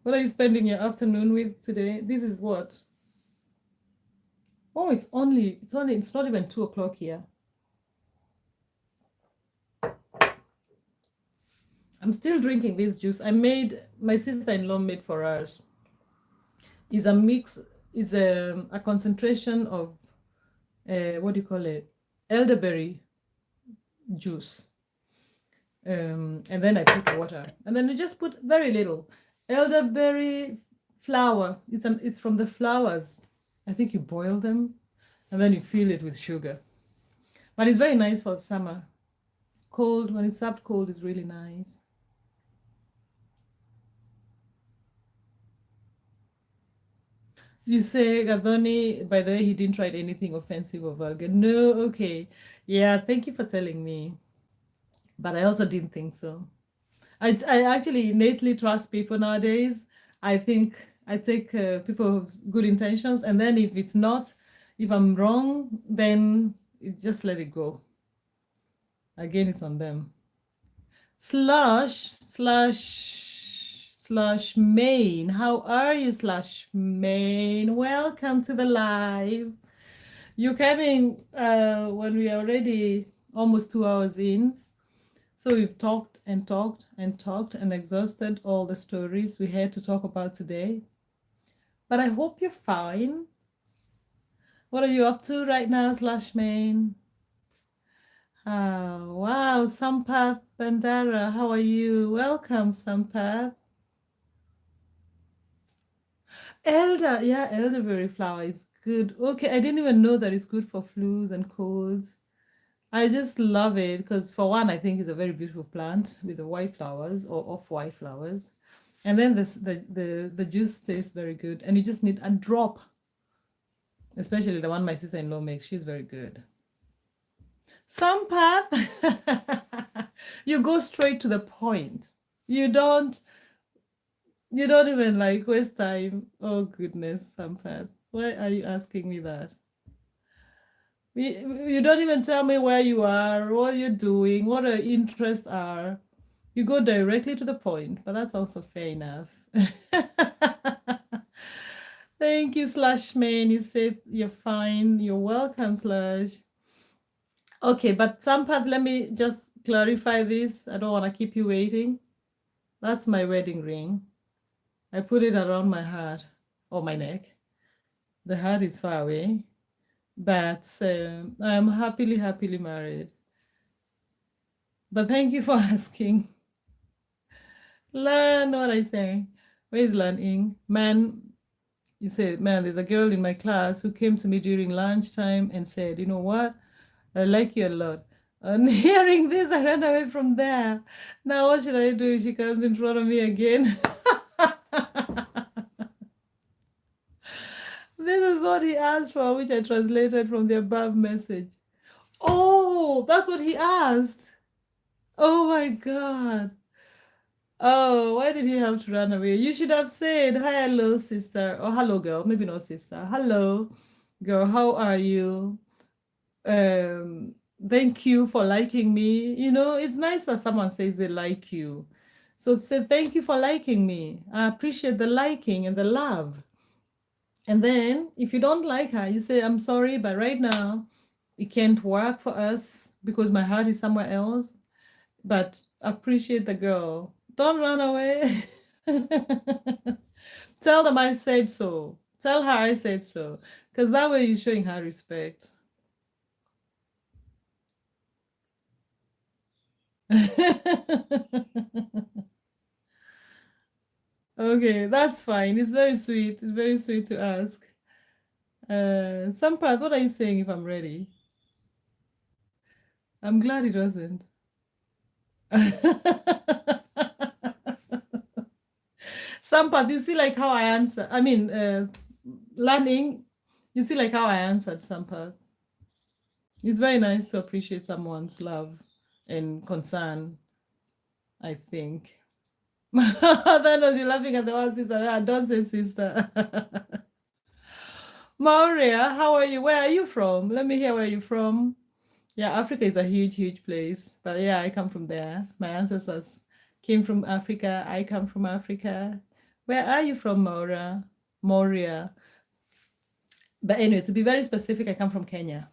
Speaker 1: What are you spending your afternoon with today? This is what? Oh, it's not even 2 o'clock here. I'm still drinking this juice. My sister-in-law made for us. Is a mix, is a concentration of, what do you call it? Elderberry juice. And then I put water. And then you just put very little. Elderberry flower. It's from the flowers. I think you boil them and then you fill it with sugar. But it's very nice for summer. Cold, when it's served cold, it's really nice. You say, Gadoni, by the way, he didn't write anything offensive or vulgar. No, okay. Yeah, thank you for telling me. But I also didn't think so. I actually innately trust people nowadays. I think I take people's good intentions, and then if I'm wrong, then just let it go. Again, it's on them. Slash main. How are you, slash main? Welcome to the live. You came in when we are already almost 2 hours in. So we've talked and talked and talked and exhausted all the stories we had to talk about today. But I hope you're fine. What are you up to right now, slash main? Wow, Sampath Bandara, how are you? Welcome, Sampath. Elderberry flower is good. Okay, I didn't even know that it's good for flus and colds. I just love it because, for one, I think it's a very beautiful plant with the white flowers or off-white flowers. And then the juice tastes very good. And you just need a drop, especially the one my sister-in-law makes. She's very good. Sampath, you go straight to the point. You don't even like waste time. Oh goodness, Sampath. Why are you asking me that? You don't even tell me where you are, what you're doing, what your interests are. You go directly to the point, but that's also fair enough. Thank you, Slash Man. You said you're fine. You're welcome, Slash. Okay, but Sampath, let me just clarify this. I don't want to keep you waiting. That's my wedding ring. I put it around my heart or my neck. The heart is far away, but I'm happily married. But thank you for asking. Learn what I say. Where's learning? Man, you said, man, there's a girl in my class who came to me during lunchtime and said, you know what? I like you a lot. On hearing this, I ran away from there. Now, what should I do if she comes in front of me again? This is what he asked for, which I translated from the above message. Oh, that's what he asked. Oh my God. Oh, why did he have to run away? You should have said, hi, hello, sister. Or hello, girl. Maybe not sister. Hello, girl. How are you? Thank you for liking me. You know, it's nice that someone says they like you. So say, thank you for liking me. I appreciate the liking and the love. And then if you don't like her, you say, I'm sorry, but right now it can't work for us because my heart is somewhere else. But appreciate the girl. Don't run away. Tell them I said so. Tell her I said so. Because that way you're showing her respect. Okay, that's fine. It's very sweet. It's very sweet to ask. Sampath, what are you saying if I'm ready? I'm glad it wasn't. Sampath, you see like how I answer. I mean, learning, you see like how I answered Sampath. It's very nice to appreciate someone's love and concern, I think. That was you laughing at the one sister. Ah, don't say sister. Maria, how are you? Where are you from? Let me hear where you're from. Yeah, Africa is a huge, huge place. But yeah, I come from there. My ancestors came from Africa. I come from Africa. Where are you from, Maura? Moria. But anyway, to be very specific, I come from Kenya,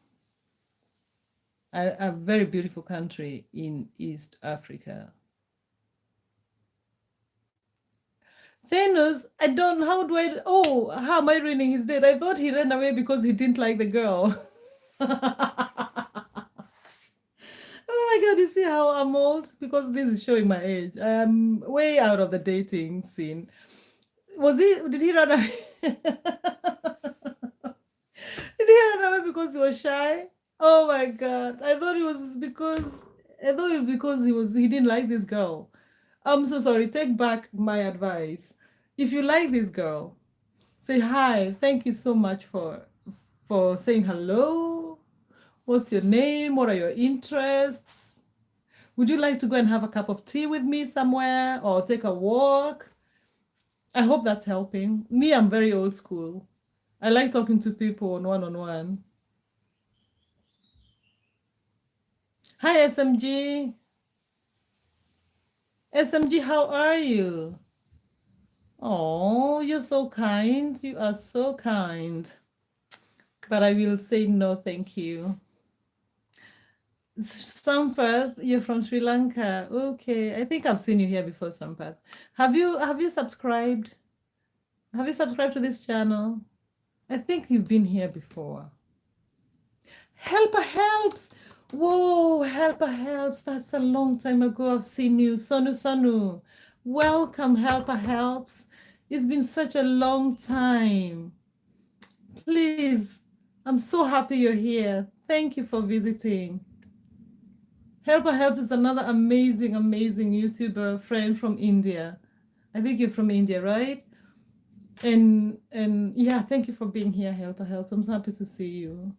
Speaker 1: a very beautiful country in East Africa. Thanos, I don't, how do I, oh, how am I ruining his date? I thought he ran away because he didn't like the girl. Oh my God, you see how I'm old? Because this is showing my age. I'm way out of the dating scene. Did he run away? Did he run away because he was shy? Oh my God. I thought it was because he didn't like this girl. I'm so sorry. Take back my advice. If you like this girl, say hi. Thank you so much for saying hello. What's your name? What are your interests? Would you like to go and have a cup of tea with me somewhere or take a walk? I hope that's helping. Me, I'm very old school. I like talking to people on one. Hi, SMG. SMG, how are you? Oh, you're so kind. You are so kind. But I will say no, thank you. Sampath, you're from Sri Lanka. Okay, I think I've seen you here before, Sampath. Have you subscribed? Have you subscribed to this channel? I think you've been here before. Helper helps. Whoa, helper helps. That's a long time ago. I've seen you. Sonu. Welcome, helper helps. It's been such a long time. Please, I'm so happy you're here. Thank you for visiting. Helper helps is another amazing, amazing YouTuber friend from India. I think you're from India, right? And yeah, thank you for being here, helper helps. I'm so happy to see you.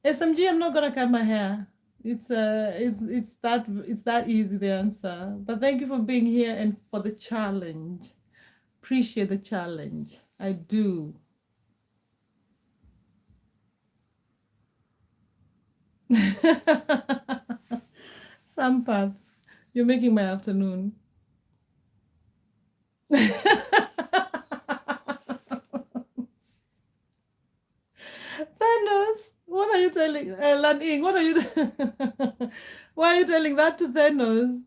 Speaker 1: SMG, I'm not gonna cut my hair. It's that easy the answer. But thank you for being here and for the challenge. Appreciate the challenge. I do. Sampath, you're making my afternoon. Thanos, what are you telling Lan Ying? What are you why are you telling that to Thanos?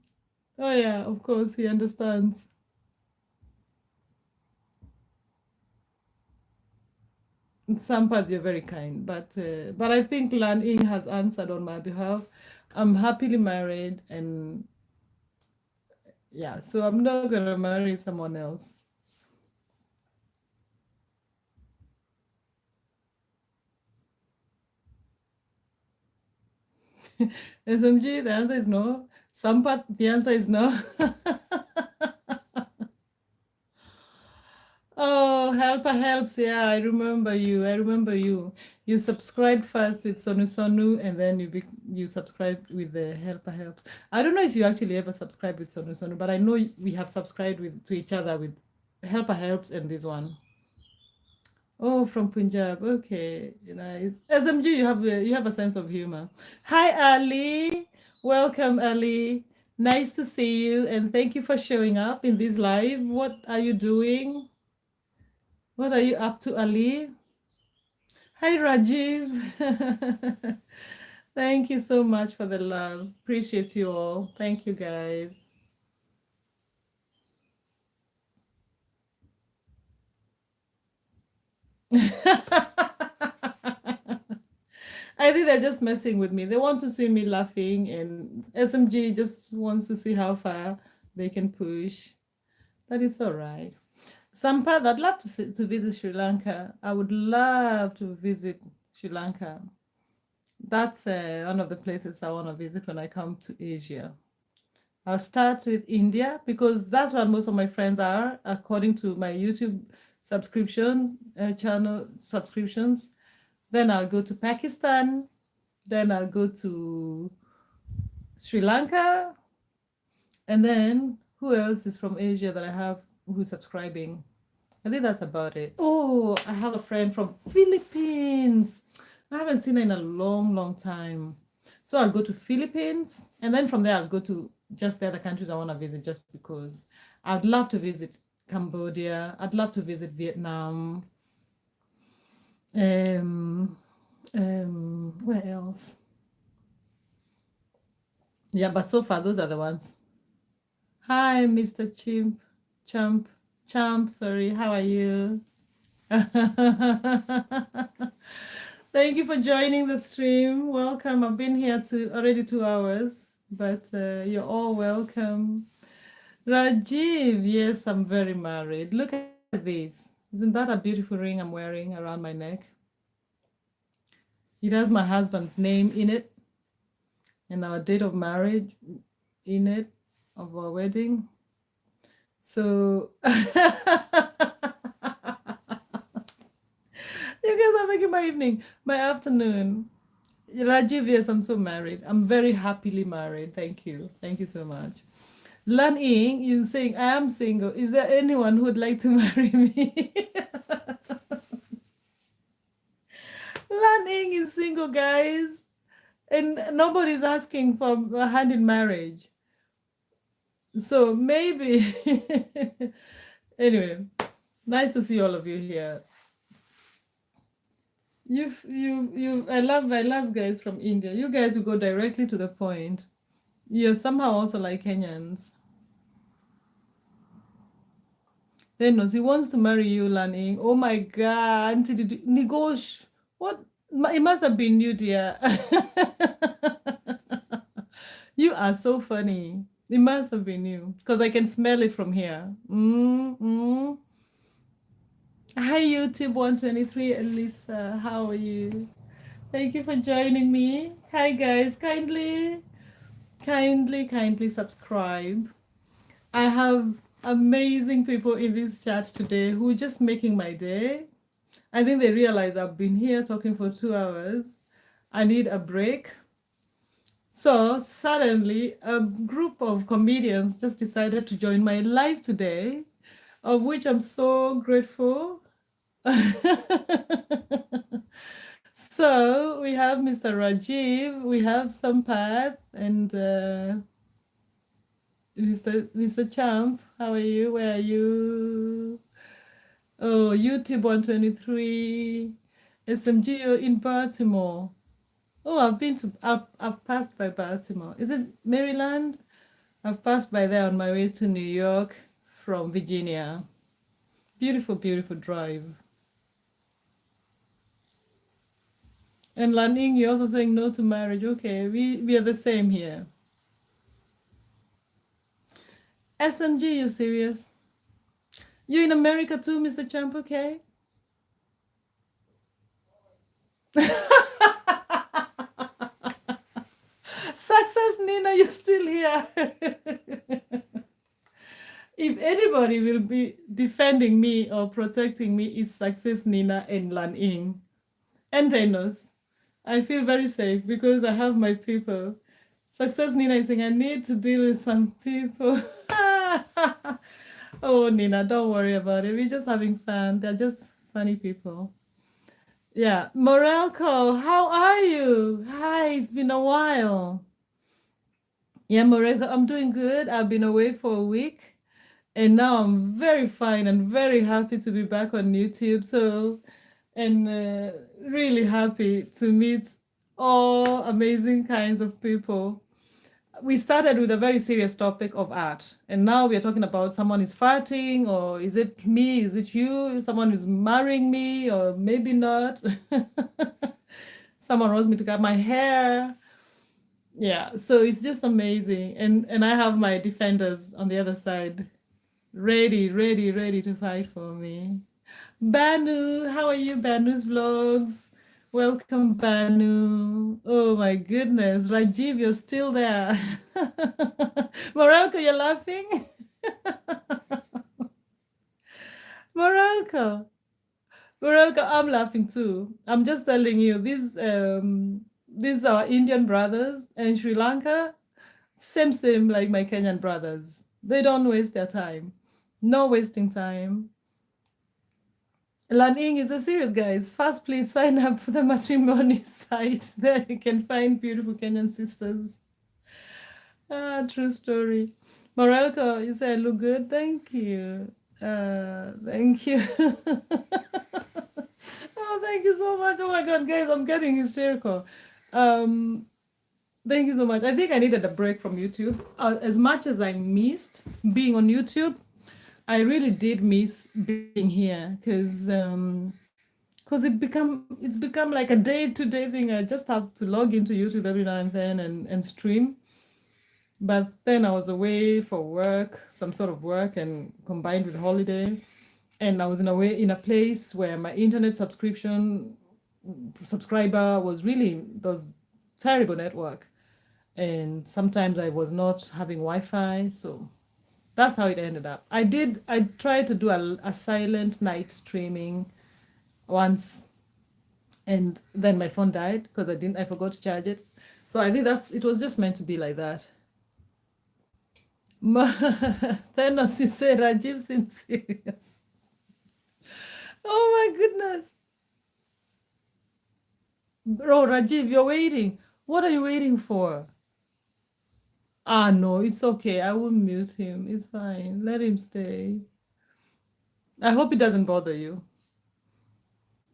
Speaker 1: Oh yeah, of course he understands. Sampath, you're very kind, but I think Lan Ying has answered on my behalf. I'm happily married, and yeah, so I'm not gonna marry someone else. SMG, the answer is no. Sampath, the answer is no. Oh, helper helps. Yeah, I remember you. I remember you. You subscribed first with Sonu, and then you subscribed with the helper helps. I don't know if you actually ever subscribed with Sonu, but I know we have subscribed to each other with helper helps and this one. Oh, from Punjab. Okay, nice. SMG, you have a sense of humor. Hi, Ali. Welcome, Ali. Nice to see you, and thank you for showing up in this live. What are you doing? What are you up to, Ali? Hi, Rajiv. Thank you so much for the love. Appreciate you all. Thank you, guys. I think they're just messing with me. They want to see me laughing, and SMG just wants to see how far they can push. But it's all right. Sampath, I'd love to visit Sri Lanka. I would love to visit Sri Lanka. That's one of the places I want to visit when I come to Asia. I'll start with India because that's where most of my friends are, according to my YouTube subscription channel subscriptions. Then I'll go to Pakistan. Then I'll go to Sri Lanka. And then who else is from Asia that I have who's subscribing? I think that's about it. Oh, I have a friend from Philippines. I haven't seen her in a long, long time. So I'll go to Philippines, and then from there I'll go to just the other countries I want to visit just because I'd love to visit Cambodia. I'd love to visit Vietnam. Um, where else? Yeah, but so far those are the ones. Hi, Mr. Champ, sorry, how are you? Thank you for joining the stream. Welcome. I've been here already 2 hours, but you're all welcome. Rajiv, yes, I'm very married. Look at this. Isn't that a beautiful ring I'm wearing around my neck? It has my husband's name in it and our date of marriage in it of our wedding. So you guys are making my evening, my afternoon. Rajiv, yes, I'm so married. I'm very happily married. Thank you. Thank you so much. Lan Ying is saying, I am single. Is there anyone who would like to marry me? Lan Ying is single, guys. And nobody's asking for a hand in marriage. So maybe. Anyway, nice to see all of you here. I love guys from India. You guys will go directly to the point. You're somehow also like Kenyans. Then he wants to marry you, Lanning. Oh my God, Nigosh. What? It must have been you, dear. You are so funny. It must have been you because I can smell it from here. Hi, YouTube 123, Elisa. How are you? Thank you for joining me. Hi, guys. Kindly subscribe. I have amazing people in this chat today who are just making my day. I think they realize I've been here talking for 2 hours. I need a break. So suddenly, a group of comedians just decided to join my live today, of which I'm so grateful. So we have Mr. Rajiv, we have Sampath, and Mr. Champ. How are you? Where are you? Oh, YouTube 123, SMGO in Baltimore. Oh, I've passed by Baltimore. Is it Maryland? I've passed by there on my way to New York from Virginia. Beautiful, beautiful drive. And Lanning, you're also saying no to marriage. Okay, we are the same here. SMG, you serious? You in America too, Mr. Champ, okay? Success, Nina, you're still here. If anybody will be defending me or protecting me, it's Success, Nina, and Lan Ying. And Thanos. I feel very safe because I have my people. Success, Nina is saying, I need to deal with some people. Oh, Nina, don't worry about it. We're just having fun. They're just funny people. Yeah. Morelco, how are you? Hi, it's been a while. Yeah, Morelco, I'm doing good. I've been away for a week. And now I'm very fine and very happy to be back on YouTube. So, and really happy to meet all amazing kinds of people. We started with a very serious topic of art, and now we are talking about someone is farting, or is it me? Is it you? Someone is marrying me, or maybe not. Someone wants me to cut my hair. Yeah, so it's just amazing, and I have my defenders on the other side, ready to fight for me. Banu, how are you? Banu's vlogs. Welcome, Banu. Oh my goodness, Rajiv, you're still there. Morelco, you're laughing? Morelco, I'm laughing too. I'm just telling you, these are Indian brothers in Sri Lanka. Same like my Kenyan brothers. They don't waste their time. No wasting time. Learning is a serious, guys. First, please sign up for the matrimony site. There you can find beautiful Kenyan sisters. Ah, true story. Morelko, you say I look good. Thank you. Thank you. Oh, thank you so much. Oh my God, guys, I'm getting hysterical. Um, Thank you so much. I think I needed a break from YouTube. As much as I missed being on YouTube, I really did miss being here because it's become like a day-to-day thing. I just have to log into YouTube every now and then and stream. But then I was away for work, some sort of work, and combined with holiday, and I was in a place where my internet subscriber was really those terrible network, and sometimes I was not having Wi-Fi, so that's how it ended up. I tried to do a silent night streaming once, and then my phone died because I forgot to charge it. So I think it was just meant to be like that. Thanos, he said, Rajiv seems serious. Oh my goodness. Bro, Rajiv, you're waiting. What are you waiting for? Ah, no, it's okay. I will mute him. It's fine. Let him stay. I hope it doesn't bother you.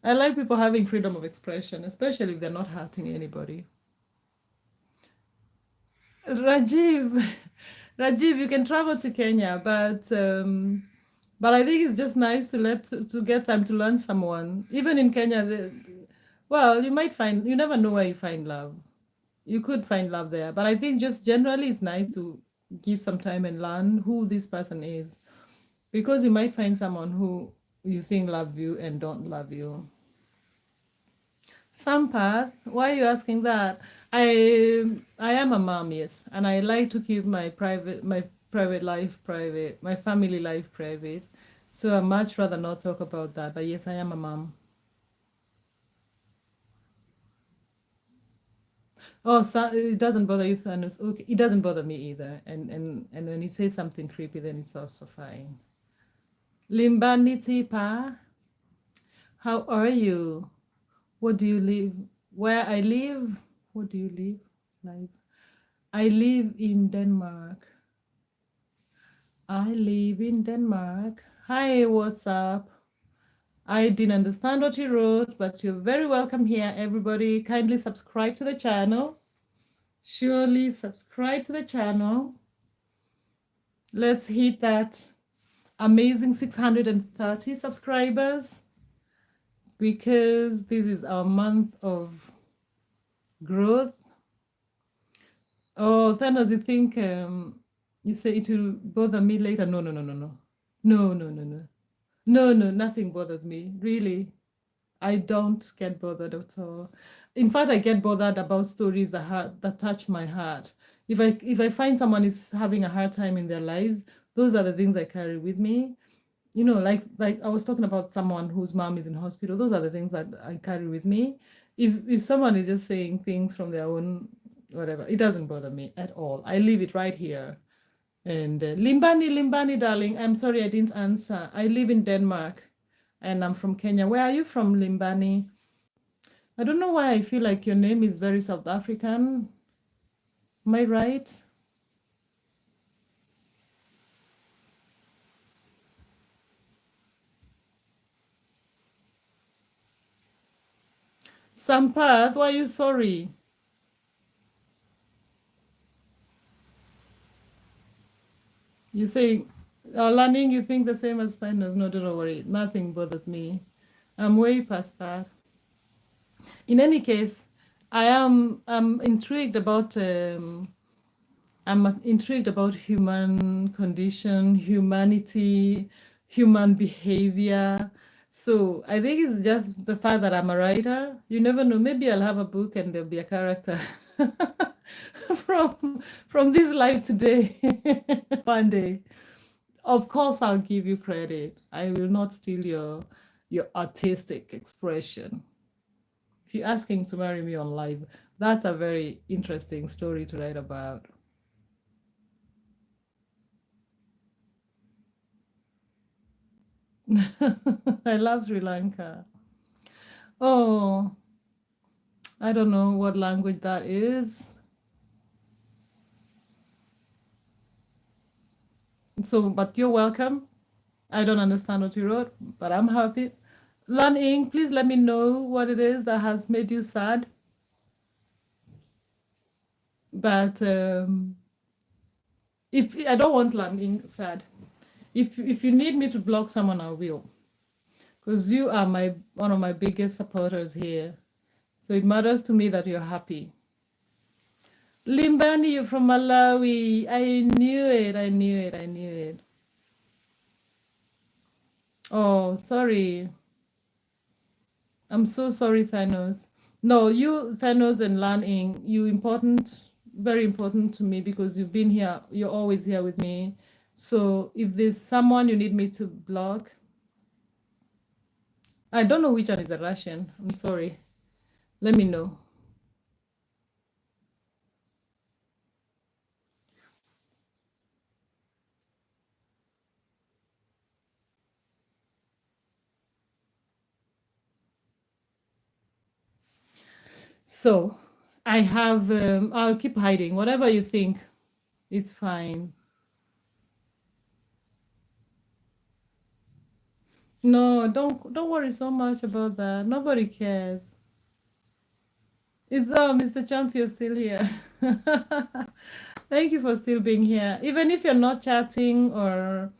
Speaker 1: I like people having freedom of expression, especially if they're not hurting anybody. Rajiv, Rajiv, you can travel to Kenya, but I think it's just nice to get time to learn someone. Even in Kenya, well, you never know where you find love. You could find love there, but I think just generally it's nice to give some time and learn who this person is, because you might find someone who you think love you and don't love you. Sampath, why are you asking that? I am a mom, yes, and I like to keep my private life private, my family life private. So I much rather not talk about that. But yes, I am a mom. Oh, so it doesn't bother you, Thanos. Okay, it doesn't bother me either. And when he says something creepy, then it's also fine. Limbaniti pa, how are you? What do you live? Where I live? What do you live? Like, I live in Denmark. I live in Denmark. Hi, what's up? I didn't understand what you wrote, but you're very welcome here, everybody. Kindly subscribe to the channel. Surely subscribe to the channel. Let's hit that amazing 630 subscribers, because this is our month of growth. Oh, Thanos, you think you say it will bother me later? No, no, no, no, no. No, no, no, no. No, no, nothing bothers me. Really. I don't get bothered at all. In fact, I get bothered about stories that touch my heart. If I find someone is having a hard time in their lives, those are the things I carry with me. Like I was talking about someone whose mom is in hospital. Those are the things that I carry with me. If someone is just saying things from their own whatever, it doesn't bother me at all. I leave it right here. And Limbani, darling, I'm sorry I didn't answer. I live in Denmark, and I'm from Kenya. Where are you from, Limbani? I don't know why I feel like your name is very South African. Am I right? Sampath, why are you sorry? You say, learning, you think the same as Thanos. No, don't worry. Nothing bothers me. I'm way past that. In any case, I'm intrigued about human condition, humanity, human behavior. So I think it's just the fact that I'm a writer. You never know. Maybe I'll have a book and there'll be a character from this life today. One day. Of course, I'll give you credit. I will not steal your artistic expression. If you're asking to marry me on live, that's a very interesting story to write about. I love Sri Lanka. Oh, I don't know what language that is. So, but you're welcome. I don't understand what you wrote, but I'm happy. Lan Ing, please let me know what it is that has made you sad. But if I don't want Lan Ing sad, if you need me to block someone, I will, because you are my one of my biggest supporters here. So it matters to me that you're happy. Limbani, you're from Malawi. I knew it. I knew it. I knew it. Oh, sorry. I'm so sorry, Thanos. No, you, Thanos and Lan Ing, you important, very important to me because you've been here. You're always here with me. So if there's someone you need me to block, I don't know which one is a Russian. I'm sorry. Let me know. So I have, I'll keep hiding. Whatever you think, it's fine. No, don't worry so much about that. Nobody cares. It's Mr. Champ, you're still here. Thank you for still being here. Even if you're not chatting or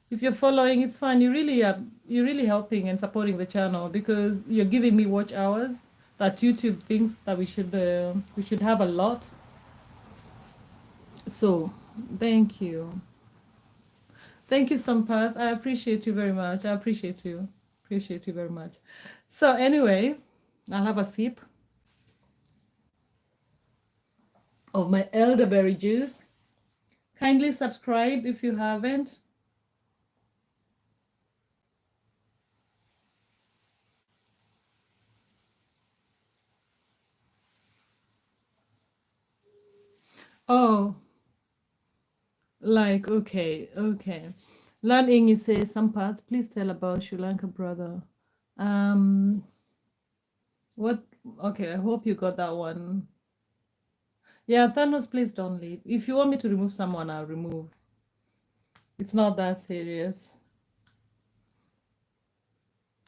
Speaker 1: if you're following, it's fine. You're really helping and supporting the channel because you're giving me watch hours that YouTube thinks that we should have a lot. So thank you. Thank you, Sampath. I appreciate you very much. I appreciate you. Appreciate you very much. So anyway, I'll have a sip of my elderberry juice. Kindly subscribe if you haven't. Oh, like, okay, okay. Lan Ing says, Sampath, please tell about Sri Lanka, brother. Um, what? Okay, I hope you got that one. Yeah, Thanos, please don't leave. If you want me to remove someone, I'll remove. It's not that serious.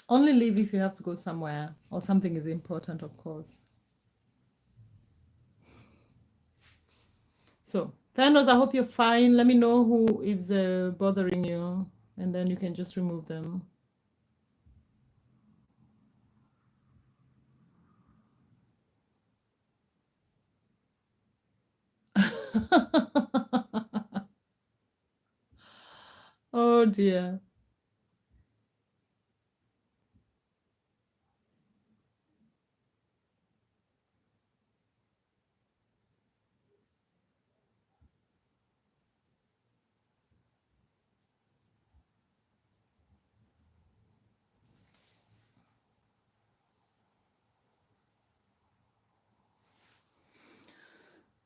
Speaker 1: Only leave if you have to go somewhere or something is important, of course. So, Thanos, I hope you're fine. Let me know who is bothering you, and then you can just remove them. Oh dear.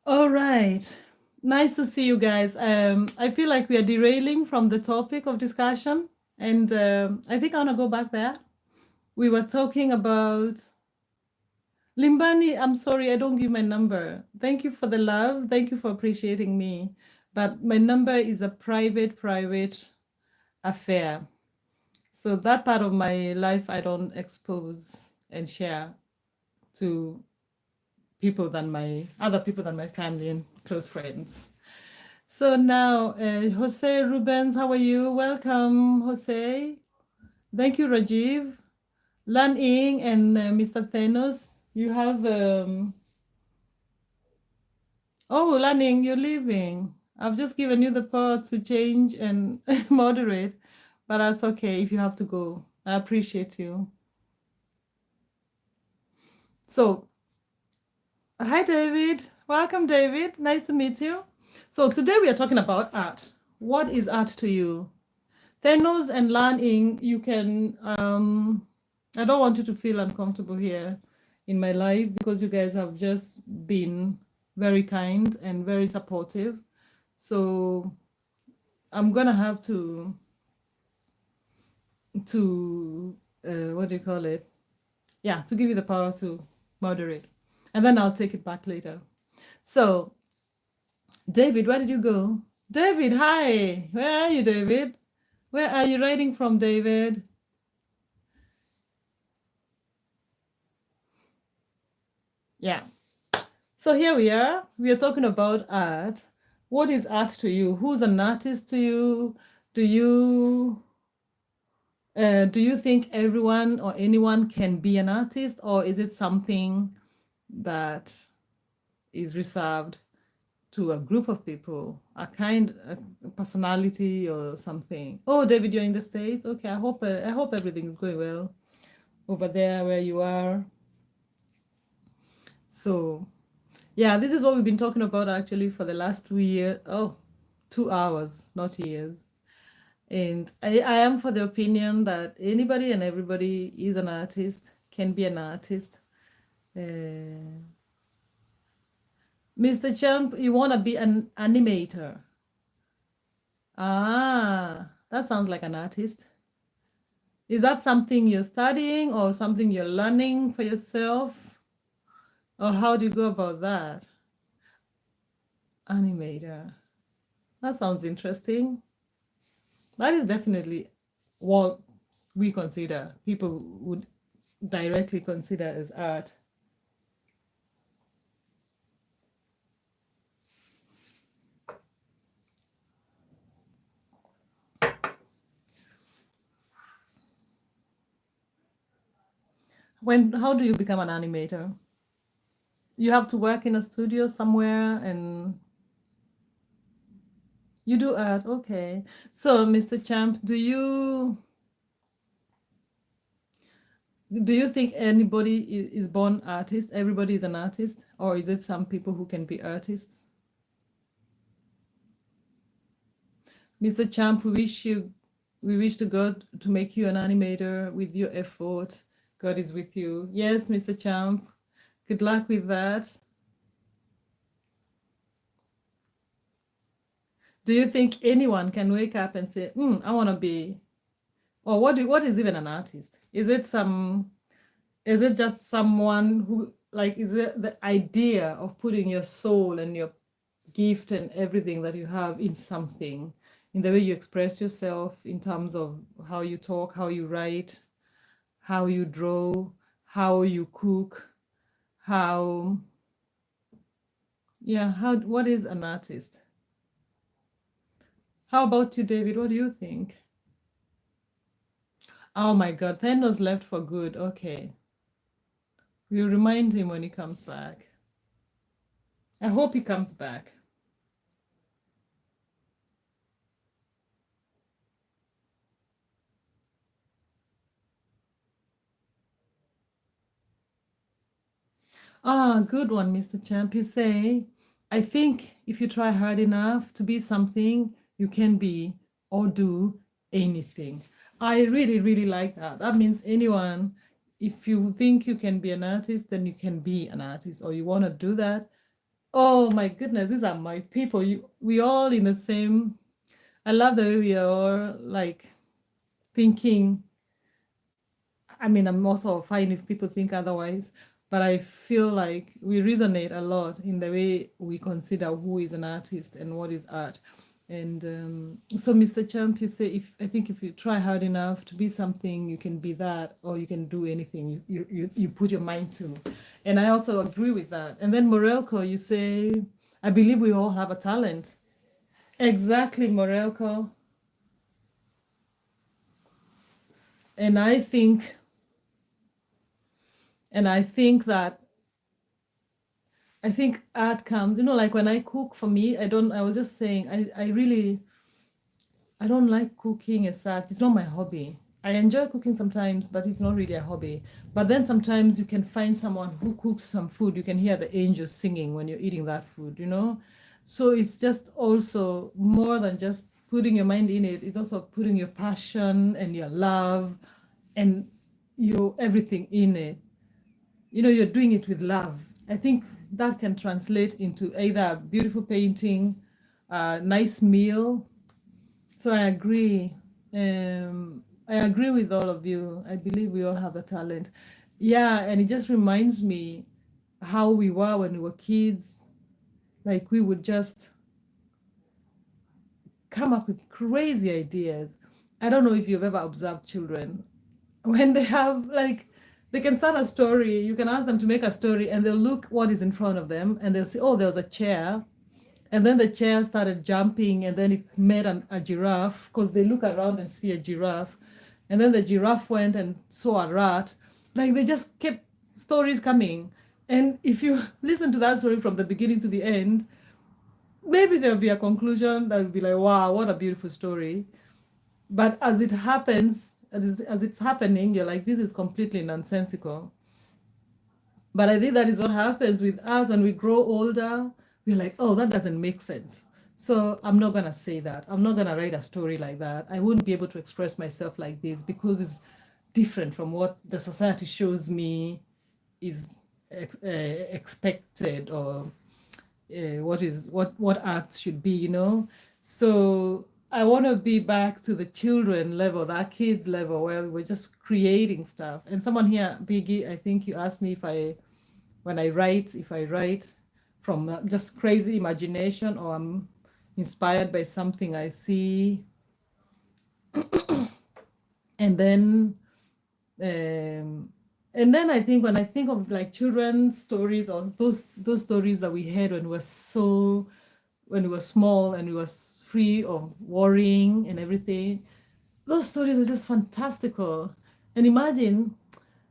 Speaker 1: All right. Nice to see you guys. I feel like we are derailing from the topic of discussion, and I think I want to go back there. We were talking about Limbani. I'm sorry, I don't give my number. Thank you for the love. Thank you for appreciating me. But my number is a private affair. So that part of my life I don't expose and share to people than my other people than my family and close friends. So now, Jose Rubens, how are you? Welcome, Jose. Thank you, Rajiv. Lan Ing and Mr. Thanos, you have. Oh, Lan Ing, you're leaving. I've just given you the power to change and moderate, but that's okay if you have to go. I appreciate you. So, hi, David. Welcome, David. Nice to meet you. So, today we are talking about art. What is art to you? Thanos and Lan Ing, you can, I don't want you to feel uncomfortable here in my life because you guys have just been very kind and very supportive. So I'm gonna have to to what do you call it? Yeah, to give you the power to moderate. And then I'll take it back later. So, David, where did you go? David, hi. Where are you, David? Where are you writing from, David? Yeah. So here we are. We are talking about art. What is art to you? Who's an artist to you? Do you do you think everyone or anyone can be an artist, or is it something that is reserved to a group of people, a personality or something? Oh, David, you're in the States. Okay, I hope everything is going well over there where you are. So, yeah, this is what we've been talking about actually for the last 2 years. Oh, 2 hours, not years. And I am for the opinion that anybody and everybody is an artist, can be an artist. Mr. Champ, you want to be an animator? Ah, that sounds like an artist. Is that something you're studying or something you're learning for yourself? Or how do you go about that? Animator. That sounds interesting. That is definitely what we consider, people would directly consider as art. How do you become an animator? You have to work in a studio somewhere and you do art. Okay. So, Mr. Champ, do you think anybody is born artist? Everybody is an artist, or is it some people who can be artists? Mr. Champ, we wish to God to make you an animator with your effort. God is with you. Yes, Mr. Champ. Good luck with that. Do you think anyone can wake up and say, I want to be, or what is even an artist? Is it just someone who, like, is it the idea of putting your soul and your gift and everything that you have in something, in the way you express yourself, in terms of how you talk, how you write, how you draw, how you cook, how, yeah, what is an artist? How about you, David? What do you think? Oh my God, Thanos left for good. Okay. We'll remind him when he comes back. I hope he comes back. Ah, good one, Mr. Champ. You say, I think if you try hard enough to be something, you can be or do anything. I really, really like that. That means anyone, if you think you can be an artist, then you can be an artist, or you want to do that. Oh my goodness, these are my people. We all in the same. I love the way we are all like thinking. I mean, I'm also fine if people think otherwise, but I feel like we resonate a lot in the way we consider who is an artist and what is art. And so, Mr. Champ, you say, I think if you try hard enough to be something, you can be that, or you can do anything you put your mind to. And I also agree with that. And then, Morelko, you say, I believe we all have a talent. Exactly, Morelko. And I think, that I think art comes, like when I cook, for me, I was just saying, I don't like cooking as such. It's not my hobby. I enjoy cooking sometimes, but it's not really a hobby. But then sometimes you can find someone who cooks some food. You can hear the angels singing when you're eating that food. So it's just also more than just putting your mind in it. It's also putting your passion and your love and your everything in it. You're doing it with love. I think that can translate into either a beautiful painting, a nice meal. So I agree. I agree with all of you. I believe we all have the talent. Yeah, and it just reminds me how we were when we were kids. Like we would just come up with crazy ideas. I don't know if you've ever observed children when they have like they can start a story. You can ask them to make a story and they'll look what is in front of them and they'll say, oh, there was a chair. And then the chair started jumping and then it made a giraffe because they look around and see a giraffe. And then the giraffe went and saw a rat. Like they just kept stories coming. And if you listen to that story from the beginning to the end, maybe there'll be a conclusion that will be like, wow, what a beautiful story. But as it happens, as it's happening, you're like, this is completely nonsensical. But I think that is what happens with us when we grow older. We're like, oh, that doesn't make sense. So I'm not going to say that. I'm not going to write a story like that. I wouldn't be able to express myself like this because it's different from what the society shows me is expected or what art should be, you know. So I want to be back to the children level, that kids level, where we're just creating stuff. And someone here, Biggie, I think you asked me if I write from just crazy imagination or I'm inspired by something I see, and then um, I think when I think of like children's stories or those stories that we had when we were small and we were free of worrying and everything, those stories are just fantastical. And imagine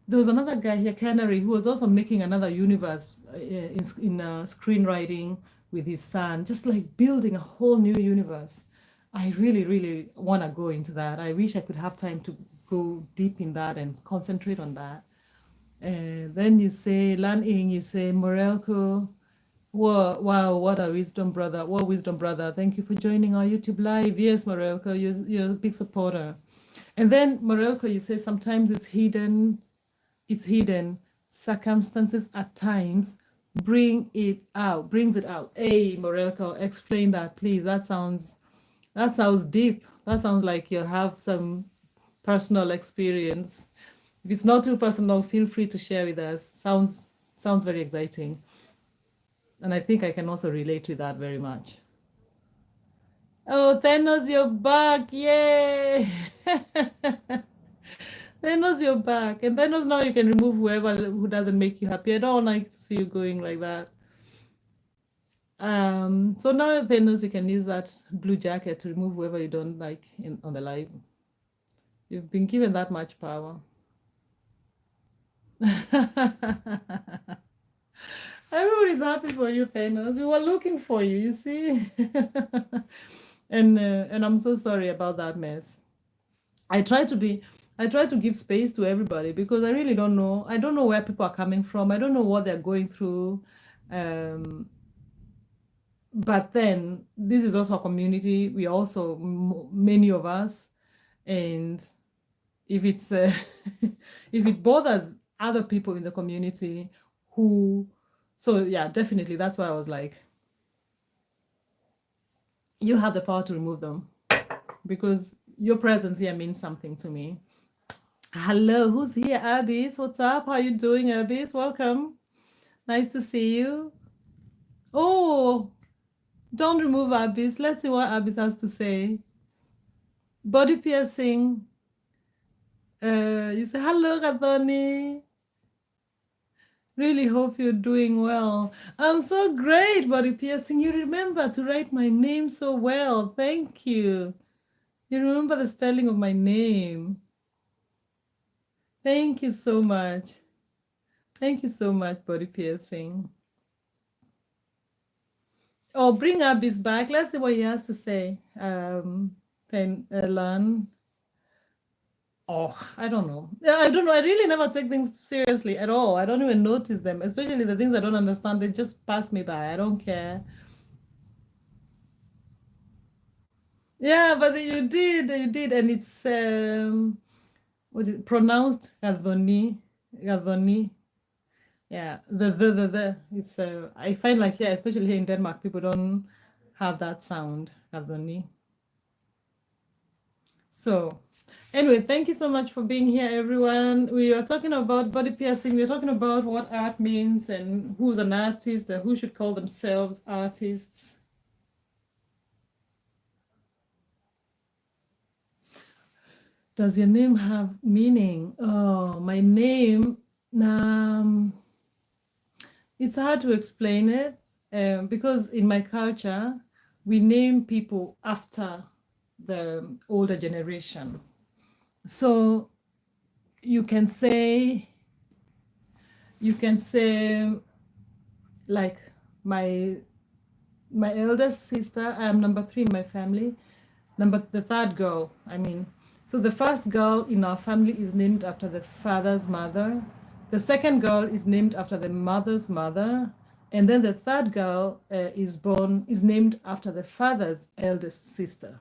Speaker 1: there was another guy here, Canary, who was also making another universe in screenwriting with his son, just like building a whole new universe. I really, really want to go into that. I wish I could have time to go deep in that and concentrate on that. Then you say, Lan Ing, you say, Morelco. Wow, wow, what a wisdom brother. What wisdom brother. Thank you for joining our YouTube live. Yes, Morelco, you're a big supporter. And then, Morelco, you say sometimes it's hidden. Circumstances at times brings it out. Hey, Morelco, explain that, please. That sounds deep. That sounds like you have some personal experience. If it's not too personal, feel free to share with us. Sounds very exciting. And I think I can also relate to that very much. Oh, Thanos, you're back. Yay! Thanos, you're back. And Thanos, now you can remove who doesn't make you happy. I don't like to see you going like that. So now Thanos, you can use that blue jacket to remove whoever you don't like on the live. You've been given that much power. Everybody's happy for you, Thanos. We were looking for you, you see. And I'm so sorry about that mess. I try to give space to everybody because I really don't know. I don't know where people are coming from. I don't know what they're going through. But then this is also a community. We also many of us, and if it's if it bothers other people in the community so yeah, definitely that's why I was like, you have the power to remove them because your presence here means something to me. Hello, who's here? Abis, what's up? How you doing, Abis? Welcome. Nice to see you. Oh, don't remove Abis. Let's see what Abis has to say. Body piercing. You say, hello, Radhoni. Really hope you're doing well. I'm so great, Body Piercing. You remember to write my name so well. Thank you. You remember the spelling of my name. Thank you so much. Thank you so much, Body Piercing. Oh, bring Abis back. Let's see what he has to say. Then Lan. Oh, I don't know. Yeah, I don't know. I really never take things seriously at all. I don't even notice them, especially the things I don't understand. They just pass me by. I don't care. Yeah, but you did, and it's what is it, pronounced Gadoni, Gadoni. Yeah, the. It's I find like here, especially here in Denmark, people don't have that sound, Gadoni. So, Anyway, thank you so much for being here, everyone. We are talking about body piercing. We're talking about what art means and who's an artist and who should call themselves artists. Does your name have meaning? Oh, my name, it's hard to explain it because in my culture, we name people after the older generation. So you can say, like my eldest sister, I am number 3 in my family, the third girl, I mean. So the first girl in our family is named after the father's mother. The second girl is named after the mother's mother. And then the third girl is named after the father's eldest sister.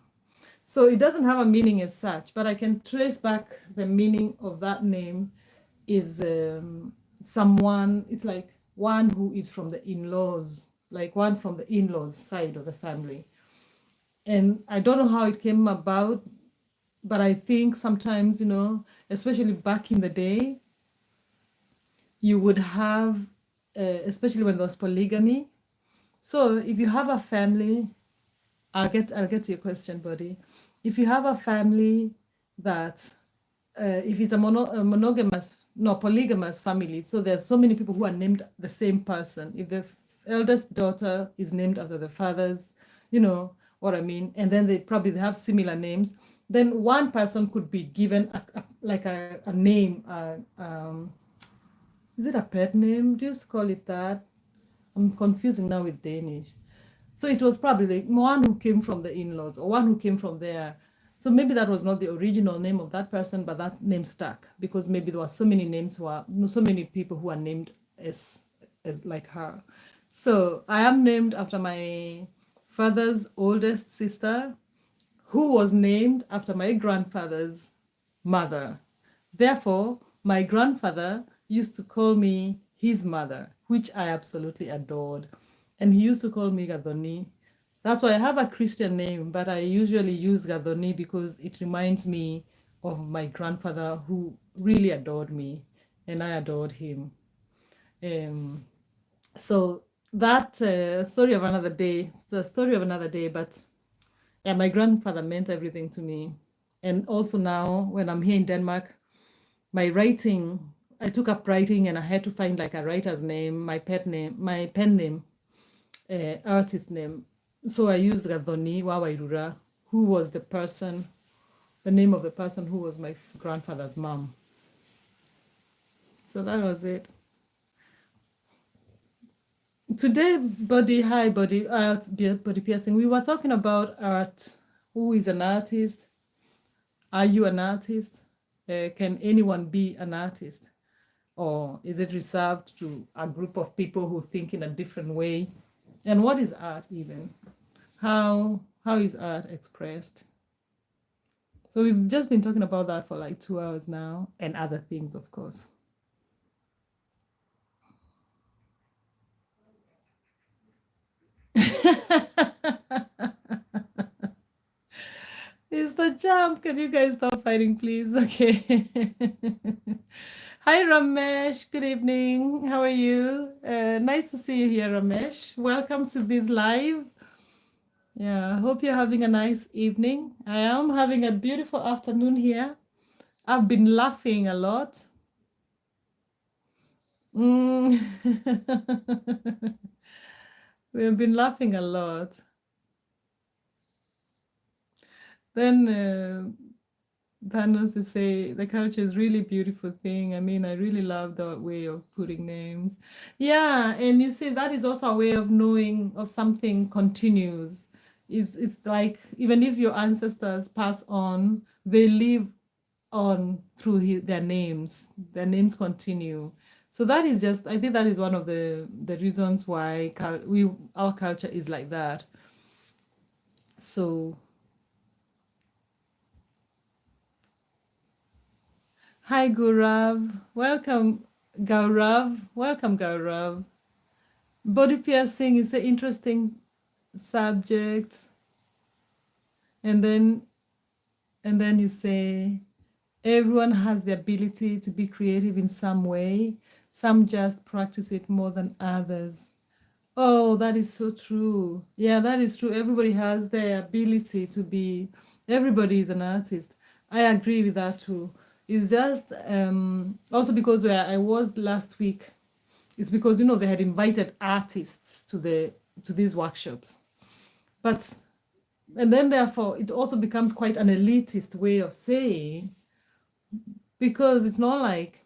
Speaker 1: So it doesn't have a meaning as such, but I can trace back the meaning of that name is someone, it's like one who is from the in-laws, like one from the in-laws side of the family. And I don't know how it came about, but I think sometimes, especially back in the day, you would have, especially when there was polygamy. So if you have a family, I'll get to your question, buddy. If you have a family that, if it's a polygamous family, so there's so many people who are named the same person. If the eldest daughter is named after the father's, you know what I mean, and then they probably have similar names, then one person could be given a name. Is it a pet name? Do you call it that? I'm confusing now with Danish. So it was probably the one who came from the in-laws or one who came from there. So maybe that was not the original name of that person, but that name stuck because maybe there were so many so many people who are named as like her. So I am named after my father's oldest sister, who was named after my grandfather's mother. Therefore, my grandfather used to call me his mother, which I absolutely adored. And he used to call me Gadoni. That's why I have a Christian name, but I usually use Gadoni because it reminds me of my grandfather who really adored me, and I adored him. So that story of another day, it's the story of another day, but yeah, my grandfather meant everything to me. And also now, when I'm here in Denmark, my writing, I took up writing and I had to find like a writer's name, my pen name, artist name. So I used Radhoni Wawairura, who was the name of the person who was my grandfather's mom. So that was it. Today, body piercing, we were talking about art. Who is an artist? Are you an artist? Can anyone be an artist? Or is it reserved to a group of people who think in a different way? And what is art even? How is art expressed? So we've just been talking about that for like 2 hours now, and other things, of course. It's the jump. Can you guys stop fighting, please? Okay. Hi, Ramesh. Good evening. How are you? Nice to see you here, Ramesh. Welcome to this live. Yeah, I hope you're having a nice evening. I am having a beautiful afternoon here. I've been laughing a lot. Mm. We've been laughing a lot. Then Thanos to say the culture is really beautiful thing. I mean, I really love the way of putting names. Yeah, and you see that is also a way of knowing of something continues. It's like even if your ancestors pass on, they live on through their names. Their names continue. So that is just, I think that is one of the reasons why our culture is like that. So hi, Gaurav. Welcome, Gaurav. Welcome, Gaurav. Body piercing is an interesting subject. And then you say, Everyone has the ability to be creative in some way. Some just practice it more than others. Oh, that is so true. Yeah, that is true. Everybody has the ability to be, everybody is an artist. I agree with that too. It's just also because where I was last week, it's because they had invited artists to these workshops. But and then therefore it also becomes quite an elitist way of saying, because it's not like,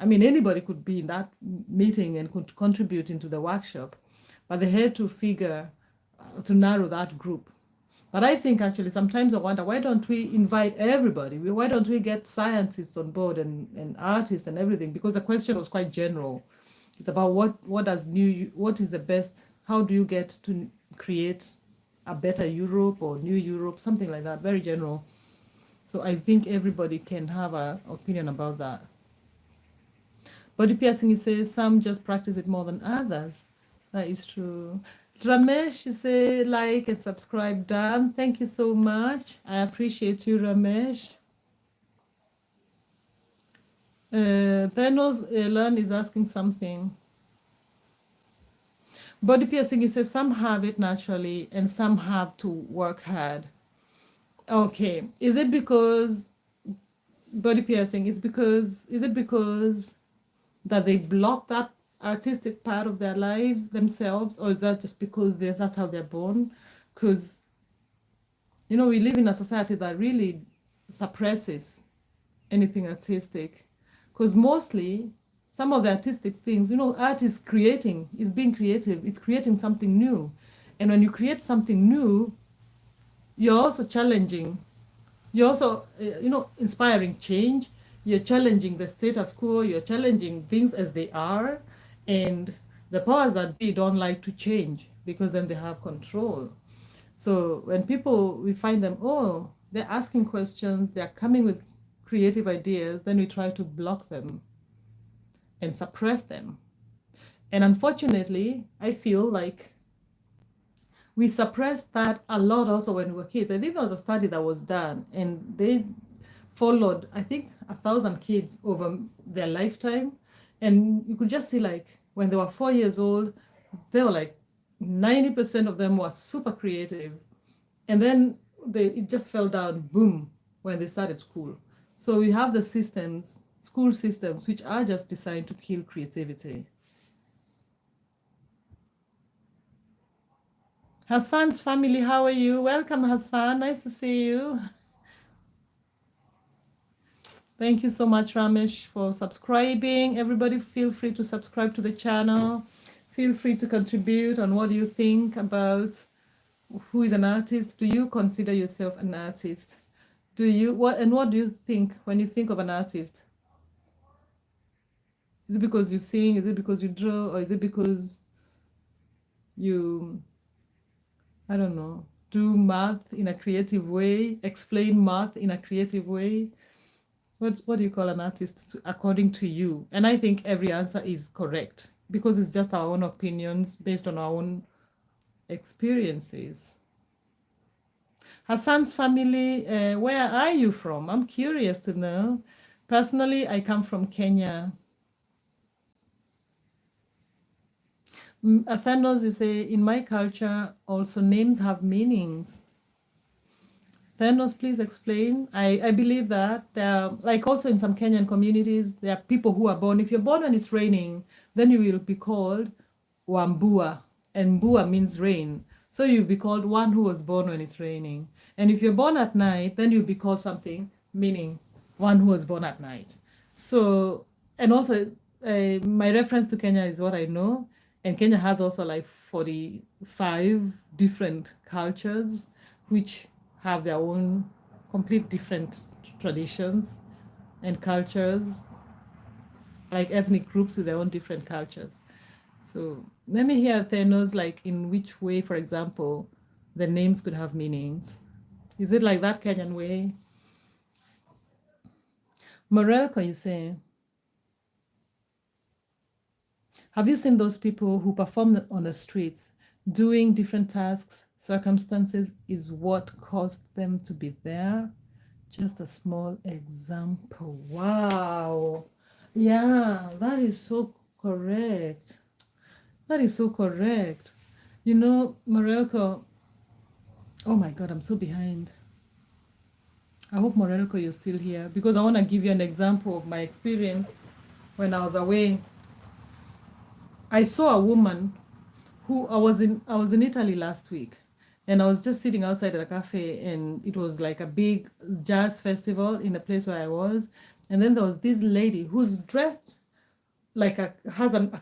Speaker 1: I mean, anybody could be in that meeting and could contribute into the workshop, but they had to figure to narrow that group. But I think actually sometimes I wonder, why don't we invite everybody? Why don't we get scientists on board and artists and everything? Because the question was quite general. It's about what is the best, how do you get to create a better Europe or new Europe, something like that, very general. So I think everybody can have an opinion about that. Body piercing, you say some just practice it more than others. That is true. Ramesh, you say like and subscribe, Dan. Thank you so much. I appreciate you, Ramesh. Thanos Elan is asking something. Body piercing, you say some have it naturally and some have to work hard. Okay. Is it because body piercing is it because that they block that artistic part of their lives themselves, or is that just because that's how they're born? Because we live in a society that really suppresses anything artistic, because mostly some of the artistic things, art is being creative, it's creating something new. And when you create something new, you're also challenging, you're also inspiring change, you're challenging the status quo, you're challenging things as they are. And the powers that be don't like to change because then they have control. So when we find them, oh, they're asking questions, they're coming with creative ideas, then we try to block them and suppress them. And unfortunately, I feel like we suppressed that a lot also when we were kids. I think there was a study that was done, and they followed, I think, 1,000 kids over their lifetime. And you could just see, like, when they were 4 years old, they were like 90% of them were super creative. And then it just fell down, boom, when they started school. So we have the school systems, which are just designed to kill creativity. Hassan's family, how are you? Welcome, Hassan. Nice to see you. Thank you so much, Ramesh, for subscribing. Everybody feel free to subscribe to the channel. Feel free to contribute on what you think about who is an artist. Do you consider yourself an artist? What do you think when you think of an artist? Is it because you sing? Is it because you draw? Or is it because you, I don't know, do math in a creative way, explain math in a creative way? What do you call an artist according to you? And I think every answer is correct because it's just our own opinions based on our own experiences. Hassan's family, where are you from? I'm curious to know. Personally, I come from Kenya. Athanos, you say, in my culture, also names have meanings. Thanos, please explain. I believe that there are, like also in some Kenyan communities, there are people who are born. If you're born when it's raining, then you will be called Wambua, and Mbua means rain. So you'll be called one who was born when it's raining. And if you're born at night, then you'll be called something, meaning one who was born at night. So, and also my reference to Kenya is what I know. And Kenya has also like 45 different cultures, which have their own complete different traditions and cultures, like ethnic groups with their own different cultures. So let me hear Thanos, like in which way, for example, the names could have meanings. Is it like that Kenyan way? Morel, can you say? Have you seen those people who perform on the streets doing different tasks? Circumstances is what caused them to be there. Just a small example. Wow. Yeah, that is so correct. That is so correct. You know, Morelko, oh my God, I'm so behind. I hope, Morelko, you're still here because I want to give you an example of my experience when I was away. I saw a woman who I was in Italy last week, and I was just sitting outside at a cafe, and it was like a big jazz festival in the place where I was. And then there was this lady who's dressed like a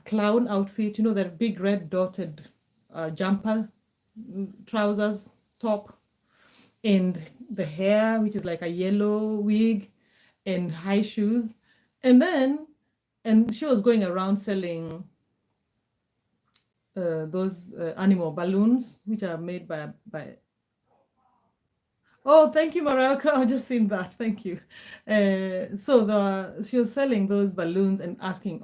Speaker 1: clown outfit, that big red dotted jumper, trousers, top, and the hair, which is like a yellow wig, and high shoes. And she was going around selling those animal balloons, which are made by. Oh, thank you, Morelka. I've just seen that. Thank you. So she was selling those balloons and asking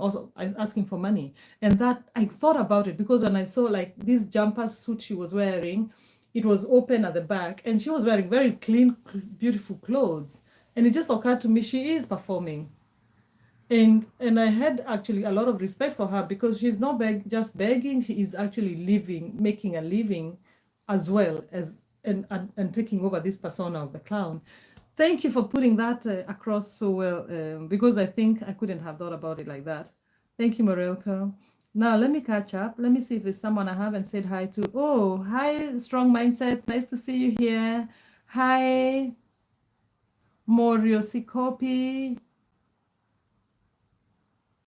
Speaker 1: for money. And that I thought about it because when I saw like this jumper suit she was wearing, it was open at the back, and she was wearing very clean, beautiful clothes. And it just occurred to me she is performing. And I had actually a lot of respect for her because she's not just begging, she is actually living, making a living as well as and taking over this persona of the clown. Thank you for putting that across so well, because I think I couldn't have thought about it like that. Thank you, Morelka. Now let me catch up. Let me see if there's someone I haven't said hi to. Oh, hi, Strong Mindset. Nice to see you here. Hi, Moriosikopi.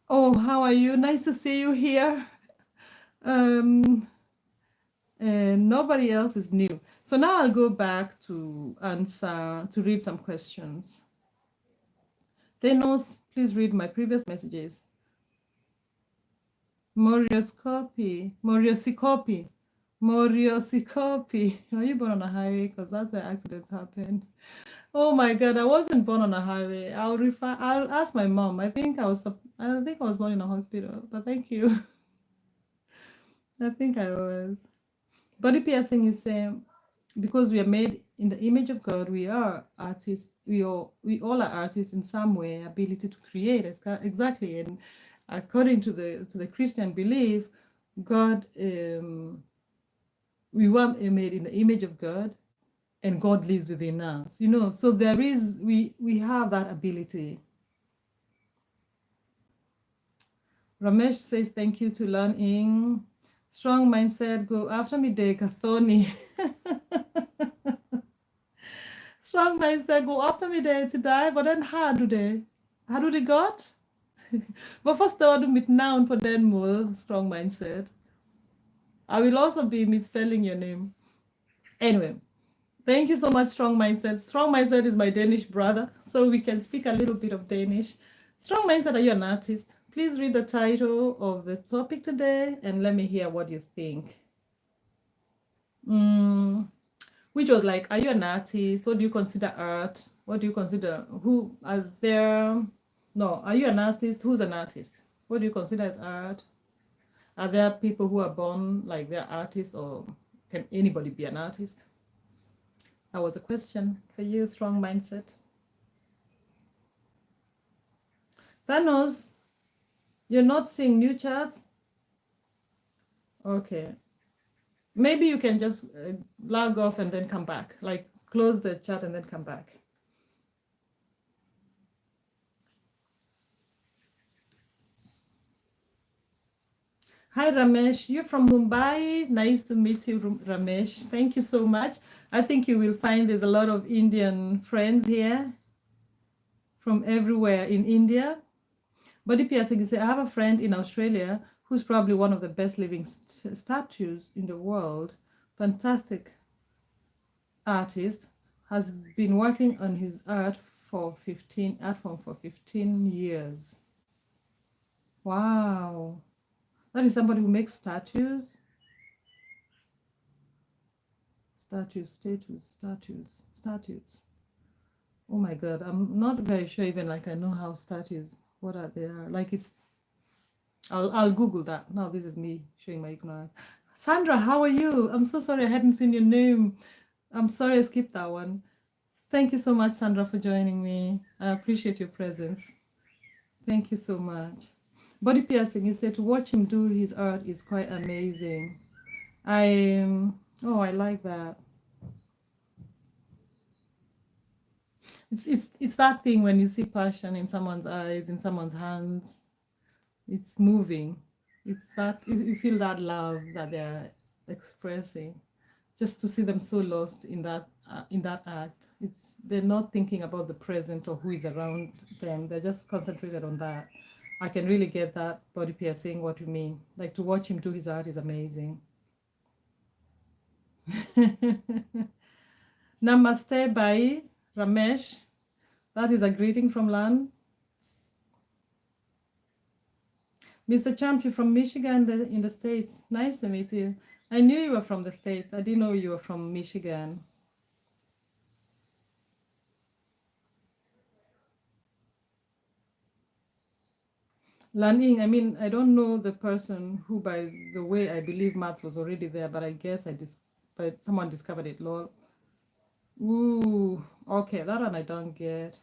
Speaker 1: Oh, how are you? Nice to see you here. Um, and nobody else is new. So now I'll go back to read some questions. Thanos, please read my previous messages. Moriosikopi. Are you born on a highway? Because that's where accidents happen. Oh my God, I wasn't born on a highway. I'll ask my mom. I think I was born in a hospital, but thank you. I think I was. Body piercing is because we are made in the image of God. We are artists. We all are artists in some way. Ability to create, exactly. And according to the Christian belief, God, we were made in the image of God, and God lives within us. So we have that ability. Ramesh says thank you to learning. Strong mindset. Go after me, day Kathoni. Strong mindset. Go after me, day to die. But then how do they got? But first, I want to meet now for then more strong mindset. I will also be misspelling your name. Anyway, thank you so much, Strong Mindset. Strong Mindset is my Danish brother, so we can speak a little bit of Danish. Strong Mindset, are you an artist? Please read the title of the topic today and let me hear what you think. Which was like, are you an artist? What do you consider art? What do you consider? Are you an artist? Who's an artist? What do you consider as art? Are there people who are born like they're artists, or can anybody be an artist? That was a question for you, Strong Mindset. Thanos, you're not seeing new charts? Okay. Maybe you can just log off and then come back. Like close the chat and then come back. Hi, Ramesh. You're from Mumbai. Nice to meet you, Ramesh. Thank you so much. I think you will find there's a lot of Indian friends here from everywhere in India. Body piercing is, I have a friend in Australia who's probably one of the best living statues in the world. Fantastic artist, has been working on his art form for 15 years. Wow. That is somebody who makes statues. Statues. Oh my God, I'm not very sure even like I know how statues, what are they are. Like I'll Google that. Now this is me showing my ignorance. Sandra, how are you? I'm so sorry I hadn't seen your name. I'm sorry I skipped that one. Thank you so much, Sandra, for joining me. I appreciate your presence. Thank you so much. Body piercing, you said to watch him do his art is quite amazing. I like that. It's that thing when you see passion in someone's eyes, in someone's hands. It's moving. It's that you feel that love that they're expressing. Just to see them so lost in that act. They're not thinking about the present or who is around them. They're just concentrated on that. I can really get that body piercing what you mean. Like to watch him do his art is amazing. Namaste, Bai, Ramesh. That is a greeting from Lan. Mr. Champ, you're from Michigan in the States. Nice to meet you. I knew you were from the States. I didn't know you were from Michigan. Lanning, I mean, I don't know the person who, by the way, I believe Matt was already there, but I guess but someone discovered it. Lol. Ooh, okay, that one I don't get.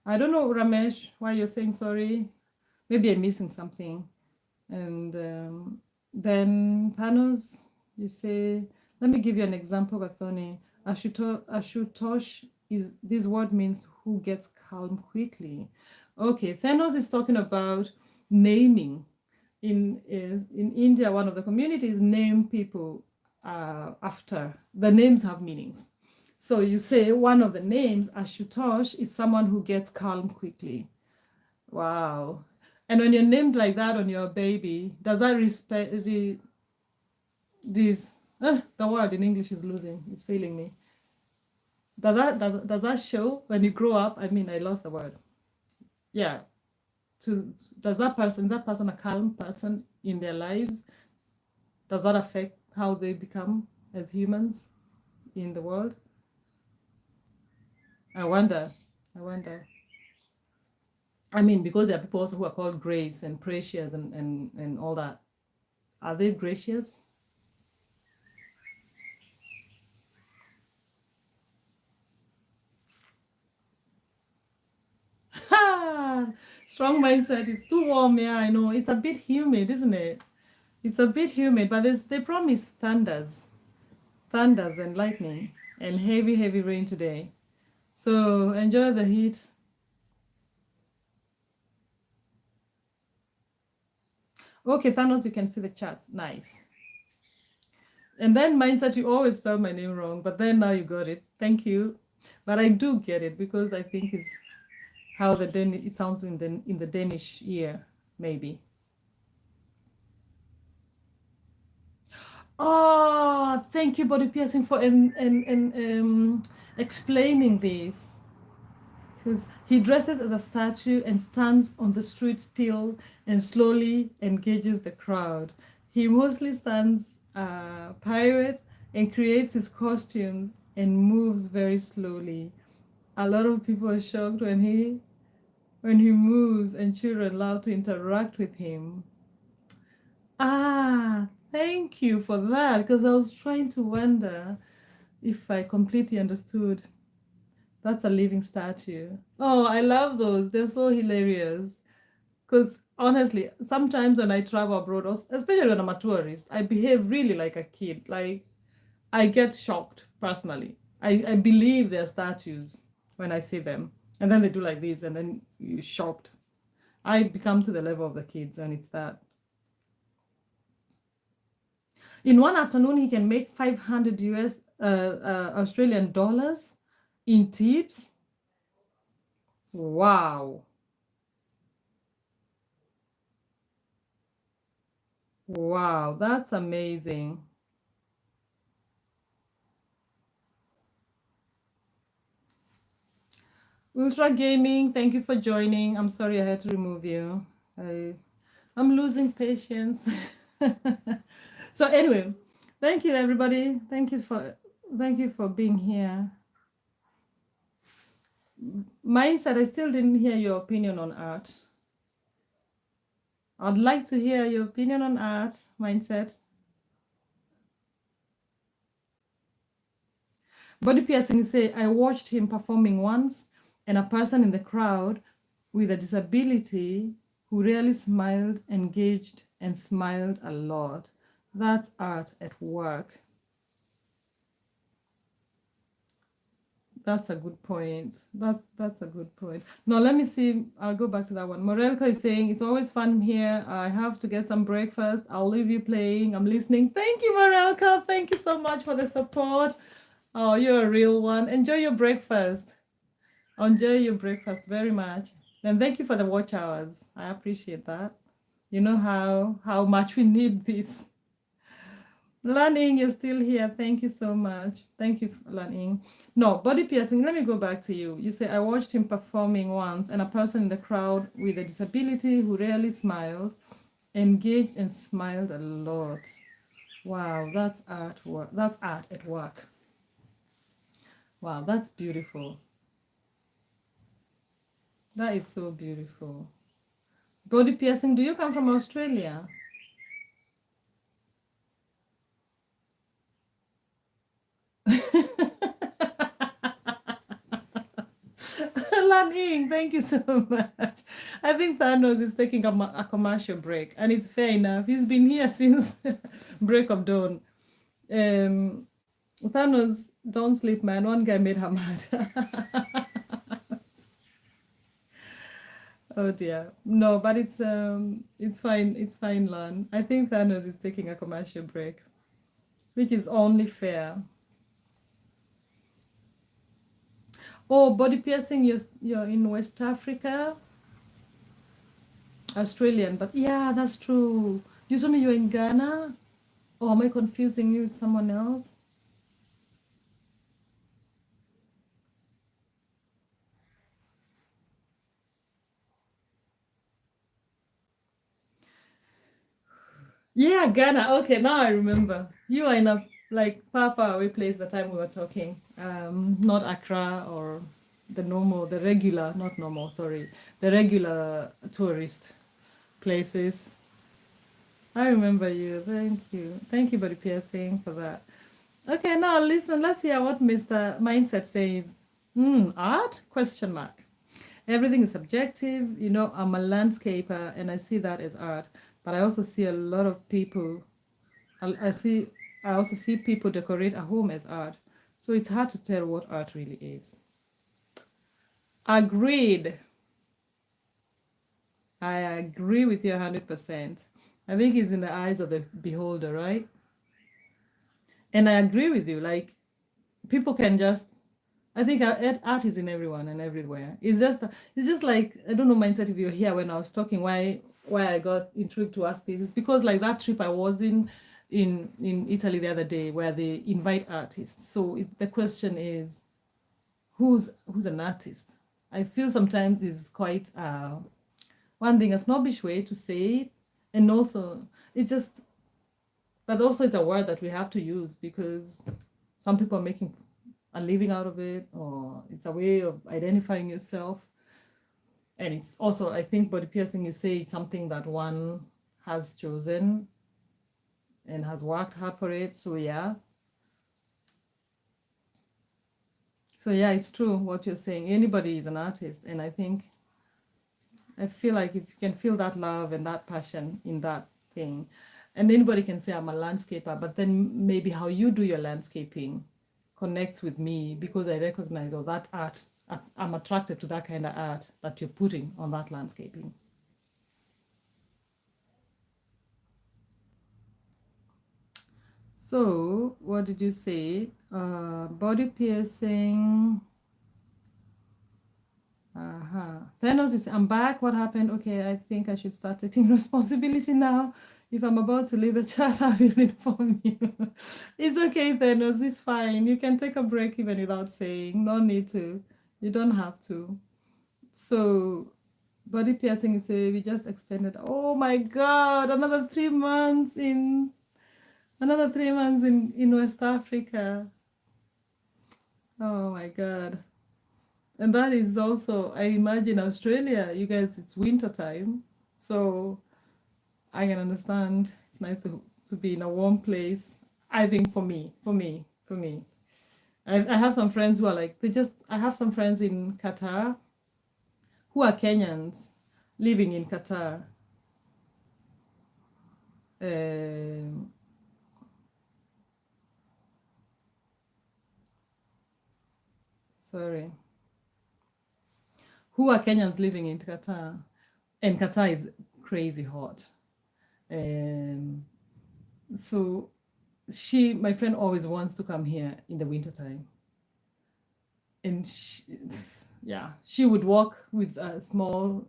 Speaker 1: I don't know, Ramesh, why you're saying sorry. Maybe I'm missing something. And then Thanos, you say, let me give you an example, Gathoni. Ashutosh is this word means who gets calm quickly. Okay, Thanos is talking about naming. In India, one of the communities name people after the names have meanings. So you say one of the names, Ashutosh, is someone who gets calm quickly. Wow. And when you're named like that on your baby, does that respect this? The word in English is losing. It's failing me. Does that show when you grow up? I mean, I lost the word. Yeah. Does that person a calm person in their lives? Does that affect how they become as humans in the world? I wonder. I wonder. I mean, because there are people also who are called grace and precious and all that. Are they gracious? Strong mindset. It's too warm. Yeah, I know. It's a bit humid, isn't it? It's a bit humid, but they promise thunders and lightning and heavy rain today. So enjoy the heat. Okay, Thanos, you can see the charts. Nice. And then mindset, you always spell my name wrong, but then now you got it. Thank you. But I do get it because I think it's how it sounds in the Danish ear, maybe. Oh, thank you, Body Piercing, for explaining this. Because he dresses as a statue and stands on the street still and slowly engages the crowd. He mostly stands pirate and creates his costumes and moves very slowly. A lot of people are shocked when he moves, and children love to interact with him. Ah, thank you for that, because I was trying to wonder if I completely understood. That's a living statue. Oh, I love those. They're so hilarious. Because honestly, sometimes when I travel abroad, especially when I'm a tourist, I behave really like a kid. Like, I get shocked personally. I believe they're statues when I see them. And then they do like this, and then you're shocked. I become to the level of the kids, and it's that. In one afternoon, he can make 500 Australian dollars in tips. Wow. Wow, that's amazing. Ultra Gaming, thank you for joining. I'm sorry I had to remove you. I'm losing patience. So anyway, thank you everybody. Thank you for being here. Mindset, I still didn't hear your opinion on art. I'd like to hear your opinion on art, Mindset. Body piercing say, I watched him performing once, and a person in the crowd with a disability who really smiled, engaged, and smiled a lot. That's art at work. That's a good point. That's a good point. No, let me see. I'll go back to that one. Morelka is saying, it's always fun here. I have to get some breakfast. I'll leave you playing. I'm listening. Thank you, Morelka. Thank you so much for the support. Oh, you're a real one. Enjoy your breakfast. Enjoy your breakfast very much. And thank you for the watch hours. I appreciate that. You know how much we need this. Learning, you're still here. Thank you so much. Thank you for learning. No, body piercing. Let me go back to you. You say, I watched him performing once, and a person in the crowd with a disability who rarely smiled, engaged and smiled a lot. Wow, that's artwork. That's art at work. Wow, that's beautiful. That is so beautiful. Body piercing, do you come from Australia? Lan thank you so much. I think Thanos is taking a commercial break, and it's fair enough. He's been here since break of dawn. Thanos, don't sleep, man. One guy made her mad. Oh dear. No, but it's fine. It's fine, Lan. I think Thanos is taking a commercial break, which is only fair. Oh, body piercing, you're in West Africa, Australian, but yeah, that's true. You told me you're in Ghana? Or am I confusing you with someone else? Yeah, Ghana. Okay, now I remember. You are in a like far away place the time we were talking. Not Accra or the regular, not normal, sorry, the regular tourist places. I remember you. Thank you. Thank you, Body Piercing, for that. Okay, now listen, let's hear what Mr. Mindset says. Art? Question mark. Everything is subjective. You know, I'm a landscaper and I see that as art. But I also see a lot of people, I also see people decorate a home as art. So it's hard to tell what art really is. Agreed. I agree with you 100%. I think it's in the eyes of the beholder, right? And I agree with you. Like, people can just, I think art is in everyone and everywhere. It's just like, I don't know, mindset, if you're here when I was talking, why I got intrigued to ask this is because like that trip I was in Italy the other day where they invite artists. So the question is, who's an artist? I feel sometimes is quite one thing, a snobbish way to say it, and also it's just, but also it's a word that we have to use because some people are making a living out of it, or it's a way of identifying yourself. And it's also, I think, body piercing, you say it's something that one has chosen and has worked hard for it. So yeah. So yeah, it's true what you're saying. Anybody is an artist. And I feel like if you can feel that love and that passion in that thing, and anybody can say I'm a landscaper, but then maybe how you do your landscaping connects with me because I recognize all that art. I'm attracted to that kind of art that you're putting on that landscaping. So, what did you say? Body piercing. Thanos is, I'm back. What happened? Okay, I think I should start taking responsibility now. If I'm about to leave the chat, I will inform you. It's okay, Thanos. It's fine. You can take a break even without saying. No need to. You don't have to. So, body piercing, you say we just extended. Oh my God! Another 3 months in West Africa. Oh my God. And that is also, I imagine Australia, you guys, it's winter time. So I can understand. It's nice to be in a warm place. I think for me. I have some friends who are like, I have some friends in Qatar who are Kenyans living in Qatar. Um, sorry. Who are Kenyans living in Qatar. And Qatar is crazy hot. Um, so my friend always wants to come here in the wintertime. And yeah, she would walk with small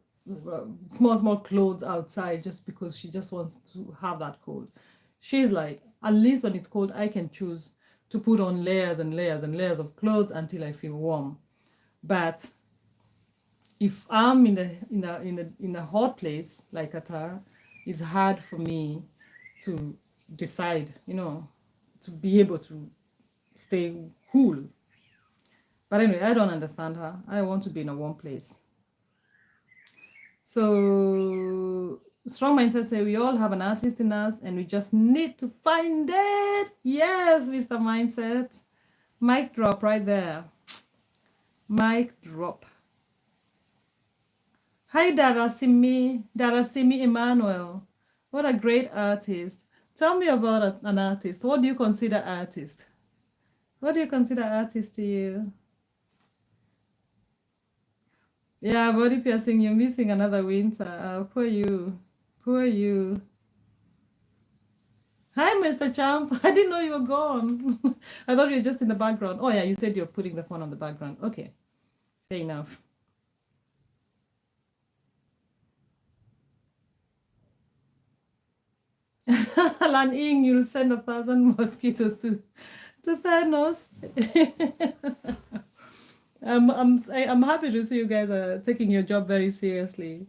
Speaker 1: clothes outside just because she just wants to have that cold. She's like, at least when it's cold, I can choose to put on layers and layers and layers of clothes until I feel warm. But if I'm in a hot place like Qatar, it's hard for me to decide, to be able to stay cool. But anyway, I don't understand her. I want to be in a warm place. So strong mindset say we all have an artist in us and we just need to find it. Yes, Mr. Mindset. Mic drop right there. Mic drop. Hi, Darasimi Emmanuel. What a great artist. Tell me about an artist. What do you consider artist? What do you consider artist to you? Yeah, but if you're saying you're missing another winter, poor you. Poor you. Hi, Mr. Champ. I didn't know you were gone. I thought you were just in the background. Oh, yeah, you said you're putting the phone on the background. Okay, fair enough. Lan Ying, you'll send 1,000 mosquitoes to Thanos. I'm happy to see you guys are taking your job very seriously.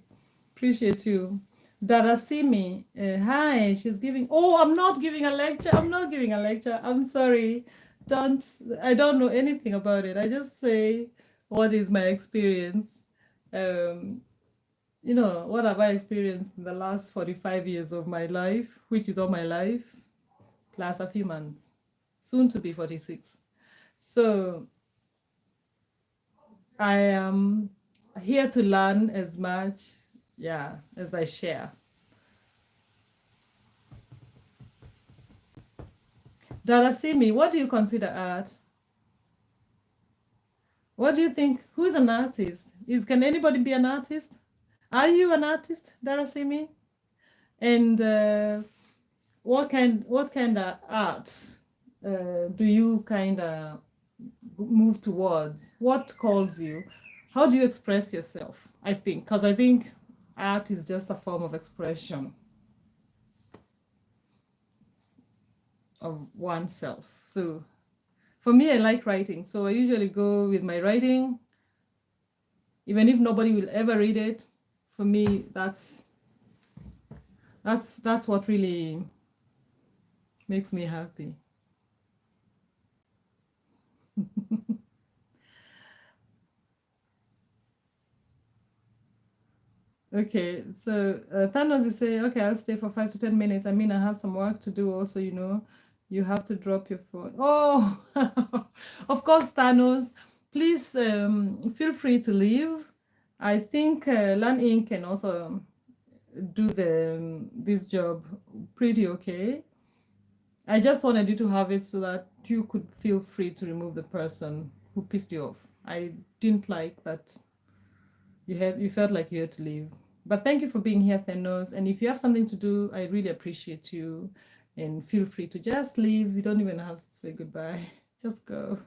Speaker 1: Appreciate you. Darasimi, hi, she's giving. Oh, I'm not giving a lecture. I'm not giving a lecture. I'm sorry. I don't know anything about it. I just say what is my experience. What have I experienced in the last 45 years of my life, which is all my life, plus a few months, soon to be 46. So I am here to learn as much, as I share. Darasimi, what do you consider art? What do you think? Who is an artist? Can anybody be an artist? Are you an artist, Darasimi? And what kind of art do you kind of move towards? What calls you? How do you express yourself? I think art is just a form of expression of oneself. So for me, I like writing. So I usually go with my writing, even if nobody will ever read it. For me, that's what really makes me happy. Okay, so Thanos, you say, okay, I'll stay for 5 to 10 minutes. I mean, I have some work to do also, you have to drop your phone. Oh, of course, Thanos, please feel free to leave. I think Lan Inc. can also do this job pretty okay. I just wanted you to have it so that you could feel free to remove the person who pissed you off. I didn't like that you felt like you had to leave. But thank you for being here, Thanos. And if you have something to do, I really appreciate you. And feel free to just leave. You don't even have to say goodbye. Just go.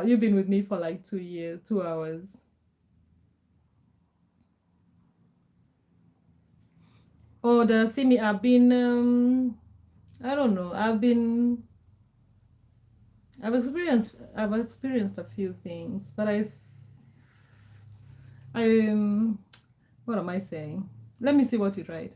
Speaker 1: You've been with me for like 2 years, 2 hours. Oh, the Simi, I've been I don't know. I've experienced a few things, but what am I saying? Let me see what you write.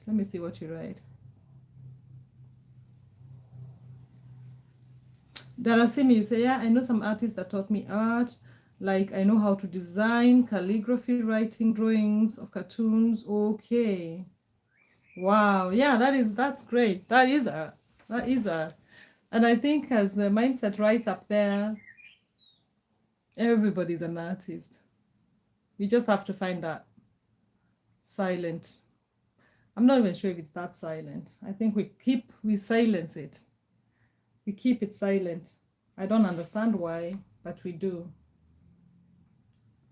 Speaker 1: Darasimi, you say, yeah, I know some artists that taught me art. Like I know how to design, calligraphy, writing, drawings of cartoons. Okay. Wow. Yeah, that's great. That is art. And I think as the mindset right up there, Everybody's an artist. We just have to find that silent. I'm not even sure if it's that silent. I think we silence it. We keep it silent. I don't understand why, but we do.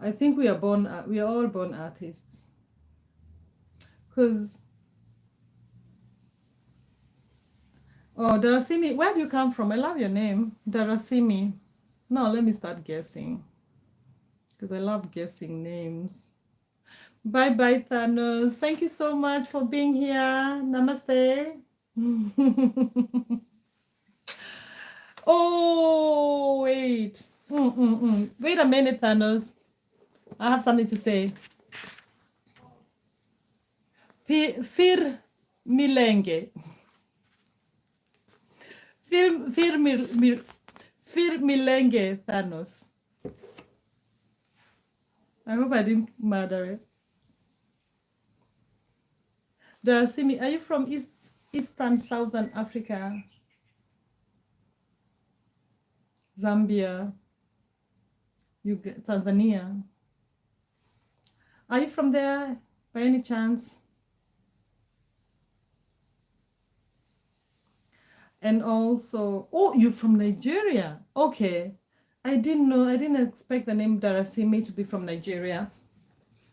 Speaker 1: I think we are all born artists. Because, oh, Darasimi, where do you come from? I love your name, Darasimi. No, let me start guessing. Because I love guessing names. Bye bye, Thanos. Thank you so much for being here. Namaste. Oh, wait. Wait a minute, Thanos. I have something to say. Fir milenge. Fir milenge, Thanos. I hope I didn't murder it. Darasimi, are you from Eastern Southern Africa? Zambia? Tanzania? Are you from there by any chance? And also, oh, you're from Nigeria. Okay. I didn't expect the name Darasimi to be from Nigeria.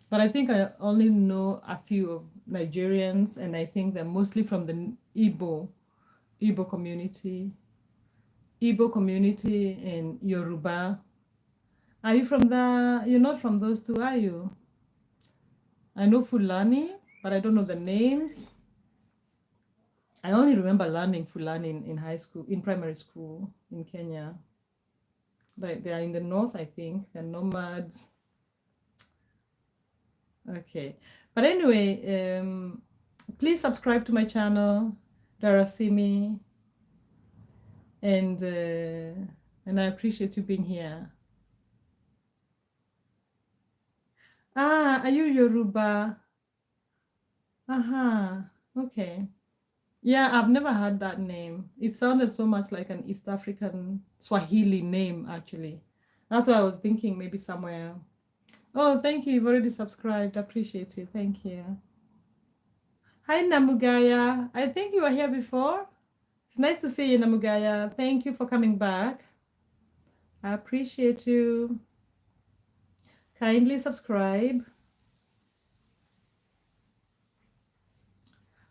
Speaker 1: But I think I only know a few of Nigerians, and I think they're mostly from the Igbo community. Igbo community and Yoruba. Are you from the, you're not from those two, are you? I know Fulani, but I don't know the names. I only remember learning Fulani in high school, in primary school in Kenya. Like they are in the north, I think. They're nomads. Okay. But anyway, please subscribe to my channel, Darasimi. And I appreciate you being here. Ah, are you Yoruba? Aha, okay. Yeah, I've never heard that name. It sounded so much like an East African Swahili name, actually. That's why I was thinking maybe somewhere. Oh, thank you. You've already subscribed. Appreciate it. Thank you. Hi, Namugaya. I think you were here before. It's nice to see you, Namugaya. Thank you for coming back. I appreciate you. Kindly subscribe.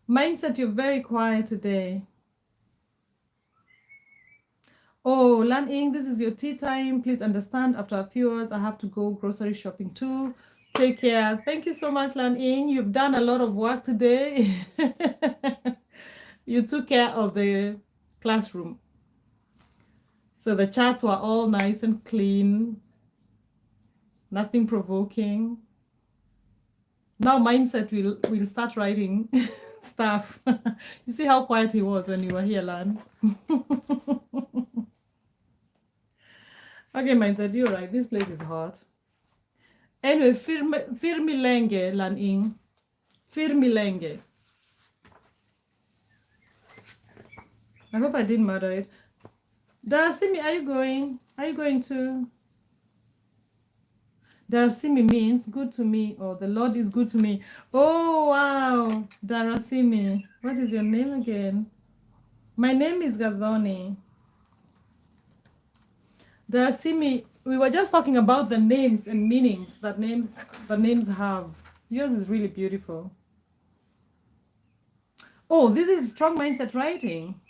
Speaker 1: Mindset, you're very quiet today. Oh, Lan Ying, this is your tea time. Please understand, after a few hours, I have to go grocery shopping too. Take care. Thank you so much, Lan Ying. You've done a lot of work today. You took care of the classroom. So the charts were all nice and clean. Nothing provoking. Now Mindset will start writing stuff. You see how quiet he was when you were here, Lan? Okay, Mindset, you're right. This place is hot. Anyway, Firmilenge, Lan Ying. Firmilenge. I hope I didn't murder it. Darasimi, are you going? Are you going to? Darasimi means good to me, or the Lord is good to me. Oh, wow. Darasimi. What is your name again? My name is Gadoni. Darasimi, we were just talking about the names and meanings that names have. Yours is really beautiful. Oh, this is strong mindset writing.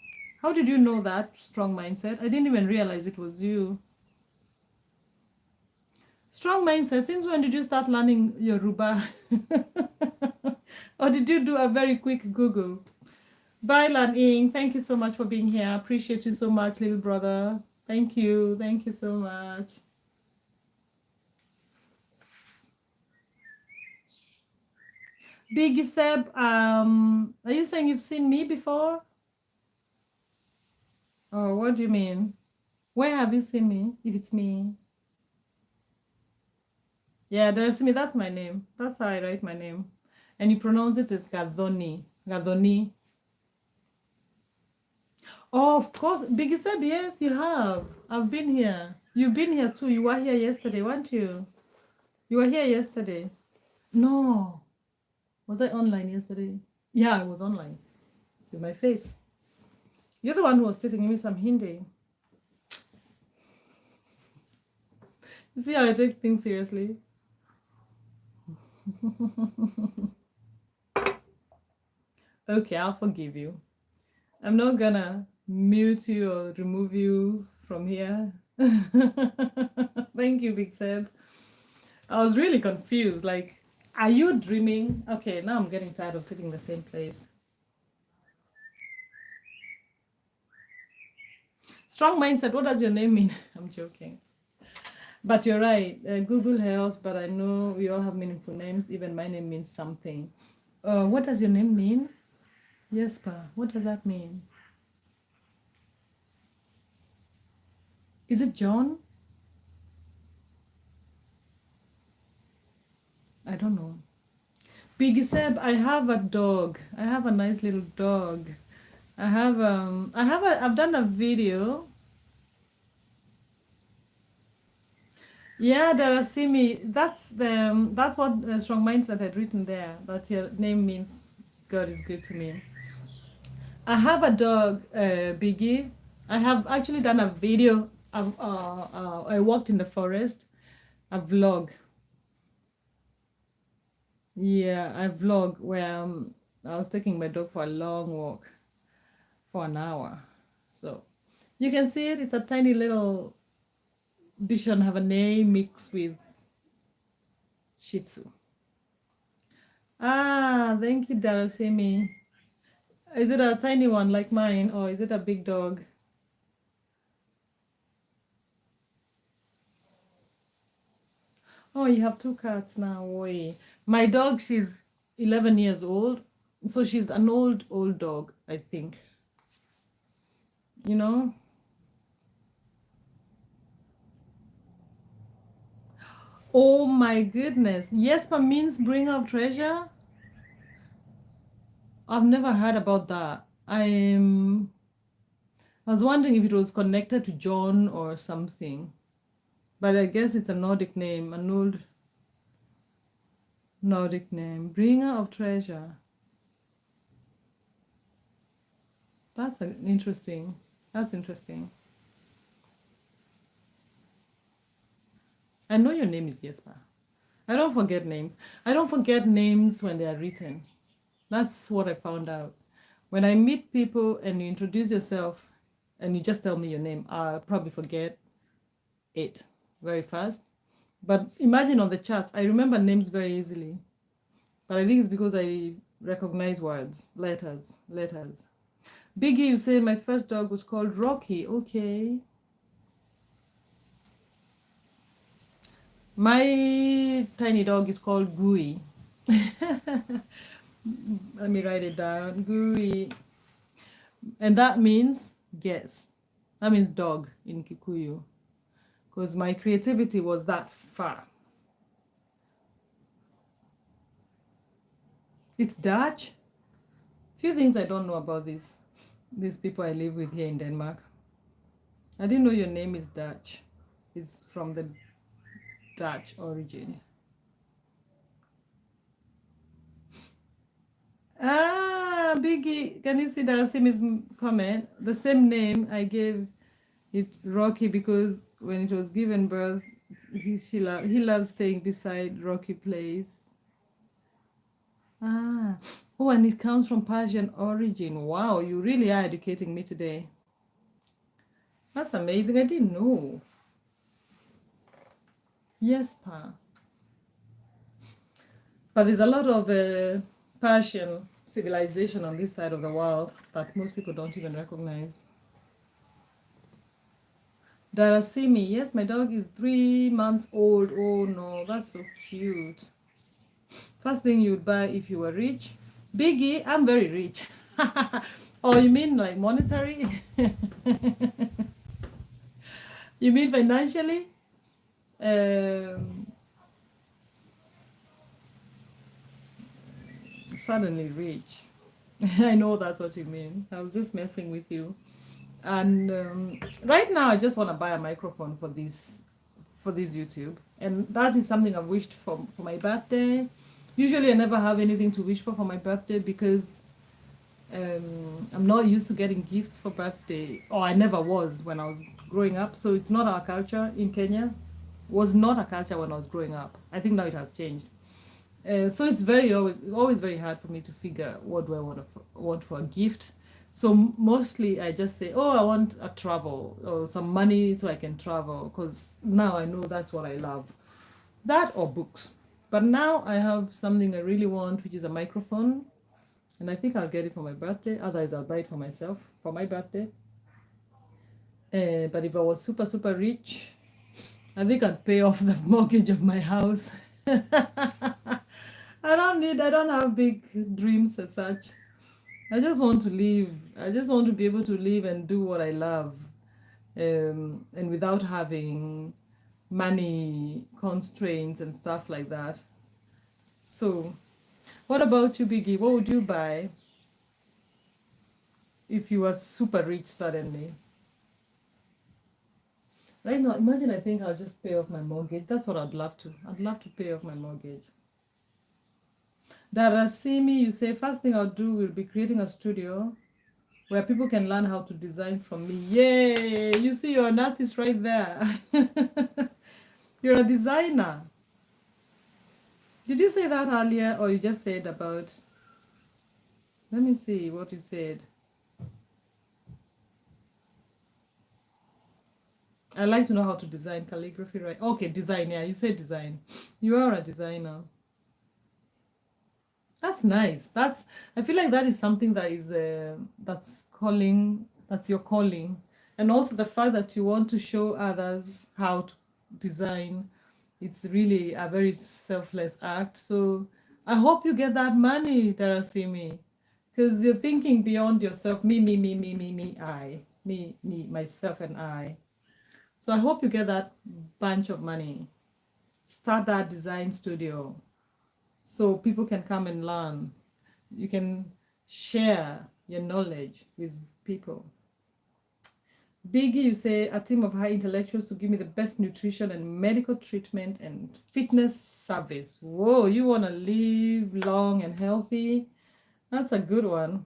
Speaker 1: How did you know that, strong mindset? I didn't even realize it was you. Strong mindset, since when did you start learning Yoruba? Or did you do a very quick Google? Bye, Lan Ying. Thank you so much for being here. I appreciate you so much, little brother. Thank you. Thank you so much. Big Seb, are you saying you've seen me before? Oh, what do you mean? Where have you seen me, if it's me? Yeah, there's me. That's my name. That's how I write my name. And you pronounce it as Gadoni. Gadoni. Oh, of course. Big Seb, yes, you have. I've been here. You've been here too. You were here yesterday, weren't you? You were here yesterday. No. Was I online yesterday? Yeah, I was online with my face. You're the one who was teaching me some Hindi. You see how I take things seriously? Okay, I'll forgive you. I'm not gonna mute you or remove you from here. Thank you, Big Seb. I was really confused. Like, are you dreaming? Okay, now I'm getting tired of sitting in the same place. Strong mindset. What does your name mean? I'm joking. But you're right. Google helps, but I know we all have meaningful names. Even my name means something. What does your name mean? Yes, Pa. What does that mean? Is it John? I don't know. Biggie Seb, I have a dog. I have a nice little dog. I've done a video. Yeah, Darasimi. That's what Strong Mindset had written there. That your name means God is good to me. I have a dog, Biggie. I have actually done a video. I walked in the forest, a vlog. Yeah, I vlog where I was taking my dog for a long walk for an hour. So you can see it. It's a tiny little Bichon have a name mixed with Shih Tzu. Ah, thank you, Darasimi. Is it a tiny one like mine, or is it a big dog? Oh, you have two cats now. Way. My dog, she's 11 years old, so she's an old dog, I think. You know? Oh my goodness. Yespa means bringer of treasure? I've never heard about that. I was wondering if it was connected to John or something. But I guess it's a Nordic name, an old Nordic name. Bringer of treasure. Interesting. That's interesting. I know your name is Jesper. I don't forget names. I don't forget names when they are written. That's what I found out. When I meet people and you introduce yourself and you just tell me your name, I'll probably forget it very fast. But imagine on the charts, I remember names very easily. But I think it's because I recognize words, letters. Biggie, you say my first dog was called Rocky. Okay. My tiny dog is called Gooey. Let me write it down. Gooey. And that means guess. That means dog in Kikuyu. Because my creativity was that far. It's Dutch. Few things I don't know about these people I live with here in Denmark. I didn't know your name is Dutch. It's from the Dutch origin. Ah, Biggie, can you see Darasimi's comment? The same name I gave it Rocky because when it was given birth, he loves staying beside Rocky Place. Ah, oh, and it comes from Persian origin. Wow, you really are educating me today. That's amazing. I didn't know. Yes, Pa. But there's a lot of Persian civilization on this side of the world that most people don't even recognize. Darasimi, yes, my dog is 3 months old. Oh no, that's so cute. First thing you'd buy if you were rich. Biggie, I'm very rich. Oh, you mean like monetary? You mean financially? Suddenly rich. I know that's what you mean. I was just messing with you. And right now, I just want to buy a microphone for this YouTube, and that is something I've wished for my birthday. Usually, I never have anything to wish for my birthday because I'm not used to getting gifts for birthday, or I never was when I was growing up. So it's not our culture in Kenya. Was not a culture when I was growing up. I think now it has changed. So it's very always very hard for me to figure what do I want for a gift. So mostly I just say, oh, I want a travel or some money so I can travel, because now I know that's what I love, that or books. But now I have something I really want, which is a microphone, and I think I'll get it for my birthday. Otherwise, I'll buy it for myself for my birthday. But if I was super super rich, I think I'd pay off the mortgage of my house. I don't have big dreams as such. I just want to live. I just want to be able to live and do what I love, and without having money constraints and stuff like that. So, what about you, Biggie? What would you buy if you were super rich suddenly? Right now, imagine I think I'll just pay off my mortgage. That's what I'd love to. I'd love to pay off my mortgage. Dara, see me, you say, first thing I'll do will be creating a studio where people can learn how to design from me. Yay! You see, you're an artist right there. You're a designer. Did you say that earlier, or you just said about? Let me see what you said. I like to know how to design calligraphy, right? Okay, design. Yeah, you said design. You are a designer. That's nice. That's. I feel like that is something that is that's calling. That's your calling, and also the fact that you want to show others how to design. It's really a very selfless act. So I hope you get that money, Darasimi, because you're thinking beyond yourself. Me, I, me, myself, and I. So I hope you get that bunch of money. Start that design studio so people can come and learn. You can share your knowledge with people. Biggie, you say a team of high intellectuals to give me the best nutrition and medical treatment and fitness service. Whoa, you want to live long and healthy? That's a good one.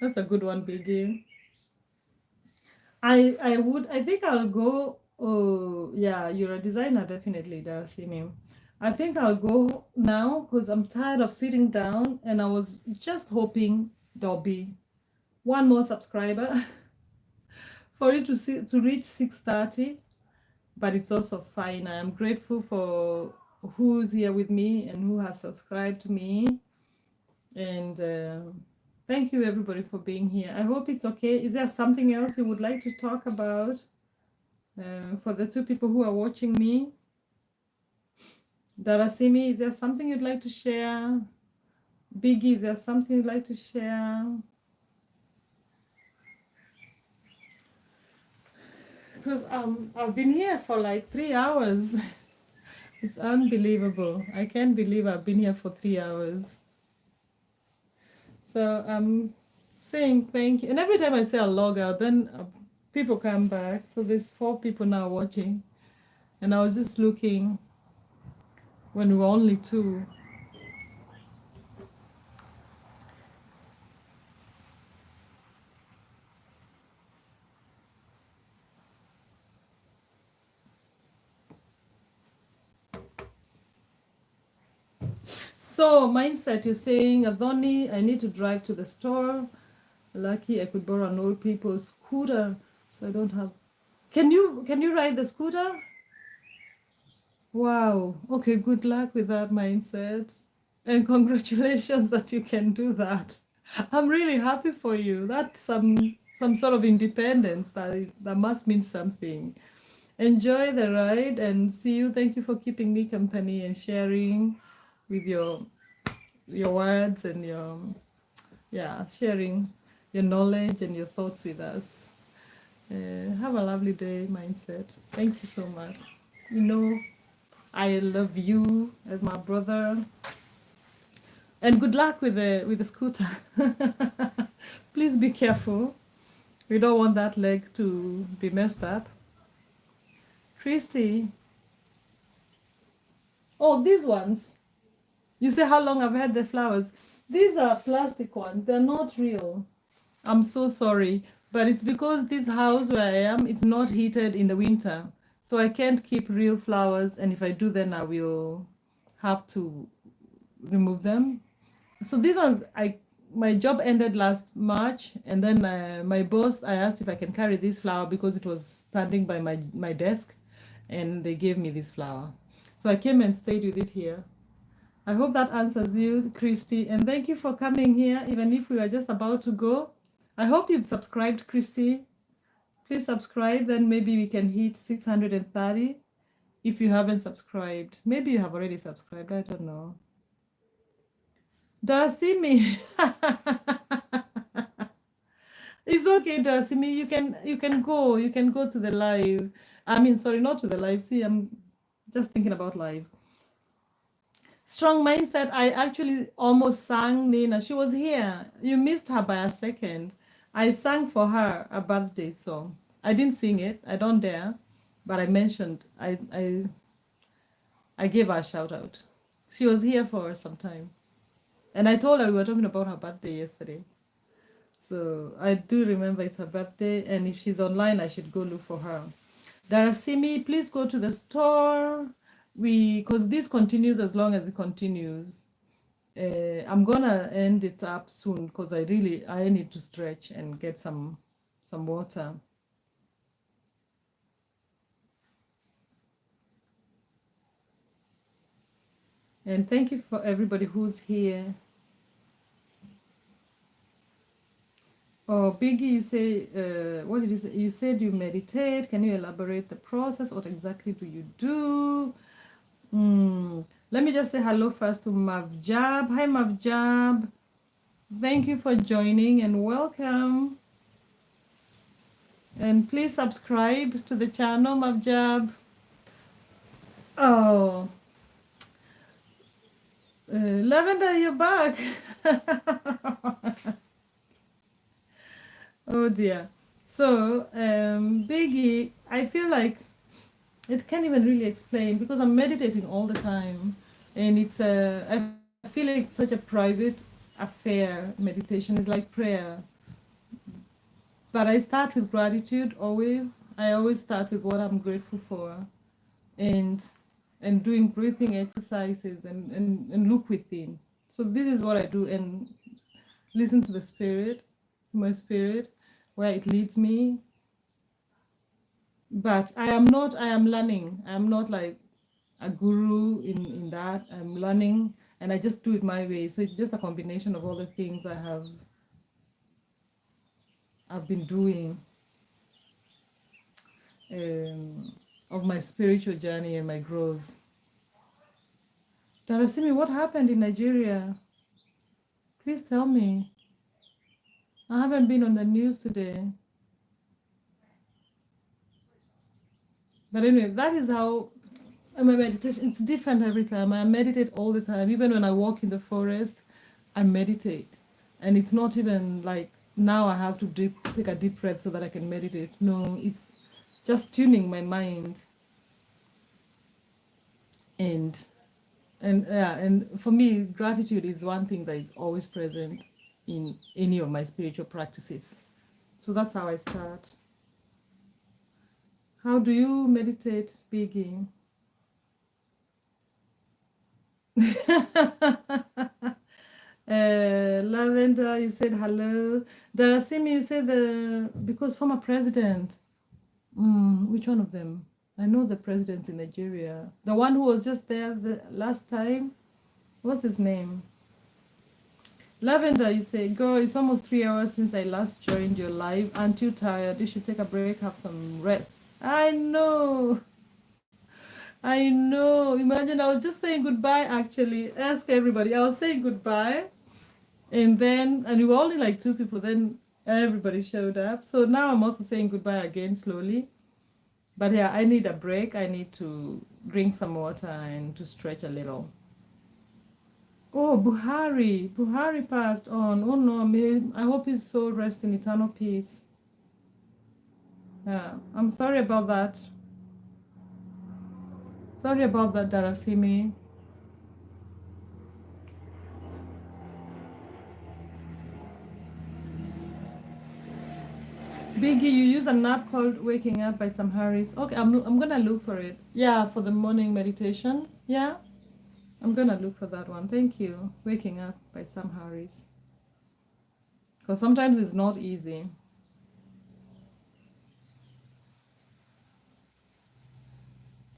Speaker 1: That's a good one, Biggie. I think I'll go. Oh yeah, you're a designer, definitely, Darcy. I think I'll go now because I'm tired of sitting down, and I was just hoping there'll be one more subscriber for it to reach 630. But it's also fine. I am grateful for who's here with me and who has subscribed to me, and thank you everybody for being here. I hope it's okay. Is there something else you would like to talk about? For the two people who are watching me, Darasimi, is there something you'd like to share? Biggie, is there something you'd like to share? Because I've been here for like 3 hours. It's unbelievable. I can't believe I've been here for 3 hours. So I'm saying thank you. And every time I say I'll log out, then people come back. So there's 4 people now watching. And I was just looking when we were only 2. So mindset, you're saying, Adoni, I need to drive to the store. Lucky I could borrow an old people's scooter, so I don't have. Can you ride the scooter? Wow. Okay, good luck with that mindset. And congratulations that you can do that. I'm really happy for you. That's some sort of independence that must mean something. Enjoy the ride and see you. Thank you for keeping me company and sharing with your words and your sharing your knowledge and your thoughts with us. Have a lovely day, mindset. Thank you so much. You know, I love you as my brother. And good luck with the scooter. Please be careful. We don't want that leg to be messed up. Christy. Oh, these ones. You say how long I've had the flowers. These are plastic ones. They're not real. I'm so sorry. But it's because this house where I am, it's not heated in the winter. So I can't keep real flowers. And if I do, then I will have to remove them. So these ones, my job ended last March, and then my boss, I asked if I can carry this flower because it was standing by my desk, and they gave me this flower. So I came and stayed with it here. I hope that answers you, Christy, and thank you for coming here, even if we were just about to go. I hope you've subscribed, Christy. Please subscribe, then maybe we can hit 630. If you haven't subscribed, maybe you have already subscribed, I don't know. Darasimi. It's okay, Darasimi. You can go to the live. I mean, sorry, not to the live. See, I'm just thinking about live. Strong mindset. I actually almost sang Nina. She was here. You missed her by a second. I sang for her a birthday song. I didn't sing it. I don't dare. But I mentioned. I gave her a shout out. She was here for some time. And I told her we were talking about her birthday yesterday. So I do remember it's her birthday, and if she's online, I should go look for her. Darasimi, please go to the store. Because this continues as long as it continues. I'm gonna end it up soon because I need to stretch and get some water. And thank you for everybody who's here. Oh, Biggie, you say, what did you say? You said you meditate. Can you elaborate the process? What exactly do you do? Let me just say hello first to Mavjab. Hi, Mavjab. Thank you for joining and welcome. And please subscribe to the channel, Mavjab. Oh, Lavender, you're back. Oh dear. So, Biggie, I feel like it can't even really explain because I'm meditating all the time, and I feel like it's such a private affair. Meditation is like prayer, but I start with gratitude always. I always start with what I'm grateful for, and doing breathing exercises and look within. So this is what I do, and listen to the spirit, my spirit, where it leads me. But I am learning. I am not like a guru in that. I'm learning, and I just do it my way. So it's just a combination of all the things I've been doing, of my spiritual journey and my growth. Darasimi, what happened in Nigeria? Please tell me. I haven't been on the news today. But anyway, that is how my meditation, it's different every time. I meditate all the time. Even when I walk in the forest, I meditate. And it's not even like now I have to take a deep breath so that I can meditate. No, it's just tuning my mind. And yeah, and for me, gratitude is one thing that is always present in any of my spiritual practices. So that's how I start. How do you meditate, Biggie? Lavender, you said hello. Darasimi, you said because former president. Which one of them? I know the presidents in Nigeria. The one who was just there the last time. What's his name? Lavender, you say, girl, it's almost 3 hours since I last joined your live. Aren't you tired? You should take a break, have some rest. I know. I know. Imagine I was just saying goodbye actually. Ask everybody. I was saying goodbye. And we were only like two people. Then everybody showed up. So now I'm also saying goodbye again slowly. But yeah, I need a break. I need to drink some water and to stretch a little. Oh, Buhari. Buhari passed on. Oh no, I hope his soul rests in eternal peace. Yeah, I'm sorry about that. Sorry about that, Darasimi. Biggie, you use an app called Waking Up by Sam Harris. Okay, I'm gonna look for it. Yeah, for the morning meditation. Yeah, I'm gonna look for that one. Thank you. Waking Up by Sam Harris. Because sometimes it's not easy.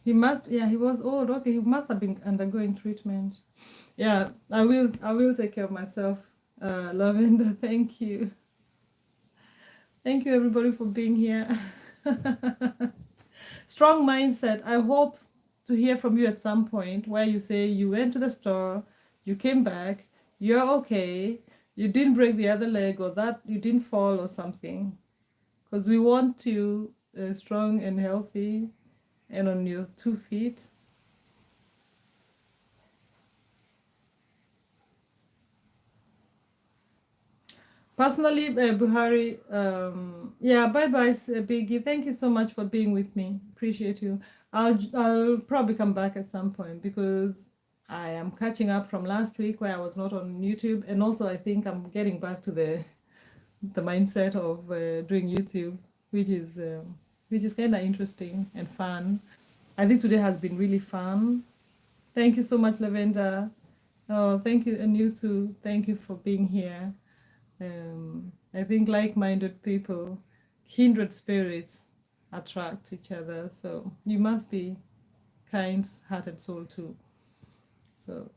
Speaker 1: He must, yeah, he was old. Okay, he must have been undergoing treatment. Yeah, I will take care of myself. Lavender, thank you. Thank you everybody for being here. Strong mindset. I hope to hear from you at some point where you say you went to the store, you came back, you're okay, you didn't break the other leg or that you didn't fall or something. Because we want you strong and healthy and on your 2 feet. Personally, Buhari, yeah, bye bye, Biggie. Thank you so much for being with me. Appreciate you. I'll probably come back at some point because I am catching up from last week where I was not on YouTube, and also I think I'm getting back to the mindset of doing YouTube, which is kind of interesting and fun. I think today has been really fun. Thank you so much, Lavender. Oh, thank you, and you too. Thank you for being here. I think like-minded people, kindred spirits attract each other. So you must be kind-hearted soul too. So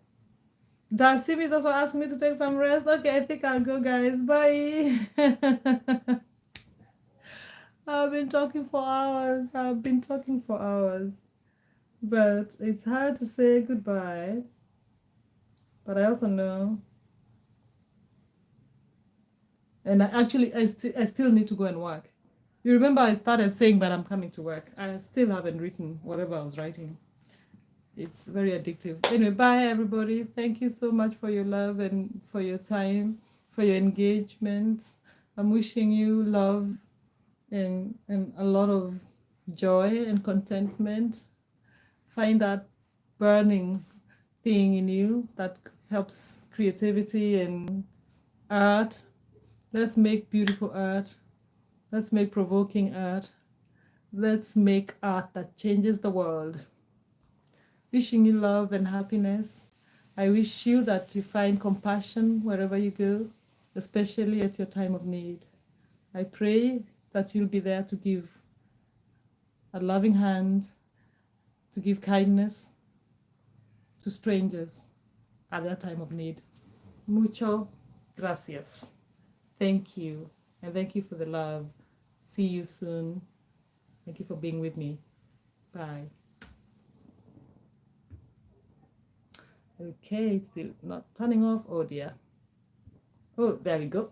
Speaker 1: Darcy is also asked me to take some rest. Okay, I think I'll go, guys. Bye. I've been talking for hours. But it's hard to say goodbye. But I also know, and I still need to go and work. You remember I started saying, but I'm coming to work. I still haven't written whatever I was writing. It's very addictive. Anyway, bye everybody. Thank you so much for your love and for your time, for your engagement. I'm wishing you love and a lot of joy and contentment. Find that burning thing in you that helps creativity and art. Let's make beautiful art. Let's make provoking art. Let's make art that changes the world. Wishing you love and happiness. I wish you that you find compassion wherever you go, especially at your time of need. I pray that you'll be there to give a loving hand, to give kindness to strangers at their time of need. Mucho gracias. Thank you. And thank you for the love. See you soon. Thank you for being with me. Bye. Okay, it's still not turning off. Oh dear. Oh, there we go.